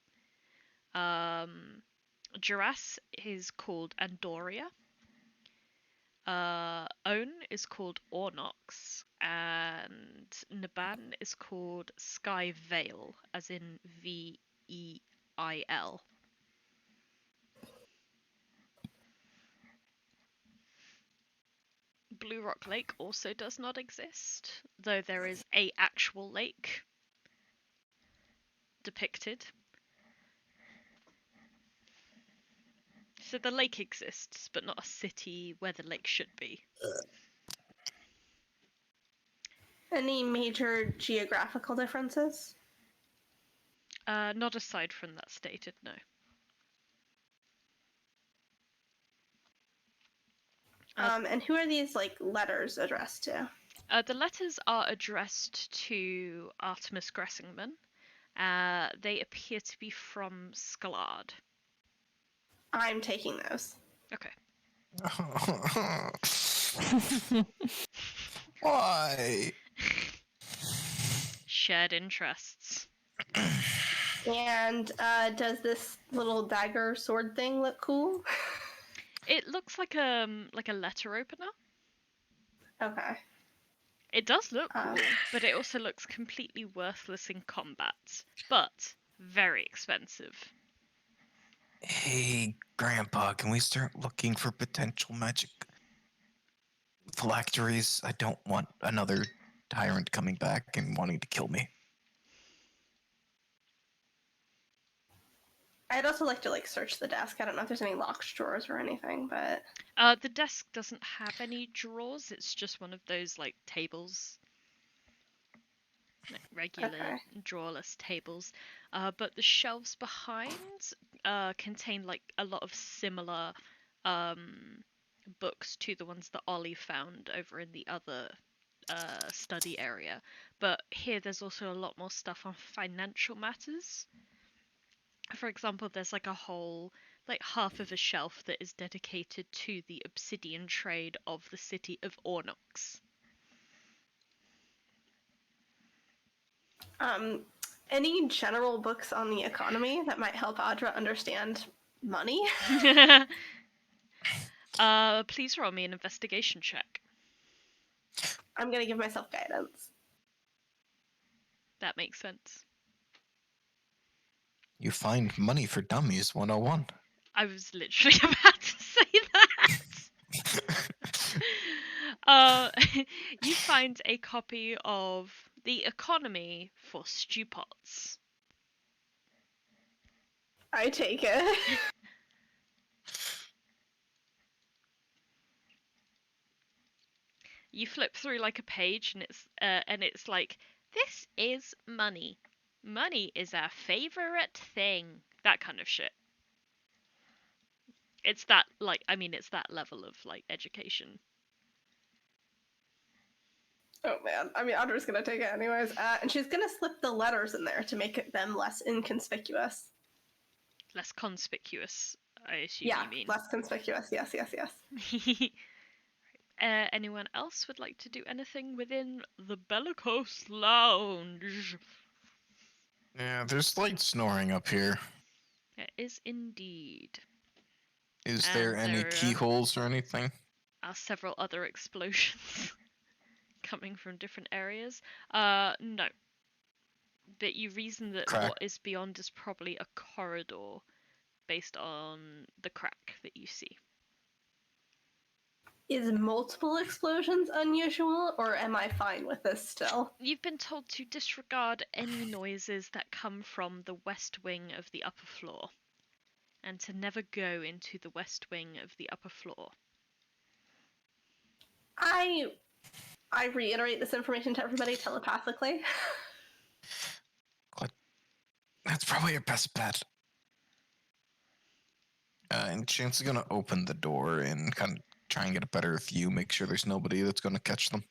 Duras is called Andoria. Own is called Ornox, and Naban is called Sky Vale, as in Veil. Blue Rock Lake also does not exist, though there is a actual lake depicted. So the lake exists, but not a city where the lake should be. Any major geographical differences? Not aside from that stated, no. And who are these like letters addressed to? The letters are addressed to Artemis Gressingman. They appear to be from Skalard. I'm taking those. Okay. Why? Shared interests. And does this little dagger sword thing look cool? It looks like a letter opener. Okay. It does look cool, but it also looks completely worthless in combat, but very expensive. Hey, Grandpa, can we start looking for potential magic phylacteries? I don't want another tyrant coming back and wanting to kill me. I'd also like to like search the desk. I don't know if there's any locked drawers or anything, but The desk doesn't have any drawers. It's just one of those like tables, like regular drawerless tables. But the shelves behind contain like a lot of similar books to the ones that Ollie found over in the other study area. But here there's also a lot more stuff on financial matters. For example, there's like a whole, like half of a shelf that is dedicated to the obsidian trade of the city of Ornox. Any general books on the economy that might help Audra understand money? Please roll me an investigation check. I'm gonna give myself guidance. That makes sense. You find money for dummies 101. I was literally about to say that. You find a copy of The Economy for Stew Pots. I take it. You flip through like a page and it's like, this is money. Money is our favorite thing. That kind of shit. It's that it's that level of like education. Oh man, I mean Audra's gonna take it anyways, and she's gonna slip the letters in there to make them less inconspicuous. Less conspicuous, I assume Yeah, you mean. less conspicuous. Yes. Anyone else would like to do anything within the Bellicose Lounge? Yeah, there's light snoring up here. There is indeed. Is And there any there keyholes or anything? are several other explosions coming from different areas. No. But you reason that Crack. what is beyond is probably a corridor based on the crack that you see. Is multiple explosions unusual, or am I fine with this still? You've been told to disregard any noises that come from the west wing of the upper floor, and to never go into the west wing of the upper floor. I reiterate this information to everybody telepathically. That's probably your best bet. And Chance is gonna open the door and kind of try and get a better view, make sure there's nobody that's gonna catch them.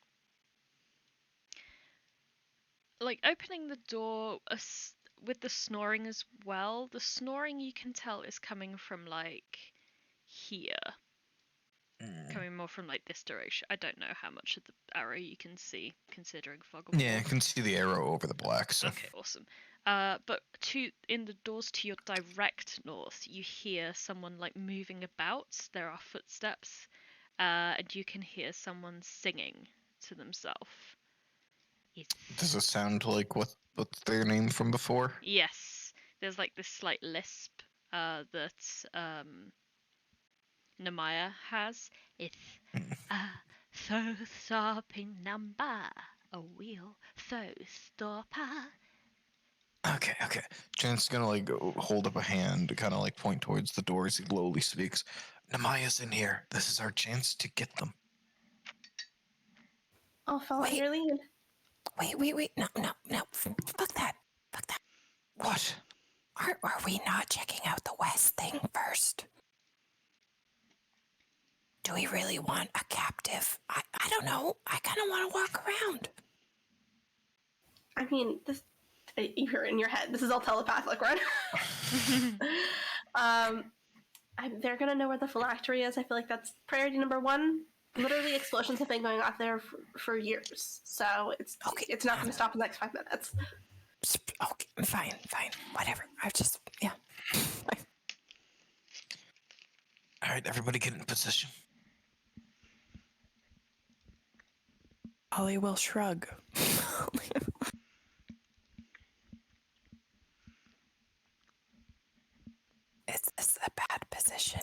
Like, opening the door with the snoring as well, the snoring you can tell is coming from, like, here. Coming more from, like, this direction. I don't know how much of the arrow you can see, considering fog of Yeah, war. I can see the arrow over the black, so... Okay, awesome. But in the doors to your direct north, you hear someone, like, moving about. There are footsteps, and you can hear someone singing to themselves. Does it sound like what's their name from before? Yes, there's like this slight lisp that Nemaya has. It's so stopping number a wheel so stopper. Okay. Chance is gonna like hold up a hand to kind of like point towards the door as he lowly speaks. Namaya's in here. This is our chance to get them. I'll follow Wait. your lead. Wait. No. Fuck that. What? Are we not checking out the west thing first? Do we really want a captive? I don't know. I kind of want to walk around. I mean, this you hear it in your head. This is all telepathic, right? They're gonna know where the phylactery is. I feel like that's priority number one. Literally, explosions have been going off there for years, so it's not gonna stop in the next 5 minutes. Okay, fine. Whatever. Yeah. All right, everybody get in position. Ollie will shrug. It's a bad position.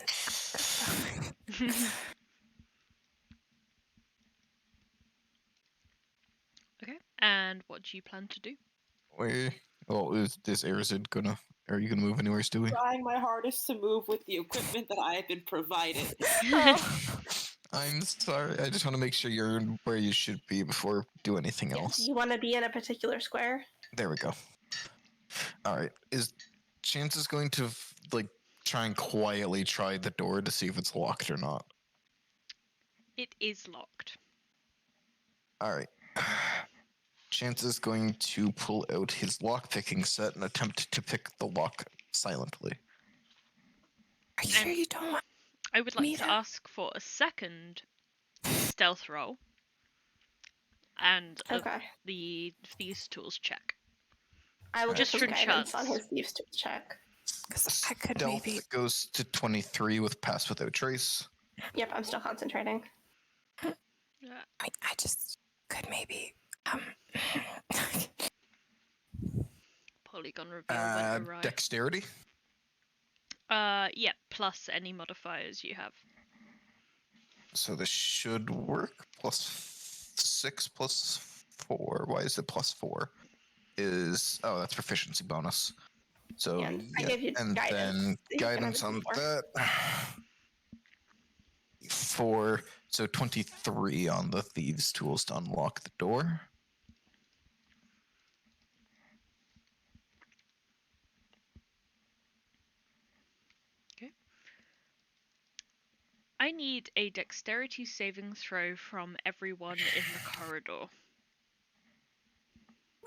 Okay, and what do you plan to do? Is Arazid gonna? Are you gonna move anywhere, Stewie? Trying my hardest to move with the equipment that I have been provided. I'm sorry. I just want to make sure you're where you should be before do anything else. You want to be in a particular square? There we go. All right. Is Chance is going to like try and quietly try the door to see if it's locked or not. It is locked. All right. Chance is going to pull out his lockpicking set and attempt to pick the lock silently. Are you sure you don't want? I would like to ask for a second stealth roll and the thieves' tools check. I will Just get for some guidance chance. on his thieves' tools check. Because I could Stealth maybe. goes to 23 with pass without trace. Yep, I'm still concentrating. Yeah. I just could maybe. Polygon reveal went awry. Dexterity. Yeah, plus any modifiers you have. So this should work. +6 +4. Why is it +4? That's proficiency bonus. So Yeah, I gave you and guidance. then You can guidance have on it before. that. 4, so 23 on the thieves' tools to unlock the door. Okay. I need a dexterity saving throw from everyone in the corridor.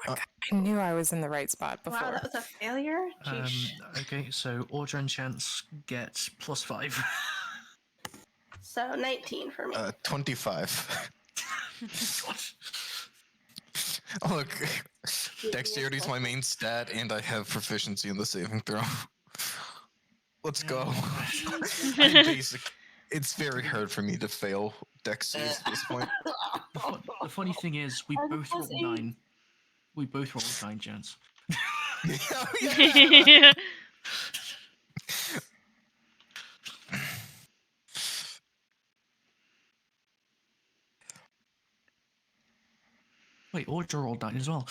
I knew I was in the right spot before. Wow, that was a failure? Jeez. Okay, so Audra and Chance get +5. So 19 for me. 25. Look, dexterity is my main stat, and I have proficiency in the saving throw. Let's go. Mm. I'm basic. It's very hard for me to fail dex saves at this point. The funny thing is, we Are the both plus rolled 9. We both rolled 9 gens. Yeah. Wait, Audra rolled 9 as well.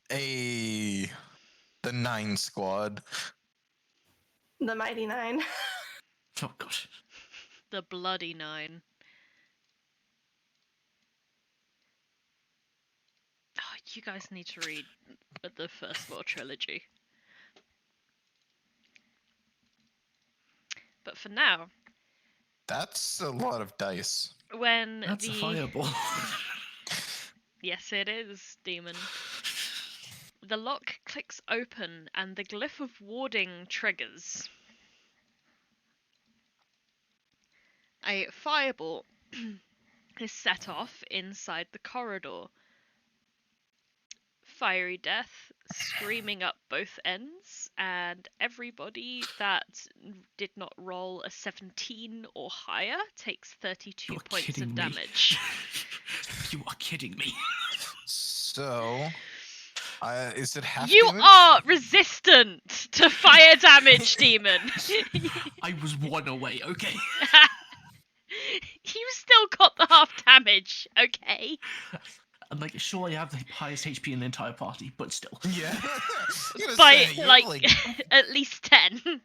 The 9 squad. The Mighty Nine. Oh god. The bloody 9. Oh, you guys need to read the First Law trilogy. But for now, That's a lot of dice. when That's a fireball. Yes, it is, demon. The lock clicks open and the glyph of warding triggers. A fireball is set off inside the corridor. Fiery death screaming up both ends, and everybody that did not roll a 17 or higher takes 32 You're points kidding of me. damage. You are kidding me. So, is it half You damage? are resistant to fire damage, demon. I was 1 away, okay? You still got the half damage, okay? And like, sure, I have the highest HP in the entire party, but still. Yeah. I was gonna By say, you're like at least 10.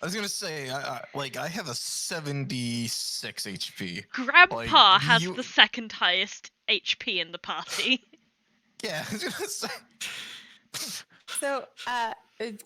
I was gonna say, I have a 76 HP. Grandpa has you- the second highest HP in the party. Yeah, I was gonna say. So,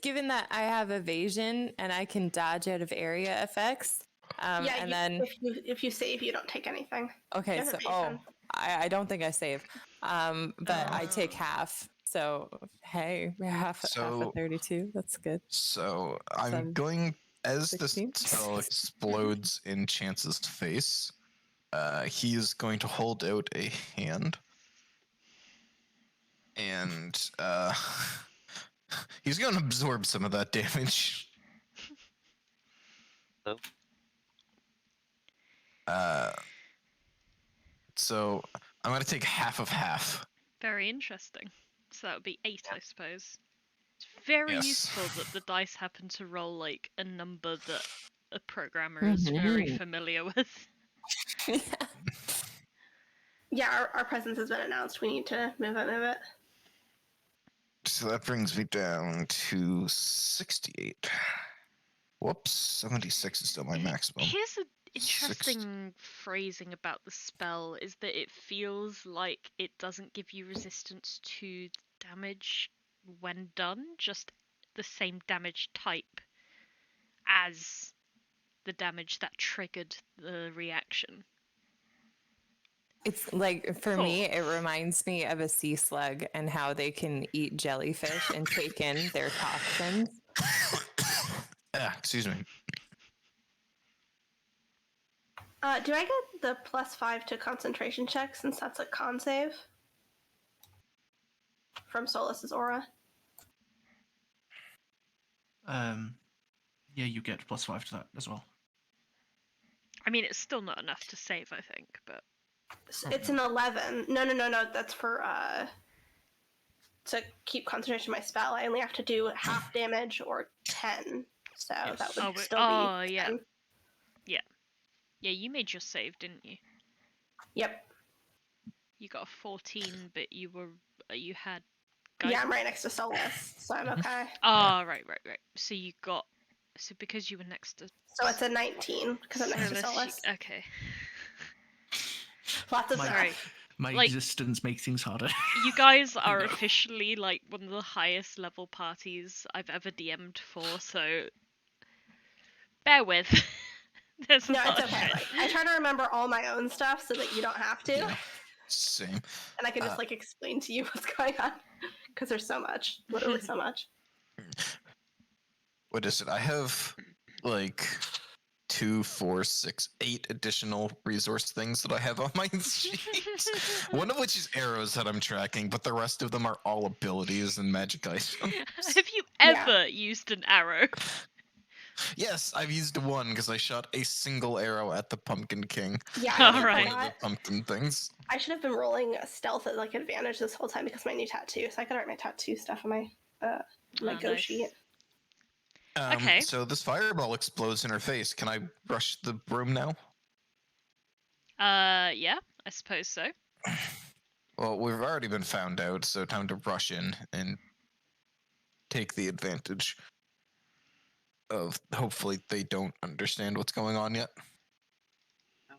given that I have evasion and I can dodge out of area effects, and then if you save, you don't take anything. okay, you have so evasion. I don't think I save, but I take half. So hey, half of So- 32. That's good. So I'm Seven, going as 16? the spell explodes in Chance's face. He is going to hold out a hand, and he's going to absorb some of that damage. Oh. So I'm going to take half of half. Very interesting. So that would be 8, I suppose. It's very Yes. useful that the dice happen to roll like a number that a programmer is very Mhm. familiar with. Yeah, our presence has been announced. We need to move it. So that brings me down to 68. Whoops, 76 is still my maximum. Here's an interesting phrasing about the spell is that it feels like it doesn't give you resistance to damage when done, just the same damage type as the damage that triggered the reaction. It's like for me, it reminds me of a sea slug and how they can eat jellyfish and take in their toxins. Excuse me. Do I get the +5 to concentration check since that's a con save from Solas's aura? Yeah, you get +5 to that as well. I mean, it's still not enough to save, I think, but It's an 11. No. That's for to keep concentration of my spell. I only have to do half damage or 10. So Yes. that would Oh, still be. yeah. 10. Yeah, you made your save, didn't you? Yep. You got a 14, but you had Yeah, I'm right next to Solas, so I'm okay. Oh, right. So because you were next to So it's a 19 because I'm next to Solas, Solas. okay. Lots of Sorry. stuff. My Like- existence makes things harder. You guys are know. officially like one of the highest level parties I've ever DM'd for, so bear with. There's a No, lot it's of okay. shit. Like, I try to remember all my own stuff so that you don't have to, Yeah. Same. and I can just like explain to you what's going on because there's so much, literally so much. What is it? I have like 2, 4, 6, 8 additional resource things that I have on my sheet. One of which is arrows that I'm tracking, but the rest of them are all abilities and magic items. Have you Yeah. ever used an arrow? Yes, I've used one because I shot a single arrow at the Pumpkin King. Yeah, All I One right. of the pumpkin things. I should have been rolling a stealth at like advantage this whole time because of my new tattoo, so I could write my tattoo stuff on my Oh, go nice. sheet. Okay. So this fireball explodes in her face. Can I brush the broom now? Yeah, I suppose so. Well, we've already been found out, so time to rush in and take the advantage of hopefully they don't understand what's going on yet. No.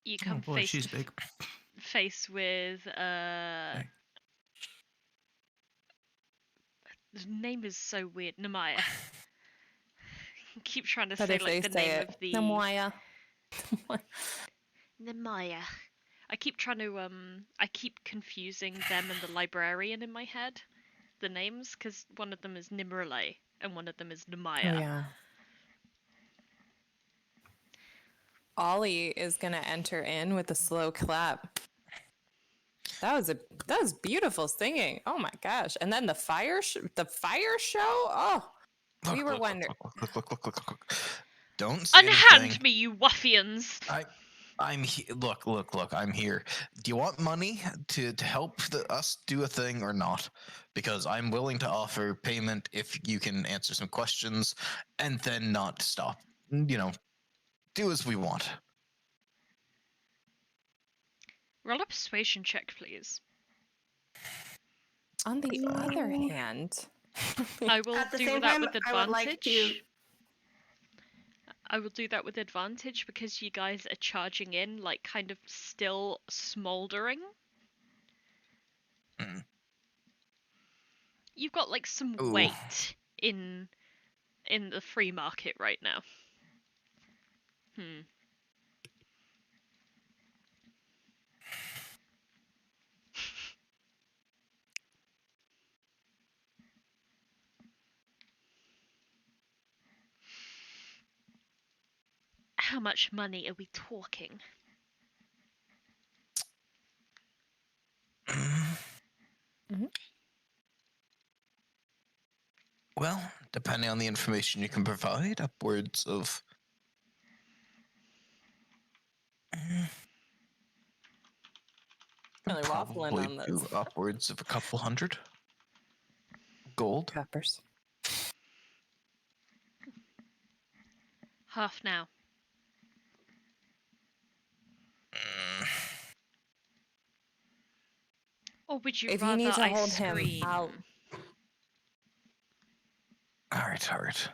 You Oh come boy, face she's to big. face with Okay. the name is so weird. Nemaya. Keep trying to But say if like they the say name it, of the Namoya. Nemaya. I keep trying to I keep confusing them and the librarian in my head, the names, because one of them is Nimrele and one of them is Nemaya. Oh yeah. Ollie is gonna enter in with a slow clap. That was beautiful singing. Oh my gosh! And then the fire show. Oh, we were wondering. Look. Don't say Unhand anything. me, you ruffians! Look. I'm here. Do you want money to help us do a thing or not? Because I'm willing to offer payment if you can answer some questions, and then not stop. Do as we want. Roll a persuasion check, please. On the other hand, I will At the do same that time, with I would like advantage. to. I will do that with advantage because you guys are charging in, like, kind of still smoldering. Mm. You've got, like, some Ooh. weight in the free market right now. How much money are we talking? Well, depending on the information you can provide, upwards of. really waffling Probably on do this. upwards of a couple hundred gold. Peppers. Half now. Or would you If rather you need to I hold him, scream? I'll. All right.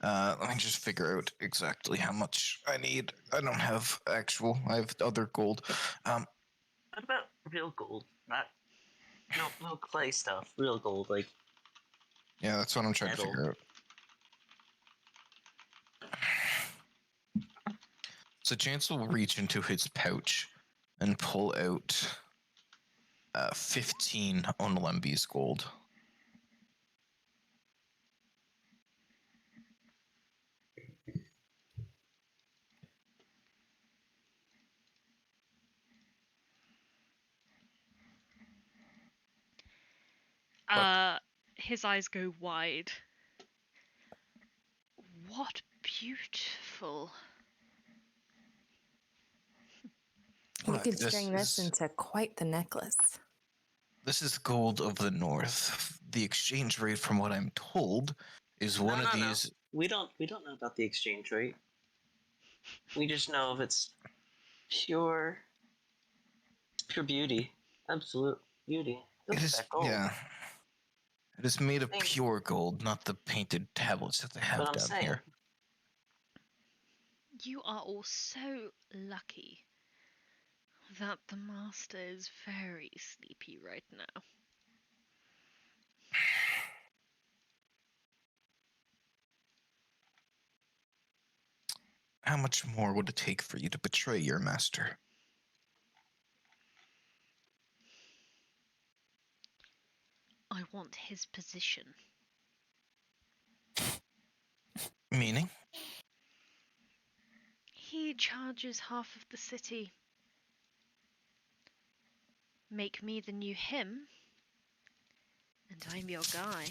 Let me just figure out exactly how much I need. I don't have actual. I have other gold. What about real gold? Not no clay stuff. Real gold, like Yeah, that's what I'm trying metal. to figure out. So Chance will reach into his pouch and pull out 15 Onolembi's gold. His eyes go wide. What beautiful. We Look, could string this into quite the necklace. This is gold of the north. The exchange rate, from what I'm told, is one of these. We don't know about the exchange rate. We just know if it's pure beauty, absolute beauty. Look It at is, that gold. yeah. It is made of Thank- pure gold, not the painted tablets that they have But I'm down saying, here. You are all so lucky that the master is very sleepy right now. How much more would it take for you to betray your master? I want his position. Meaning? He charges half of the city. Make me the new him, and I'm your guy.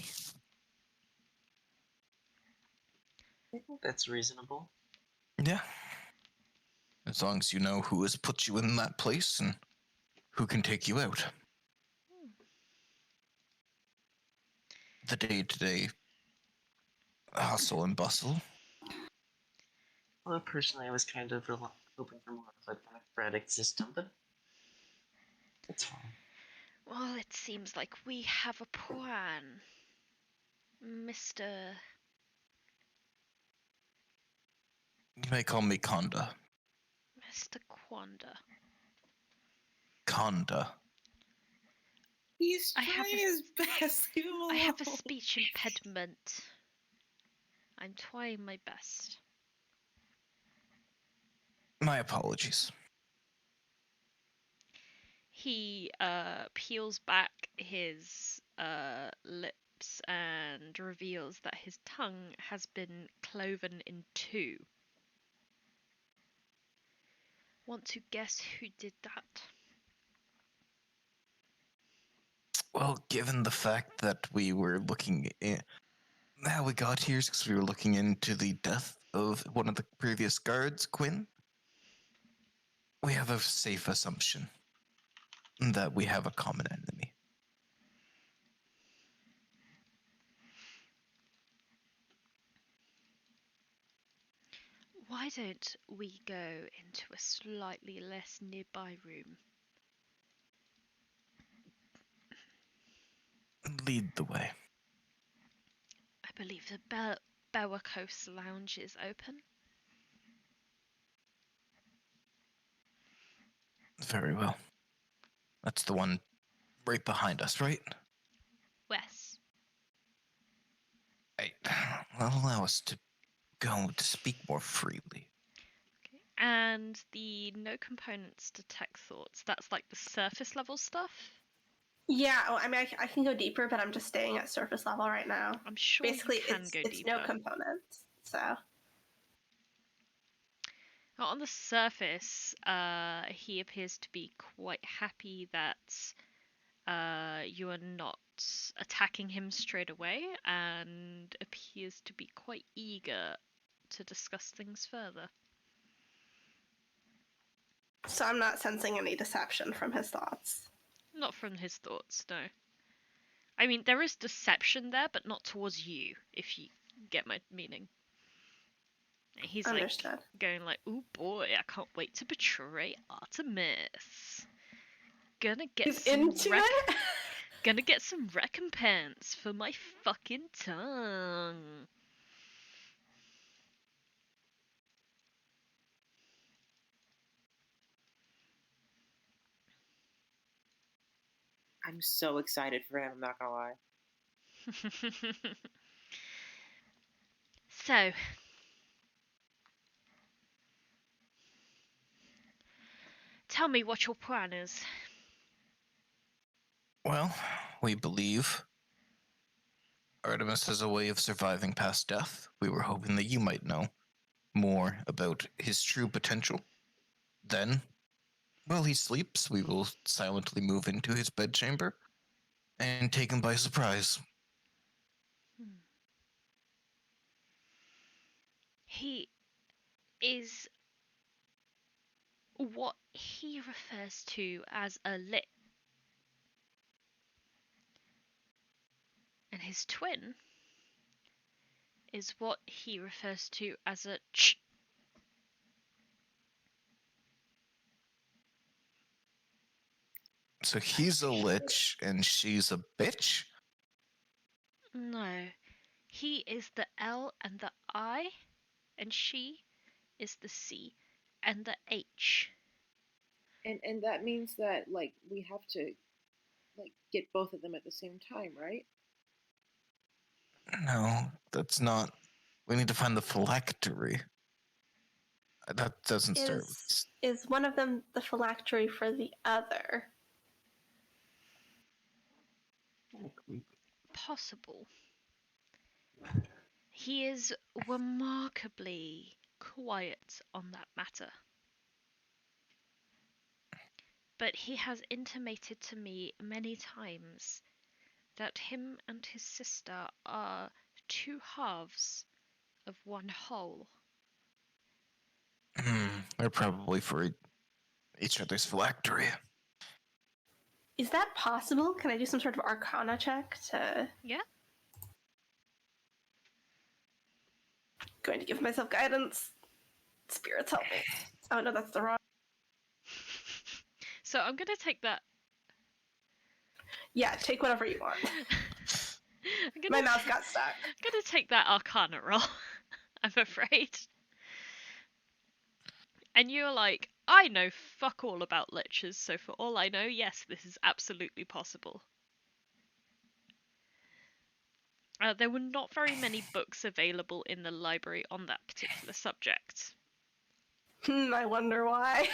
I think that's reasonable. Yeah. As long as you know who has put you in that place and who can take you out. The day-to-day hustle and bustle. Well, personally, I was kind of hoping for more of a democratic system, but it's fine. Well, it seems like we have a plan, Mr. You may call me Kanda. Mr. Quanda. Kanda. He's I have trying a- his best. Leave him alone. I have a speech impediment. I'm trying my best. My apologies. He peels back his lips and reveals that his tongue has been cloven in two. Want to guess who did that? Well, given the fact that we were looking in, how we got here is because we were looking into the death of one of the previous guards, Quinn. We have a safe assumption that we have a common enemy. Why don't we go into a slightly less nearby room? Lead the way. I believe the Bellicose Lounge is open. Very well. That's the one right behind us, right? Wes. Right. Well, allow us to go to speak more freely. Okay. And the no components detect thoughts. That's like the surface level stuff. Yeah, well, I mean, I can go deeper, but I'm just staying at surface level right now. I'm sure Basically, you can it's go it's deeper. no components. So On the surface, he appears to be quite happy that you are not attacking him straight away, and appears to be quite eager to discuss things further. so I'm not sensing any deception from his thoughts. Not from his thoughts, no. I mean, there is deception there, but not towards you, if you get my meaning. He's Understood. like going like, "Ooh boy, I can't wait to betray Artemis. Gonna get He's some into it. gonna get some recompense for my fucking tongue." I'm so excited for him. I'm not gonna lie. So, tell me what your plan is. Well, we believe Artemis has a way of surviving past death. We were hoping that you might know more about his true potential. Then, while he sleeps, we will silently move into his bedchamber and take him by surprise. He is what he refers to as a lit. And his twin is what he refers to as a ch. So he's a lich and she's a bitch? No. He is the L and the I, and she is the C and the H. And that means that like we have to like get both of them at the same time, right? No, that's not. We need to find the phylactery. That doesn't start with. Is one of them the phylactery for the other? Possible. He is remarkably quiet on that matter. But he has intimated to me many times that him and his sister are two halves of one whole. They're probably for each other's phylactery. Is that possible? Can I do some sort of arcana check to... Yeah? Going to give myself guidance. Spirits help me. Oh no, that's the wrong... So I'm gonna take that. Yeah, take whatever you want. I'm My mouse got stuck. I'm gonna take that Arcana roll. I'm afraid. And you're like, I know fuck all about liches, so for all I know, yes, this is absolutely possible. There were not very many books available in the library on that particular subject. I wonder why.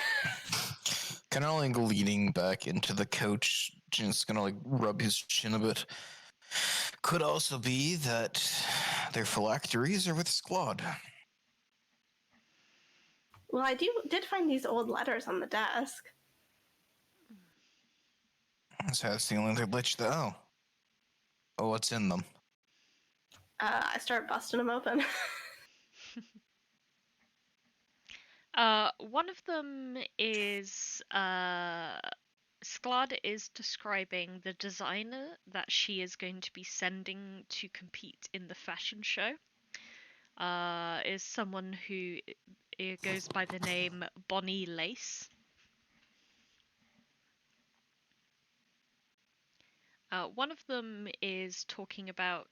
Kind of like leaning back into the couch, just gonna like rub his chin a bit. Could also be that their phylacteries are with Squad. Well, I did find these old letters on the desk. So that's the only lich that. Oh, what's in them? I start busting them open. One of them is Sklad is describing the designer that she is going to be sending to compete in the fashion show. Is someone who goes by the name Bonnie Lace. One of them is talking about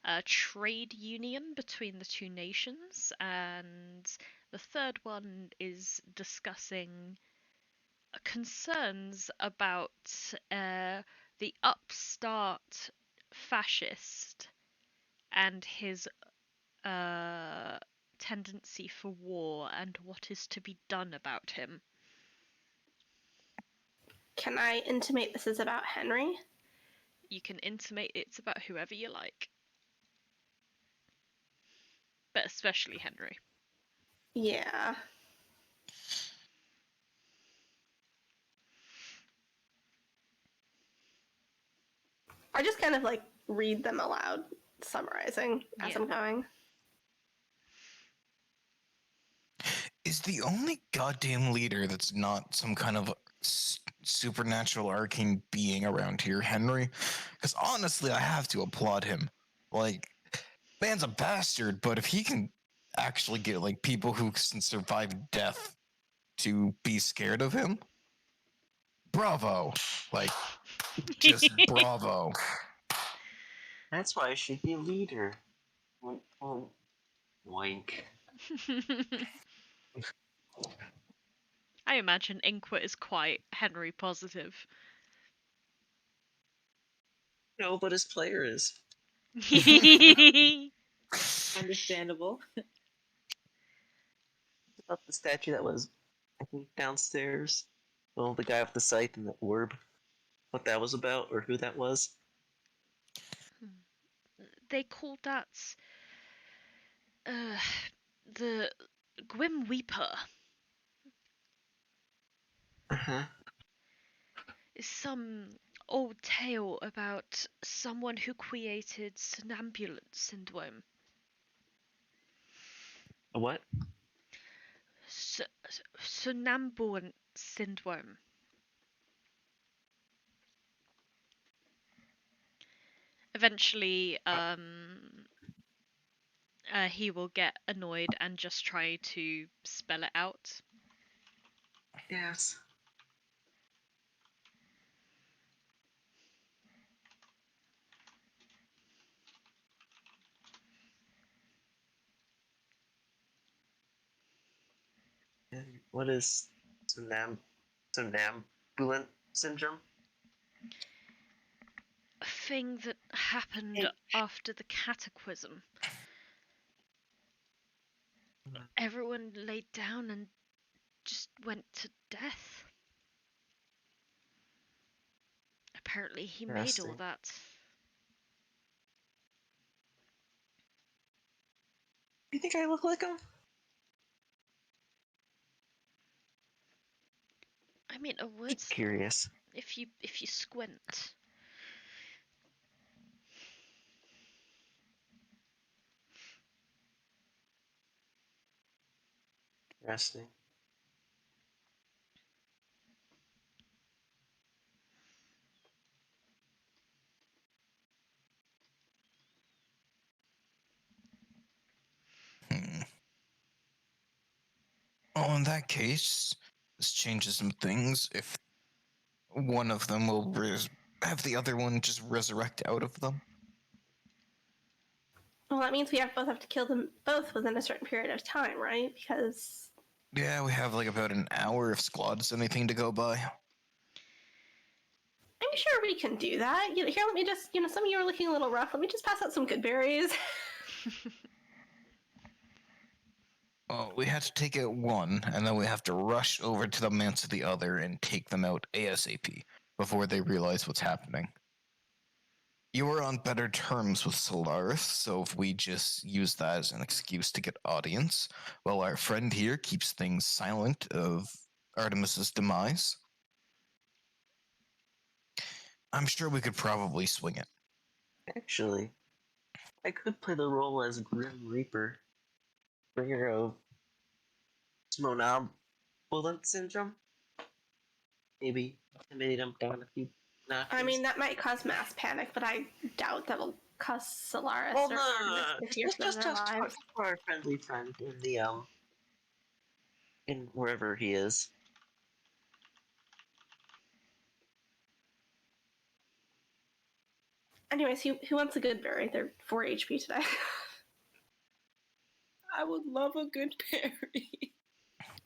a trade union between the two nations, and the third one is discussing concerns about the upstart fascist and his tendency for war and what is to be done about him. Can I intimate this is about Henry? You can intimate it's about whoever you like. But especially Henry. Yeah. I just kind of like read them aloud, summarizing as Yeah. I'm going. Is the only goddamn leader that's not some kind of supernatural arcane being around here Henry? Because honestly, I have to applaud him. Like, man's a bastard, but if he can actually get like people who can survive death to be scared of him, bravo! Like, just bravo. That's why I should be a leader. Wink. I imagine Inqua is quite Henry positive. No, but his player is. Understandable. About the statue that was, I think, downstairs. Well, the guy with the scythe and the orb. What that was about, or who that was. They called that the Grim Weeper. Uh-huh. Is some old tale about someone who created somnambulant syndrome. A what? Somnambulant syndrome. Eventually, he will get annoyed and just try to spell it out. Yes. And what is somnambulant syndrome? A thing that happened after the cataclysm. Everyone laid down and just went to death. Apparently he made all that. you think I look like him? I mean, a would Just curious. if you squint. Interesting. Hmm. Oh, in that case, this changes some things. If one of them will have the other one just resurrect out of them. Well, that means we both have to kill them both within a certain period of time, right? Because Yeah, we have like about an hour if Squad's anything to go by. I'm sure we can do that. Here, let me just, some of you are looking a little rough. Let me just pass out some good berries. Oh, we have to take out one, and then we have to rush over to the manse of the other and take them out ASAP before they realize what's happening. You are on better terms with Solaris, so if we just use that as an excuse to get audience, while our friend here keeps things silent of Artemis's demise, I'm sure we could probably swing it. Actually, I could play the role as Grim Reaper, bringer of somnambulant syndrome. Maybe intimidate him down a few notches. I mean, that might cause mass panic, but I doubt that'll cause Solaris well, or no, Artemis to fear for their lives. for our friendly friend in the in wherever he is. Anyways, who wants a good berry? They're 4 HP today. I would love a good berry.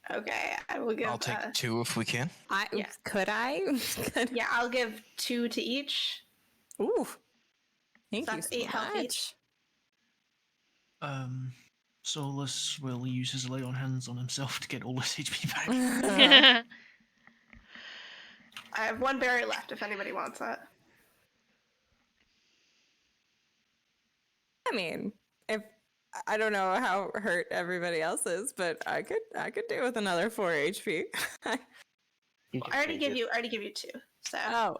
Okay, I will give. I'll take 2 if we can. Yeah. Could I? Yeah, I'll give 2 to each. Ooh. Thank So you that's so 8 health much. each. Solas will use his lay on hands on himself to get all his HP back. I have 1 berry left if anybody wants it. I mean, if I don't know how hurt everybody else is, but I could do with another 4 HP. You Well, can I already take give it. you 2. So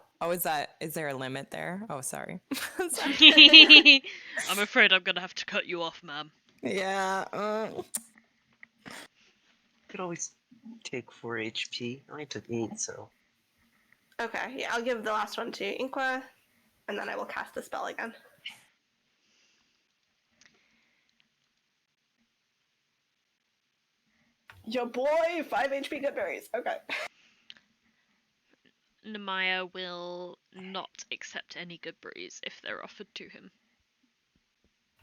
Is there a limit there? Oh, sorry. I'm afraid I'm gonna have to cut you off, ma'am. Yeah. You could always take 4 HP. I only took 8, so okay, yeah, I'll give the last one to Inqua, and then I will cast the spell again. Your boy, 5 HP good berries. Okay. Nemaya will not accept any good brews if they're offered to him.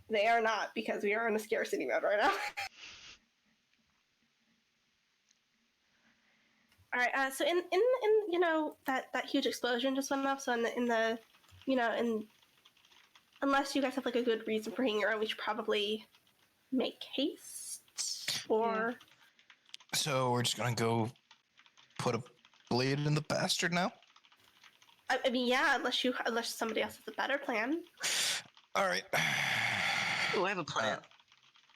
They are not, because we are in a scarcity mode right now. All right. So in that huge explosion just went off. So in the unless you guys have like a good reason for hanging around, we should probably make haste or. So we're just gonna go put a blade in the bastard now? I mean, yeah, unless somebody else has a better plan. Alright. oh, I have a plan.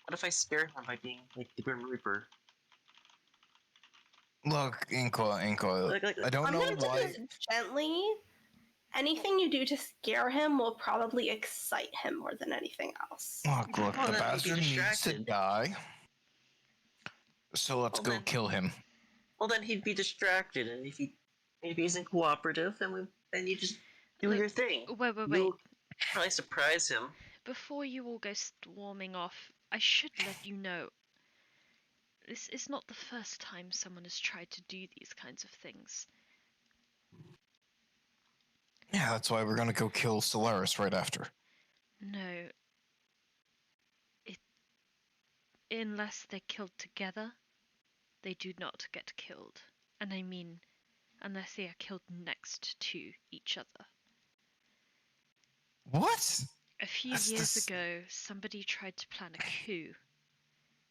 What if I scare him by being like the Grim Reaper? Look, Inqua, Like, I don't I'm know gonna do why. this gently. Anything you do to scare him will probably excite him more than anything else. Look, Well, the then he'd be bastard needs to distracted. die. So let's Well, go then- kill him. Well, then he'd be distracted, and if he isn't cooperative, then you just do Look, your thing. Wait. You'll probably surprise him. Before you all go storming off, I should let you know. This is not the first time someone has tried to do these kinds of things. Yeah, that's why we're gonna go kill Solaris right after. No. Unless they're killed together, they do not get killed. And I mean, unless they are killed next to each other. What? A few That's years this- ago, somebody tried to plan a coup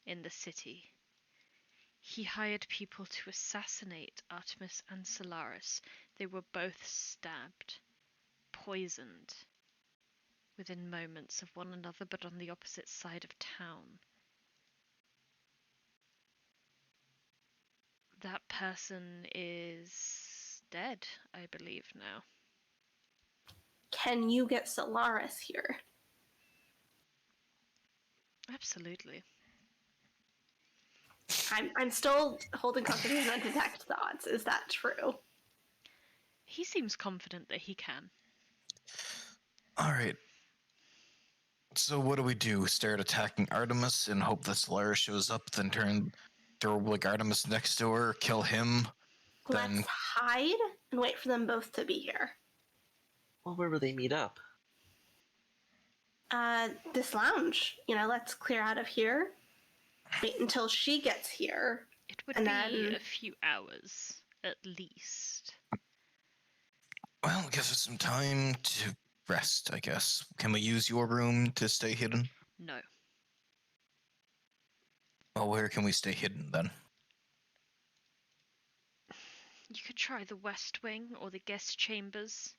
in the city. He hired people to assassinate Artemis and Solaris. They were both stabbed, poisoned, within moments of one another, but on the opposite side of town. That person is dead, I believe now. Can you get Solaris here? Absolutely. I'm still holding constitution on detect thoughts. Is that true? He seems confident that he can. All right. So what do we do? Start attacking Artemis and hope that Solaris shows up, then throw like Artemis next door, kill him. Let's Then hide and wait for them both to be here. Well, where will they meet up? This lounge. Let's clear out of here. Wait until she gets here. It would And be then- a few hours, at least. well, give us some time to rest, I guess. Can we use your room to stay hidden? No. Well, where can we stay hidden then? You could try the West Wing or the guest chambers.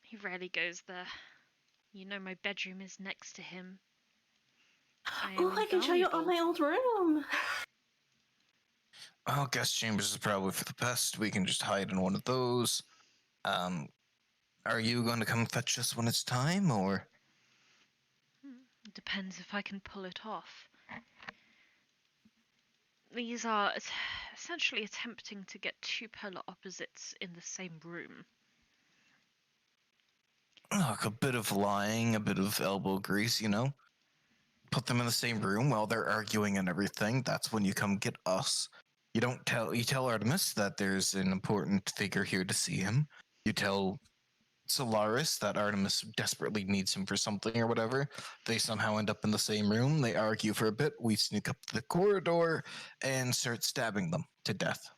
He rarely goes there. My bedroom is next to him. Oh, I can show you all my old room. Well, guest chambers is probably for the best. We can just hide in one of those. Are you going to come fetch us when it's time, or? Depends if I can pull it off. These are essentially attempting to get two polar opposites in the same room. Look, a bit of lying, a bit of elbow grease, Put them in the same room while they're arguing and everything. That's when you come get us. You tell Artemis that there's an important figure here to see him. You tell Solaris that Artemis desperately needs him for something or whatever. They somehow end up in the same room. They argue for a bit. We sneak up the corridor and start stabbing them to death.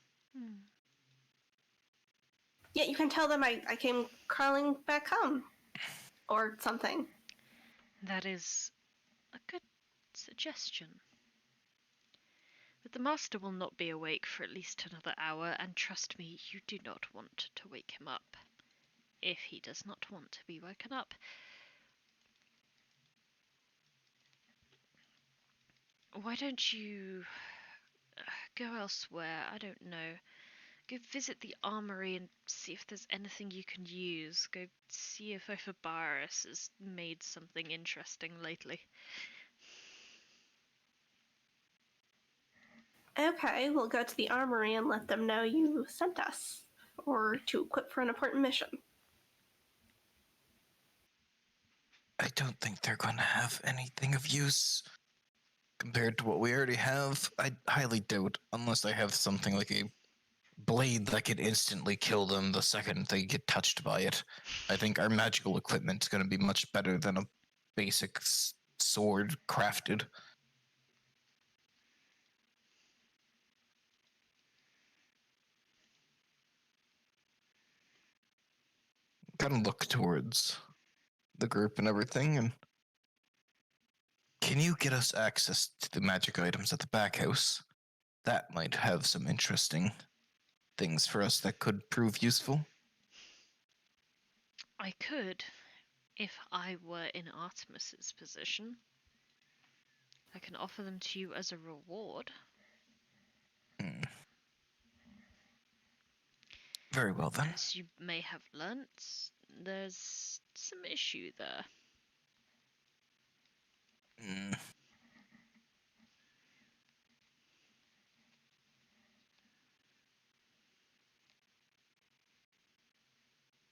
Yeah, you can tell them I came crawling back home. Or something. That is a good suggestion. But the master will not be awake for at least another hour, and trust me, you do not want to wake him up. If he does not want to be woken up. Why don't you go elsewhere? I don't know. Go visit the armory and see if there's anything you can use. Go see if Ophibarus has made something interesting lately. Okay, we'll go to the armory and let them know you sent us. Or to equip for an important mission. I don't think they're going to have anything of use compared to what we already have. I highly doubt, unless I have something like a blade that can instantly kill them the second they get touched by it. I think our magical equipment is going to be much better than a basic sword crafted. Kind of look towards the group and everything, and can you get us access to the magic items at the back house? That might have some interesting things for us that could prove useful. I could, if I were in Artemis's position. I can offer them to you as a reward. Very well then. As you may have learnt, there's some issue there.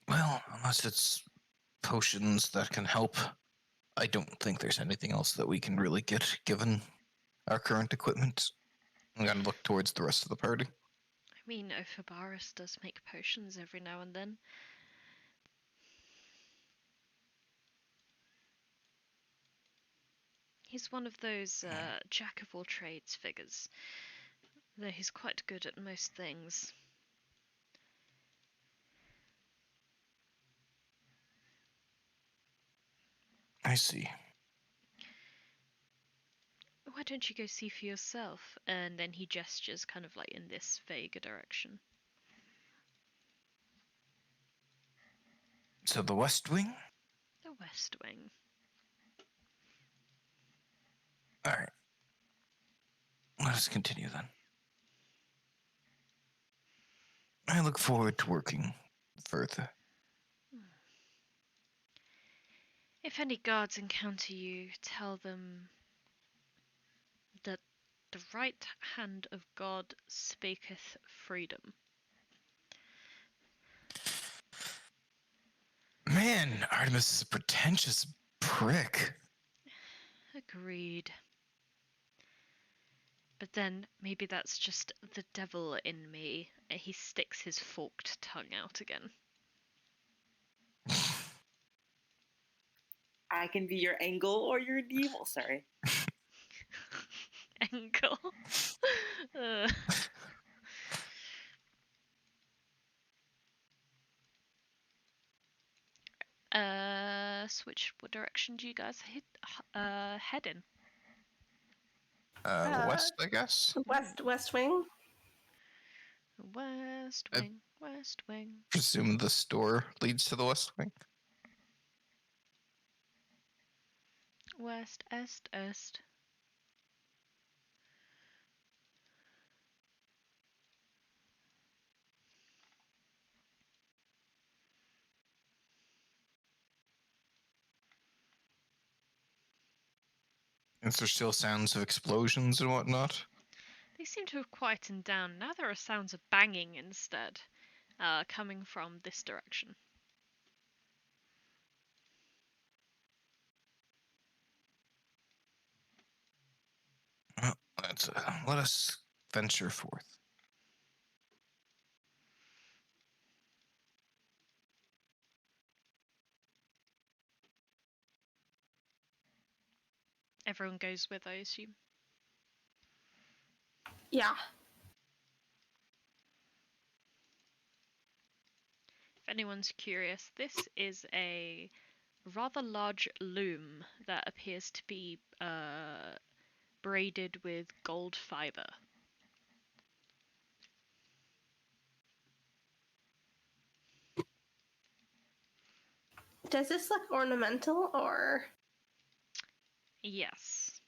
Well, unless it's potions that can help, I don't think there's anything else that we can really get given our current equipment. I'm going to look towards the rest of the party. I mean, Ophibarus does make potions every now and then. He's one of those jack of all trades figures, though he's quite good at most things. I see. Why don't you go see for yourself? And then he gestures kind of like in this vague direction. So the West Wing? The West Wing. Alright. Let us continue then. I look forward to working further. If any guards encounter you, tell them that the right hand of God speaketh freedom. Man, Artemis is a pretentious prick. Agreed. But then maybe that's just the devil in me. He sticks his forked tongue out again. I can be your angle or your devil. Sorry. Ankle. Switch. What direction do you guys head in? West, I guess. West wing. West I- wing. West wing. Presume the store leads to the west wing. West, est. Is there still sounds of explosions and whatnot? They seem to have quietened down. Now there are sounds of banging instead, coming from this direction. Well, let us venture forth. Everyone goes with, I assume. Yeah. If anyone's curious, this is a rather large loom that appears to be braided with gold fiber. Does this look ornamental or? Yes.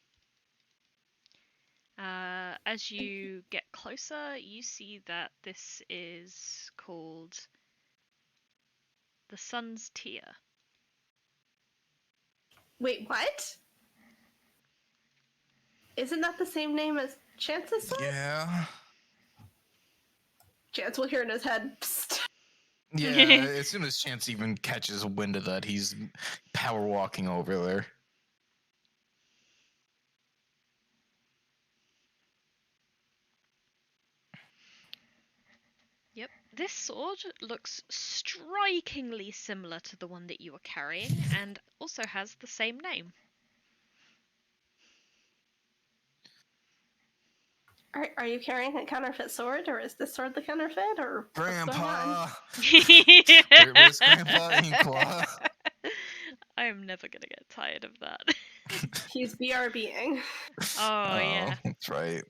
As you get closer, you see that this is called the Sun's Tear. Wait, what? Isn't that the same name as Chance's son? Yeah. Chance will hear in his head. Psst. Yeah, as soon as Chance even catches wind of that, he's power walking over there. Yep. This sword looks strikingly similar to the one that you are carrying and also has the same name. Are you carrying a counterfeit sword, or is this sword the counterfeit, or what's going on? Grandpa! Where's Grandpa Inqua? I am never gonna get tired of that. He's BRBing. Oh, yeah. That's right.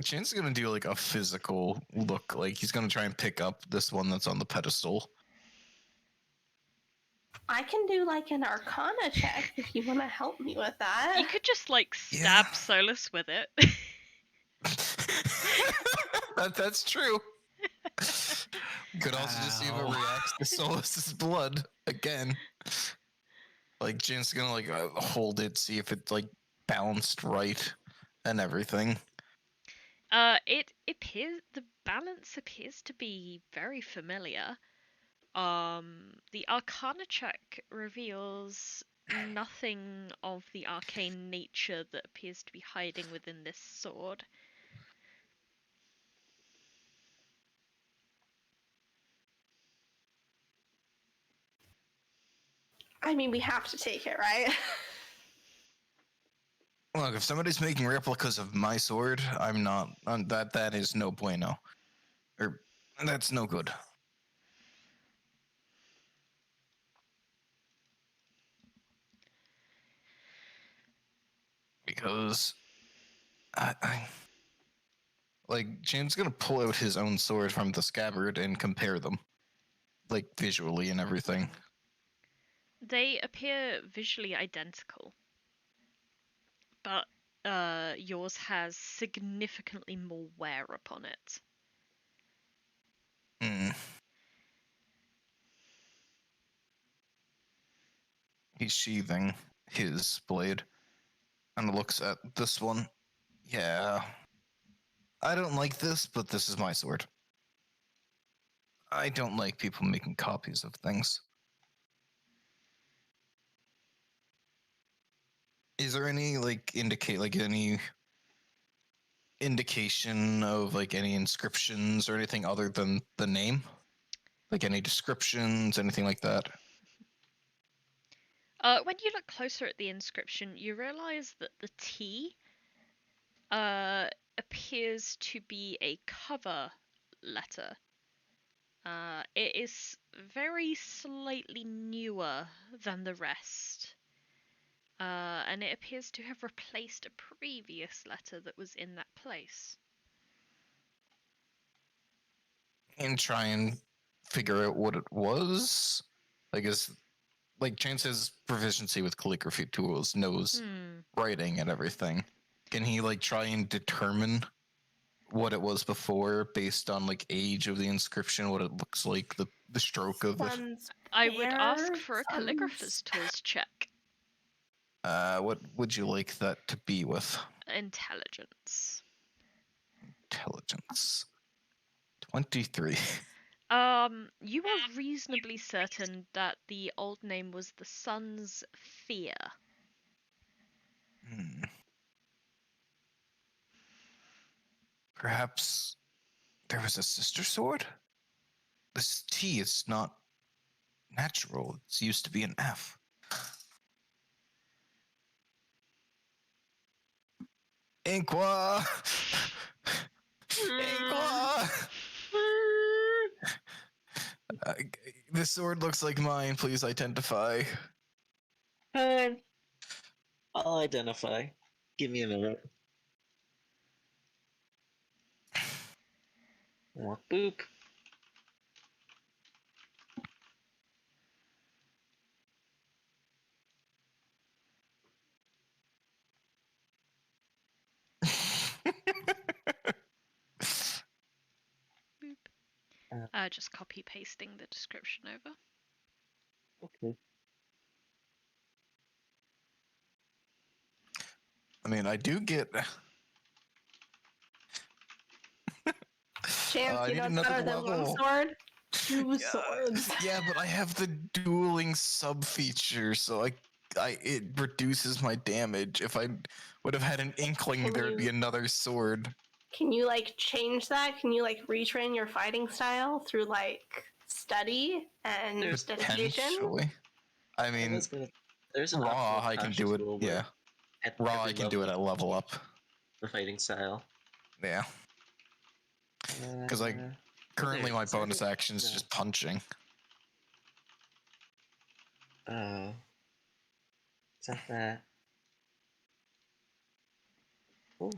Chance is gonna do like a physical look, like he's gonna try and pick up this one that's on the pedestal. I can do like an Arcana check if you want to help me with that. You could just like stab Solas with it. That's true. Could also just see if it Ow. reacts to Solas's blood again. Like Jin's gonna like hold it, see if it's like balanced right and everything. It appears the balance appears to be very familiar. The Arcana check reveals nothing of the arcane nature that appears to be hiding within this sword. I mean, we have to take it, right? Look, if somebody's making replicas of my sword, I'm not. That is no bueno. Or that's no good. Because I like James gonna pull out his own sword from the scabbard and compare them, like visually and everything. They appear visually identical, but yours has significantly more wear upon it. Hmm. He's sheathing his blade and looks at this one. Yeah. I don't like this, but this is my sword. I don't like people making copies of things. Is there any any indication of like any inscriptions or anything other than the name? Like any descriptions, anything like that? When you look closer at the inscription, you realize that the T appears to be a cover letter. It is very slightly newer than the rest. And it appears to have replaced a previous letter that was in that place. And try and figure out what it was? Like Chance has proficiency with calligraphy tools, knows writing and everything. Can he like try and determine what it was before based on like age of the inscription, what it looks like, the stroke of it? Sun's I would ask fair, for a sun's- calligrapher's tools check. What would you like that to be with? Intelligence. Intelligence. 23. You are reasonably certain that the old name was the Sun's Fear. Perhaps there was a sister sword? This T is not natural. It's used to be an F. Inqua! Inqua! This sword looks like mine. Please identify. Fine. I'll identify. Give me a minute. Boop. Boop. Just copy pasting the description over. Okay. I mean, I do get. Chance, I you need know it's another better than one level. sword? Two swords. Yeah, but I have the dueling sub feature, so it reduces my damage. If I would have had an inkling, Can there'd be you- another sword. Can you like change that? Can you like retrain your fighting style through like study and There's dedication? Potentially. I mean, there's an raw, optional I can cautious do it. rule where Yeah, at raw, every I can do it level at level up. the fighting style. Yeah, because like currently my is that bonus it? action is No. just punching. Is that? Oh.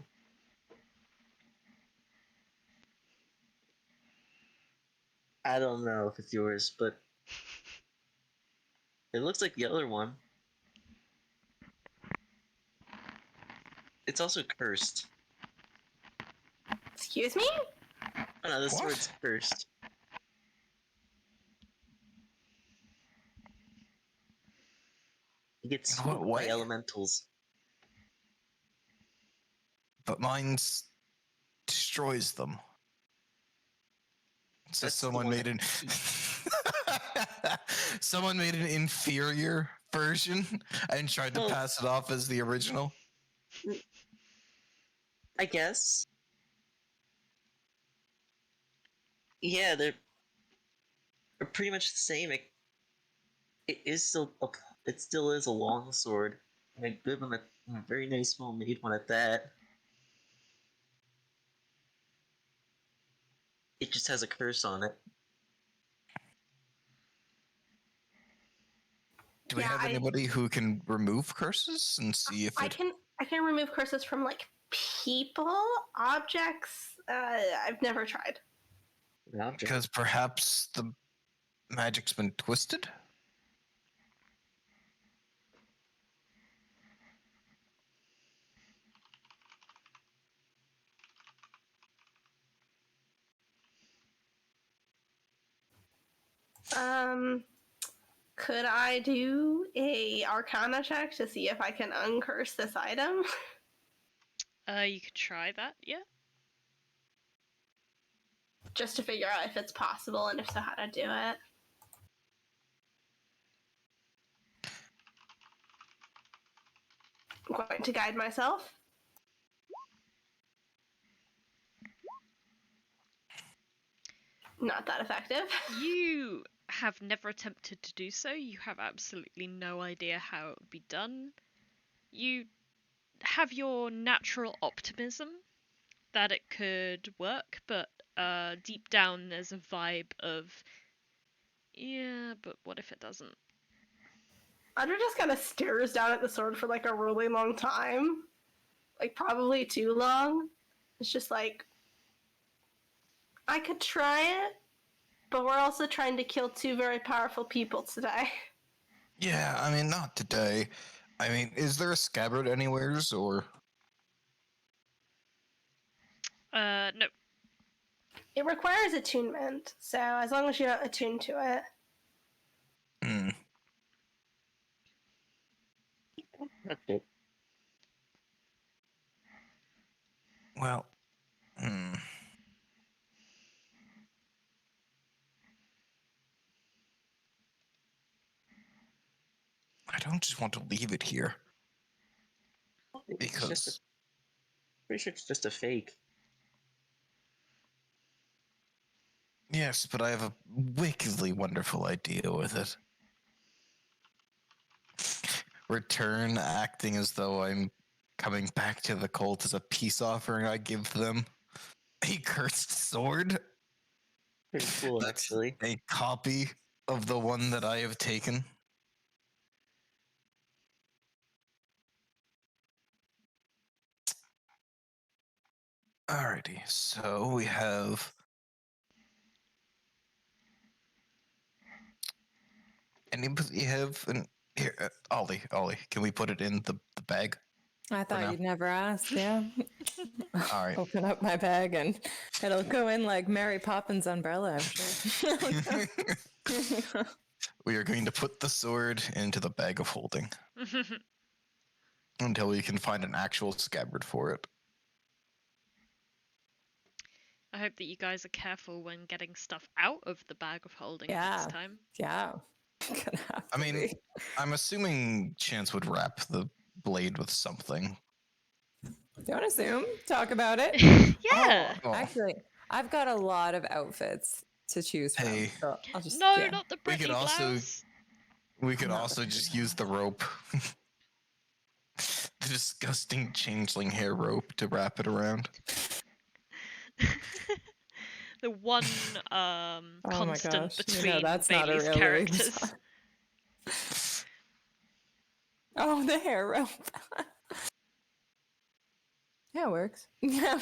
I don't know if it's yours, but it looks like the other one. It's also cursed. Excuse me? Oh no, this What? sword's cursed. It gets In what swooped by way? elementals. But mine's destroys them. So That's the someone one made that an keeps. someone made an inferior version and tried to Well- pass it off as the original. I guess. Yeah, they're pretty much the same. It still is a long sword, and a good one, a very nice well-made one at that. It just has a curse on it. Do we Yeah, have anybody who can remove curses and see if I it? can remove curses from like people, objects. I've never tried. An object. Because perhaps the magic's been twisted. Could I do a Arcana check to see if I can uncurse this item? You could try that, yeah. Just to figure out if it's possible, and if so, how to do it. I'm going to guide myself. Not that effective. You have never attempted to do so. You have absolutely no idea how it would be done. You have your natural optimism that it could work, but deep down there's a vibe of, yeah, but what if it doesn't? Audra just kind of stares down at the sword for like a really long time. Like, probably too long. It's just like, I could try it, but we're also trying to kill two very powerful people today. Yeah, I mean, not today. I mean, is there a scabbard anywheres, or? No. It requires attunement, so as long as you're not attuned to it. Hmm. That's it. Well, I don't just want to leave it here. It's just Because pretty sure it's just a fake. yes, but I have a wickedly wonderful idea with it. Return acting as though I'm coming back to the cult as a peace offering I give them. A cursed sword. Pretty cool, That's actually. a copy of the one that I have taken. Alrighty, so we have anybody have an here, Ollie, can we put it in the bag? I thought now. you'd never ask. Yeah. All right. Open up my bag and it'll go in like Mary Poppins' umbrella, I'm sure. We are going to put the sword into the bag of holding until we can find an actual scabbard for it. I hope that you guys are careful when getting stuff out of the bag of holding Yeah. next time. Yeah. Gonna have I to mean, be. I'm assuming Chance would wrap the blade with something. Don't assume. Talk about it. Yeah. Oh. Actually, I've got a lot of outfits to choose from. Hey. So I'll just No, yeah. not the We could Britney also- blouse. We could Not also the just Britney use the rope. The disgusting changeling hair rope to wrap it around. The one Oh my constant gosh. between That's not a Bailey's real lyric characters. design. Oh, the hair rope. Yeah, it works. Yeah.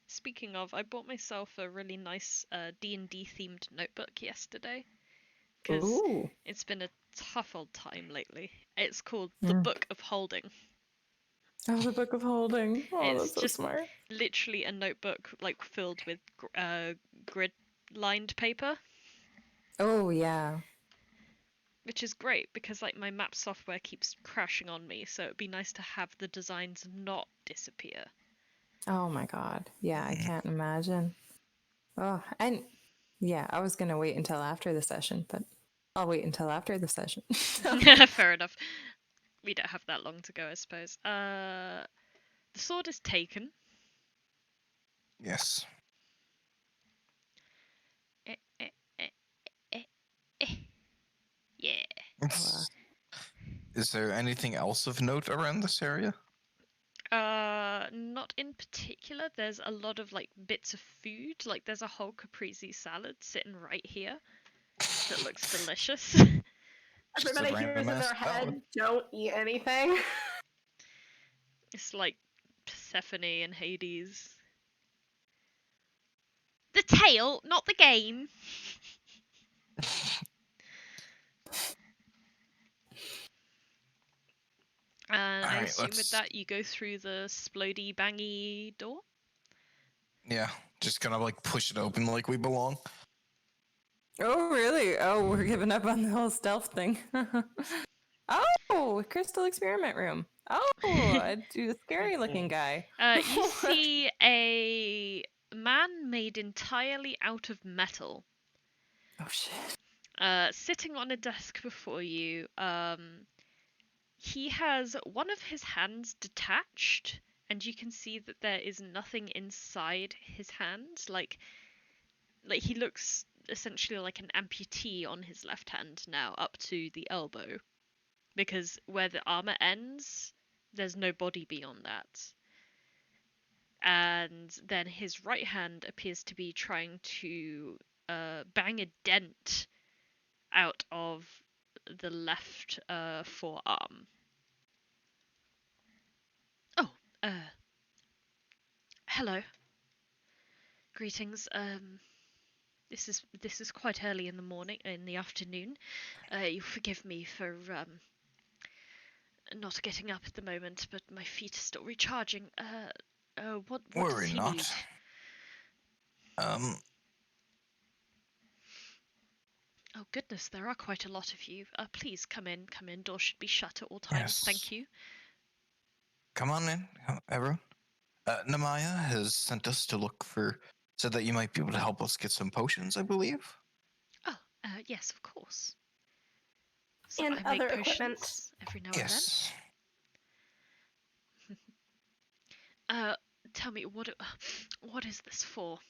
Speaking of, I bought myself a really nice D&D themed notebook yesterday. Because Ooh. it's been a tough old time lately. It's called The Mm. Book of Holding. Oh, the Book of Holding. Oh, It's that's so just smart. literally a notebook like filled with grid-lined paper, Oh, yeah. which is great because like my map software keeps crashing on me, so it'd be nice to have the designs not disappear. Oh my god. Yeah, I can't imagine. Oh, and yeah, I was gonna wait until after the session, but I'll wait until after the session. Fair enough. We don't have that long to go, I suppose. The sword is taken. Yes. Yeah. Is there anything else of note around this area? Not in particular. There's a lot of like bits of food. Like there's a whole caprese salad sitting right here that looks delicious. Just a Everybody random hears in ass their head, salad. don't eat anything. It's like Persephone and Hades. The tale, not the game. And I Alright, assume with let's- that you go through the splody bangy door. Yeah, just kind of like push it open like we belong. Oh, really? Oh, we're giving up on the whole stealth thing. Oh, crystal experiment room. Oh, a scary looking guy. You see a man made entirely out of metal, Oh shit. sitting on a desk before you. He has one of his hands detached, and you can see that there is nothing inside his hand. Like he looks essentially like an amputee on his left hand now, up to the elbow, because where the armor ends, there's no body beyond that. And then his right hand appears to be trying to bang a dent out of the left forearm. Oh, hello. Greetings. This is quite early in the afternoon. You'll forgive me for not getting up at the moment, but my feet are still recharging. What does Worry he not. need? Oh goodness, there are quite a lot of you. Please come in. Door should be shut at all times. Yes. Thank you. Come on in, everyone. Namaya has sent us to look for, said that you might be able to help us get some potions, I believe. Oh, yes, of course. So And I make other potions equipment. every now Yes. and then. Tell me what is this for?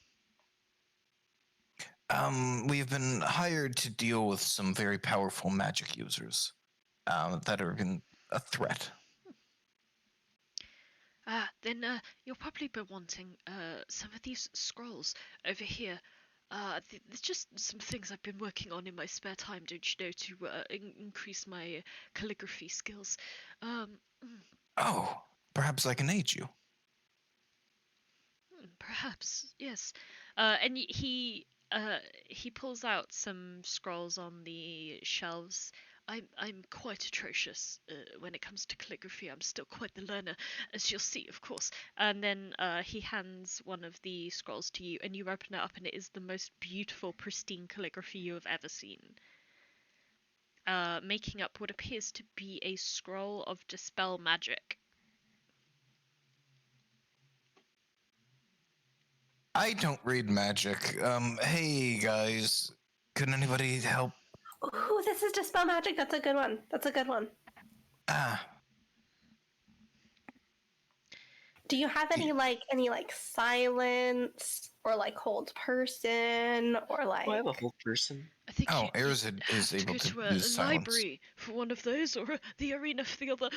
We've been hired to deal with some very powerful magic users that are in a threat. Then you'll probably be wanting some of these scrolls over here. There's just some things I've been working on in my spare time, don't you know, to increase my calligraphy skills. Oh, perhaps I can aid you. Perhaps, yes. And he pulls out some scrolls on the shelves. I'm quite atrocious when it comes to calligraphy. I'm still quite the learner, as you'll see, of course. And then he hands one of the scrolls to you, and you open it up, and it is the most beautiful, pristine calligraphy you have ever seen. Making up what appears to be a scroll of dispel magic. I don't read magic. Hey guys, could anybody help? Ooh, this is Dispel Magic. That's a good one. Do you have any silence or like hold person or like? Oh, I have a whole person. I think Oh, you Arazid is have able to to go to a use silence. library for one of those, or the arena for the other.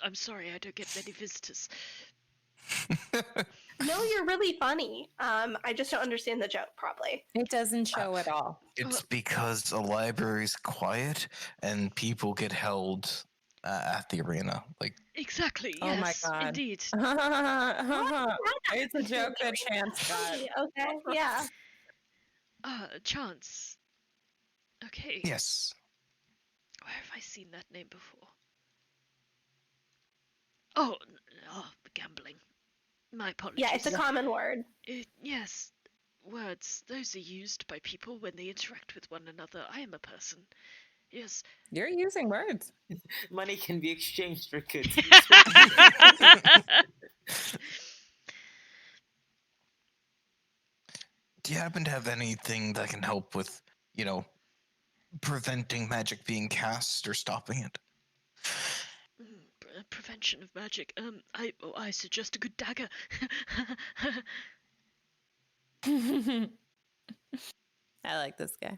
I'm sorry, I don't get many visitors. No, you're really funny. I just don't understand the joke, probably. It doesn't show at all. It's because a library's quiet and people get held at the arena. Like, Exactly. Oh my Yes, God. indeed. It's a joke that Chance got. Okay, yeah. Chance. Okay. yes. Where have I seen that name before? Oh, gambling. My apologies. Yeah, it's a common word. Yes, words. Those are used by people when they interact with one another. I am a person. Yes. You're using words. Money can be exchanged for goods. Do you happen to have anything that can help with, preventing magic being cast or stopping it? Prevention of magic. I suggest a good dagger. I like this guy.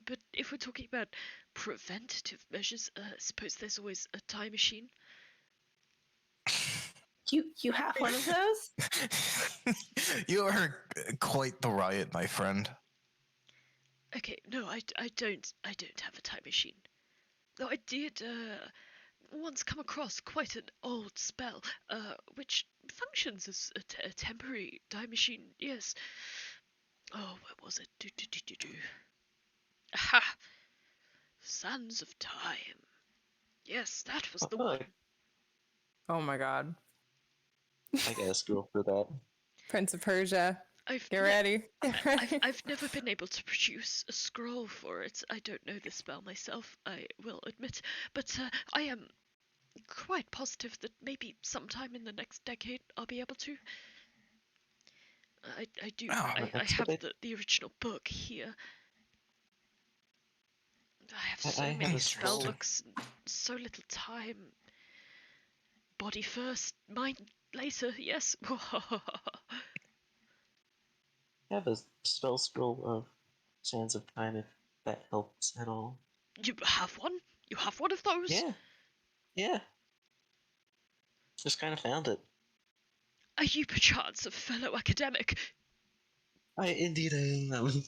But if we're talking about preventative measures, I suppose there's always a time machine. You have one of those? You are quite the riot, my friend. Okay, no, I don't have a time machine. Though I did once come across quite an old spell, which functions as a temporary time machine. Yes. Oh, where was it? Aha! Sands of Time. Yes, that was the one. Oh my God. I got a scroll for that. Prince of Persia. I've Get ne- ready. Get I've ready. I've never been able to produce a scroll for it. I don't know the spell myself, I will admit, but I am quite positive that maybe sometime in the next decade I'll be able to. I do. Oh, I that's have good. the original book here. I have I so have many a spell scroll. books, and so little time. Body first, mind later. Yes. I have a spell scroll of Sands of Time if that helps at all. You have one? You have one of those? Yeah. Yeah. Just kind of found it. Are you perchance a fellow academic? Indeed I am.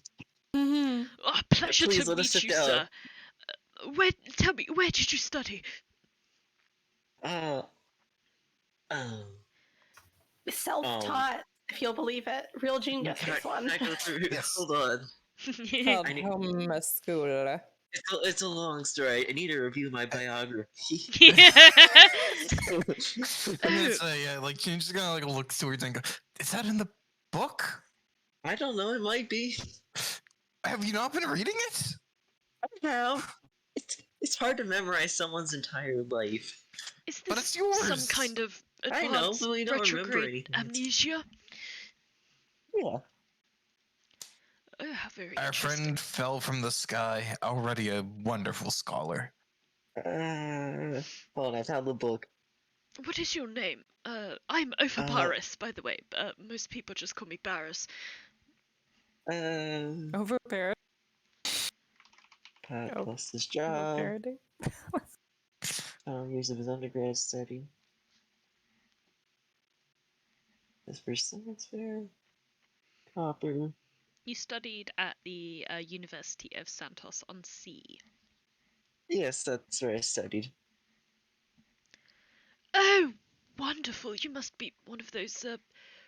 Mm-hmm. Oh, pleasure Please to let us meet sit you, down. sir. Tell me, where did you study? Uh, um, Self-taught, if you'll believe it. Real genius, can this one. I go through? Yes. Hold on. Called I need- homeschool. It's a long story. I need to review my biography. And it's like you're just gonna like look towards and go, "Is that in the book? I don't know. It might be. Have you not been reading it?" I have. It's hard to memorize someone's entire life. Is But this it's yours. some kind of I know, advanced but we don't remember retrograde anything. amnesia? Yeah. Oh, how very Our interesting. friend fell from the sky, already a wonderful scholar. Hold on. I found the book. What is your name? I'm Ophaparis, by the way. Most people just call me Barris. Over parrot. Oh, Plus this over job. parroting. Years of his undergrad study. His first science fair. Copper. You studied at the University of Santos on Sea. Yes, that's where I studied. Oh, wonderful! You must be one of those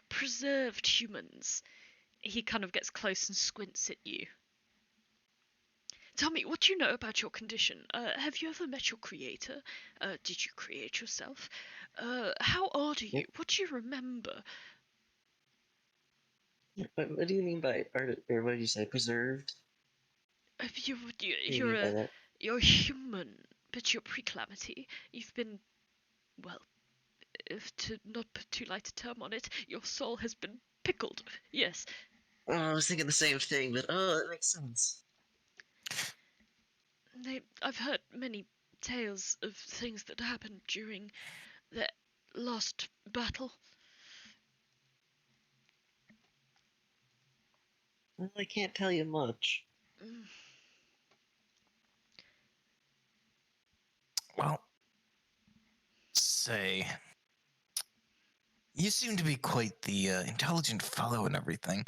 preserved humans. He kind of gets close and squints at you. Tell me, what do you know about your condition? Have you ever met your creator? Did you create yourself? How old are you? What do you remember? What do you mean by art? Or what did you say? Preserved? If you, What do you mean by that? you're human, but you're pre-calamity. You've been, well, if to not put too light a term on it, your soul has been pickled. Yes. Oh, I was thinking the same thing, but that makes sense. I've heard many tales of things that happened during the last battle. Well, I can't tell you much. Mm. Well, say, you seem to be quite the intelligent fellow and everything.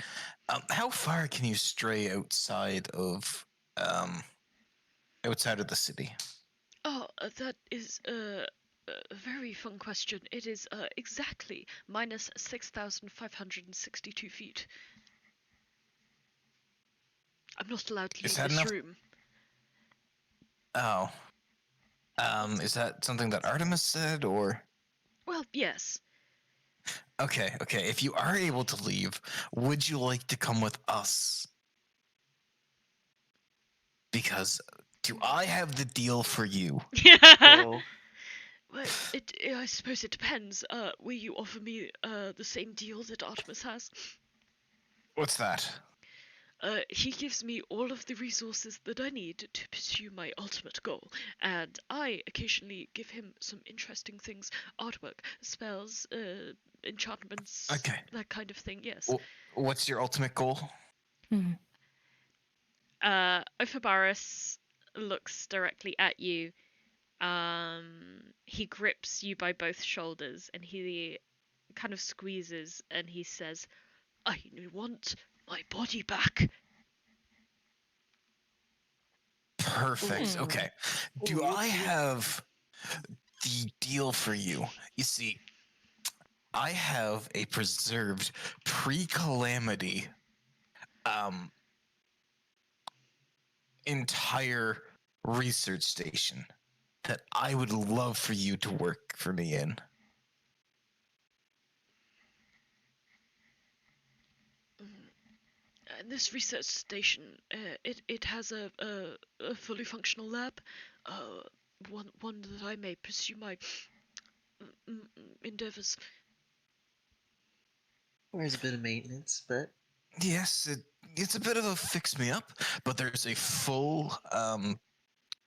How far can you stray outside of the city? Oh, that is a very fun question. It is exactly minus 6,562 feet. I'm not allowed to Is leave that this enough? room. Oh. Is that something that Artemis said, or? Well, yes. Okay. If you are able to leave, would you like to come with us? Because do I have the deal for you? Oh, Well, I suppose it depends. Will you offer me the same deal that Artemis has? What's that? He gives me all of the resources that I need to pursue my ultimate goal, and I occasionally give him some interesting things, artwork, spells, enchantments, Okay. that kind of thing, yes. What's your ultimate goal? Ophabaris looks directly at you. He grips you by both shoulders, and he kind of squeezes, and he says, I want my body back. Perfect. Hmm. Okay. Do I have the deal for you? You see, I have a preserved pre-calamity entire research station that I would love for you to work for me in. And this research station, it has a fully functional lab, one that I may pursue my endeavors. There's a bit of maintenance, but Yes, it's a bit of a fix-me-up, but there's a full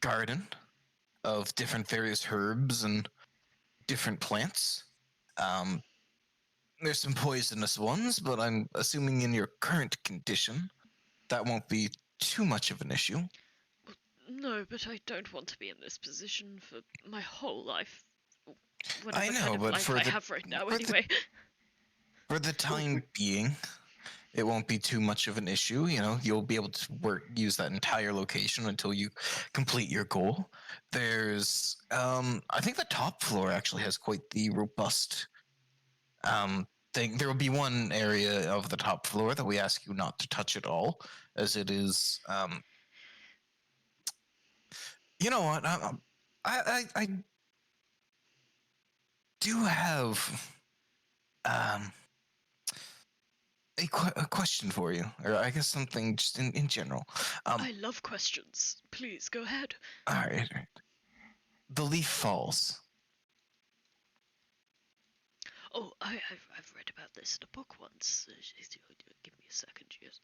garden of different various herbs and different plants. There's some poisonous ones, but I'm assuming in your current condition, that won't be too much of an issue. No, but I don't want to be in this position for my whole life. I Whatever know, kind of but life for I the- have right now, for the- anyway. For the time being, it won't be too much of an issue. You know, you'll be able to use that entire location until you complete your goal. There's, I think the top floor actually has quite the robust thing. There will be one area of the top floor that we ask you not to touch at all, as it is. You know what? I do have a question for you, or I guess something just in general. I love questions. Please, go ahead. All right. The leaf falls. Oh, I've read about this in a book once. Give me a second. Yes.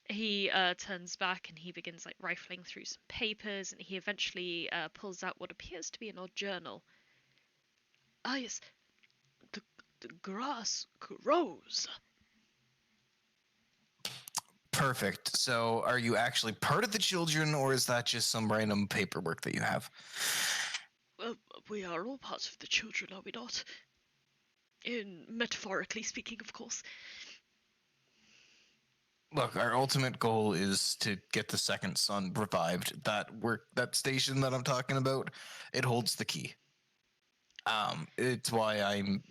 He turns back and he begins like rifling through some papers, and he eventually pulls out what appears to be an odd journal. Ah, yes. The grass grows. Perfect. So, are you actually part of the children, or is that just some random paperwork that you have? Well, we are all part of the children, are we not? In metaphorically speaking, of course. Look, our ultimate goal is to get the second son revived. That station that I'm talking about, it holds the key. It's why I'm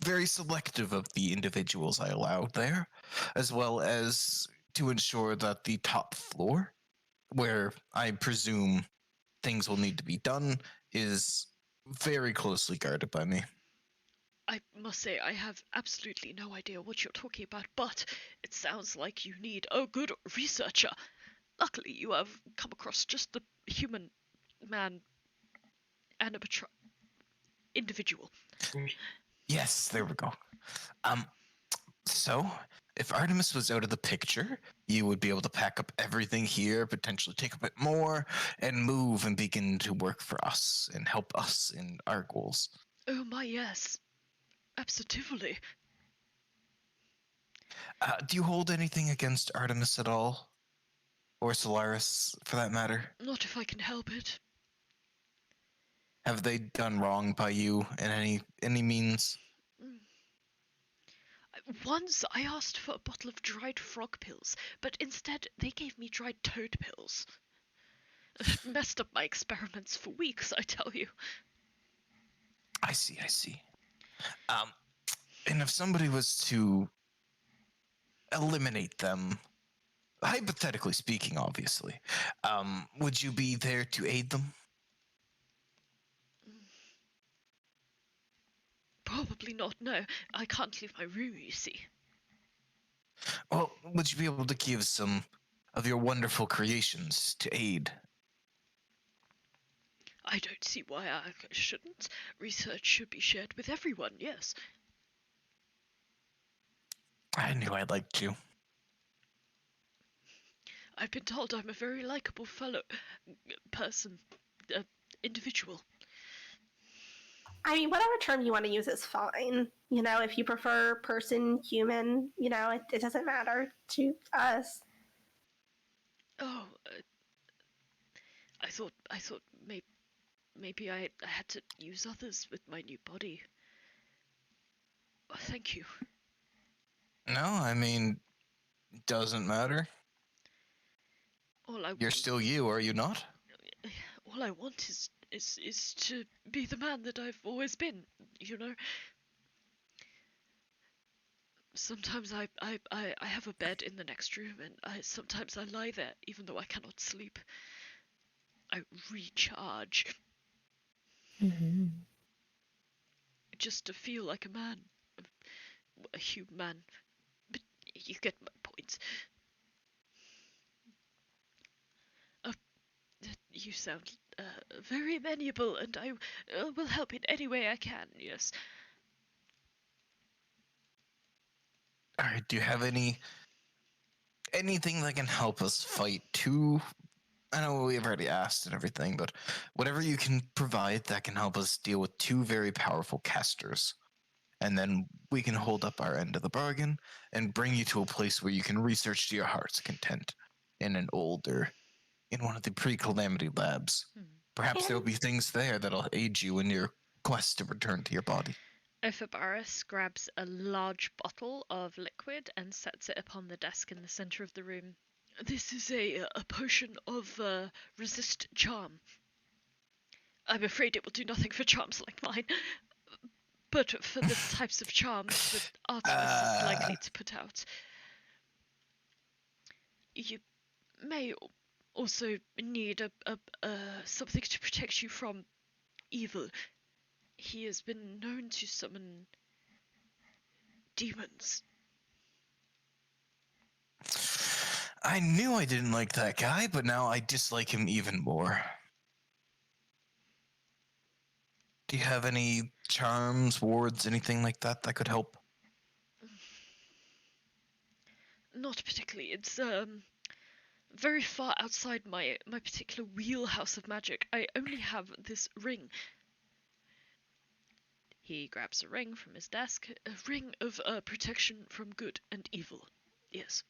very selective of the individuals I allow there, as well as to ensure that the top floor, where I presume things will need to be done, is very closely guarded by me. I must say, I have absolutely no idea what you're talking about, but it sounds like you need a good researcher. Luckily, you have come across just the human man animatronic individual. Yes, there we go. So, if Artemis was out of the picture, you would be able to pack up everything here, potentially take a bit more, and move and begin to work for us and help us in our goals. Oh my, yes. Absolutely. Do you hold anything against Artemis at all? Or Solaris, for that matter? Not if I can help it. Have they done wrong by you in any means? Once I asked for a bottle of dried frog pills, but instead they gave me dried toad pills. It messed up my experiments for weeks, I tell you. I see. And if somebody was to eliminate them, hypothetically speaking, obviously, would you be there to aid them? Probably not, no. I can't leave my room, you see. Well, would you be able to give some of your wonderful creations to aid? I don't see why I shouldn't. Research should be shared with everyone, yes. I knew I'd like to. I've been told I'm a very likable individual. I mean, whatever term you want to use is fine. You know, if you prefer person, human, you know, it doesn't matter to us. Oh, I thought maybe I had to use others with my new body. Oh, thank you. No, I mean, doesn't matter. You're still you, are you not? All I want is to be the man that I've always been, you know? Sometimes I have a bed in the next room, and sometimes I lie there, even though I cannot sleep. I recharge. Mm-hmm. Just to feel like a man. A human man. you get my point. You sound very amenable, and I will help in any way I can, yes. Alright, do you have anything that can help us fight two? I know we've already asked and everything, but whatever you can provide that can help us deal with two very powerful casters. And then we can hold up our end of the bargain and bring you to a place where you can research to your heart's content in one of the pre-calamity labs. Perhaps there'll be things there that'll aid you in your quest to return to your body. Ophibarus grabs a large bottle of liquid and sets it upon the desk in the center of the room. This is a potion of resist charm. I'm afraid it will do nothing for charms like mine, but for the types of charms that Artemis is likely to put out. You may also need something to protect you from evil. He has been known to summon demons. I knew I didn't like that guy, but now I dislike him even more. Do you have any charms, wards, anything like that that could help? Not particularly. It's very far outside my particular wheelhouse of magic. I only have this ring. He grabs a ring from his desk. A ring of protection from good and evil. Yes.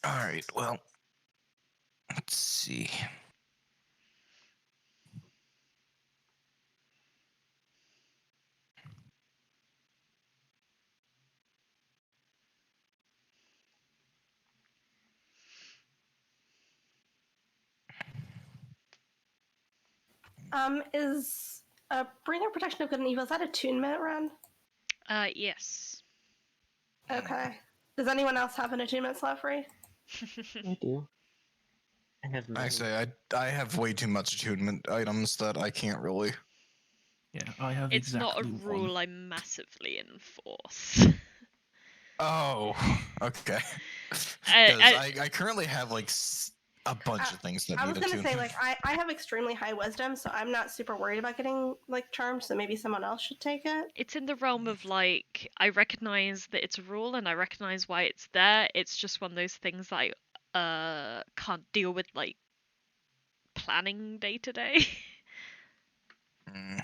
Alright, well, let's see. Is bringer protection of good and evil, is that attunement round? Yes. Okay. Does anyone else have an attunement slot free? I do. I have many. Actually, I have way too much attunement items that I can't really. Yeah, I have It's not a exactly rule one. I massively enforce. Oh, okay. Because I currently have like a bunch of things that I need was gonna say, attunement. like, I have extremely high wisdom, so I'm not super worried about getting like charmed. So maybe someone else should take it. It's in the realm of like, I recognize that it's a rule and I recognize why it's there. It's just one of those things that I can't deal with like planning day to day. Mm.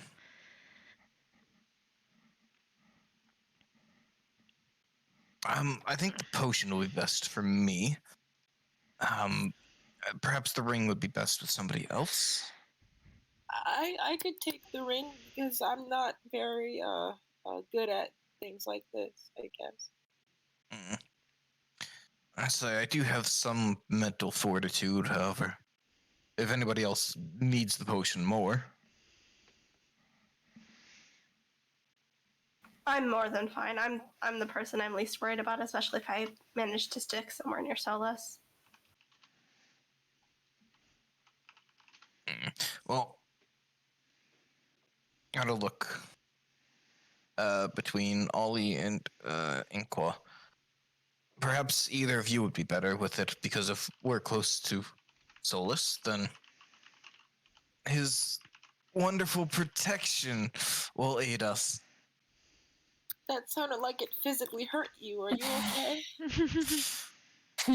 I think the potion will be best for me. Perhaps the ring would be best with somebody else. I could take the ring because I'm not very good at things like this, I guess. Mm. I say I do have some mental fortitude, however. If anybody else needs the potion more. I'm more than fine. I'm the person I'm least worried about, especially if I manage to stick somewhere near Solas. Well, gotta look between Ollie and Inqua. Perhaps either of you would be better with it, because if we're close to Solas, then his wonderful protection will aid us. That sounded like it physically hurt you. Are you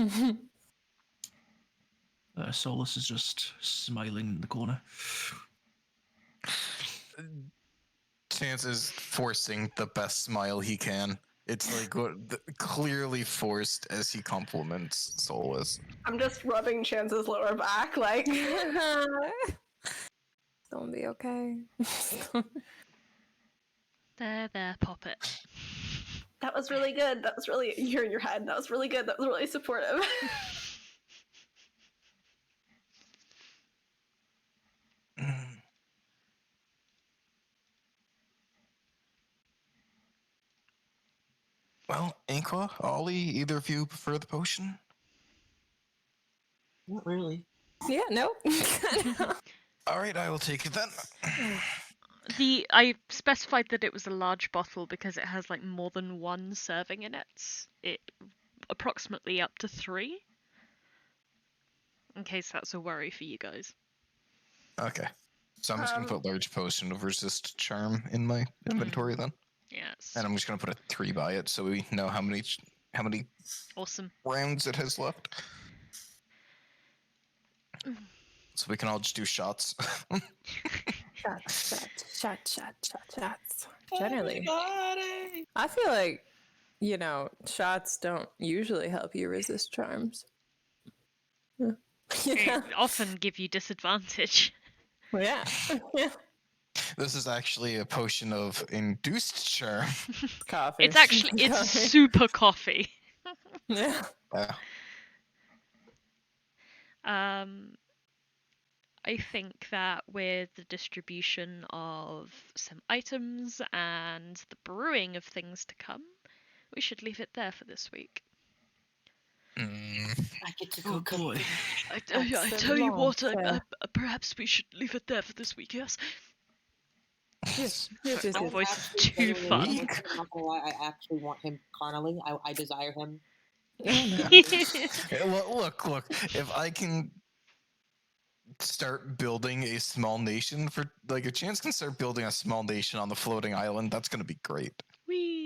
okay? Solus is just smiling in the corner. Chance is forcing the best smile he can. It's like clearly forced as he compliments Solas. I'm just rubbing Chance's lower back, like. It's gonna be okay. There, pop it. That was really good. That was really, you're in your head. That was really good. That was really supportive. Well, Inqua, Ollie, either of you prefer the potion? Not really. Yeah, no. All right, I will take it then. I specified that it was a large bottle because it has like more than one serving in it. It approximately up to 3. In case that's a worry for you guys. Okay. So I'm just gonna put large potion of resist charm in my inventory then, Yes. and I'm just gonna put a 3 by it so we know how many Awesome. rounds it has left. So we can all just do shots. Shots. Generally, I feel like, shots don't usually help you resist charms. They often give you disadvantage. Yeah. This is actually a potion of induced charm. Coffee. It's super coffee. Yeah. I think that with the distribution of some items and the brewing of things to come, we should leave it there for this week. I get to go cook. boy. I tell you what, perhaps we should leave it there for this week, yes? Yes. That voice is Actually, too genuinely, fun. I'm not gonna lie, I actually want him carnally. I desire him. Look. If I can start building a small nation if Chance can start building a small nation on the floating island, that's gonna be great. Whee!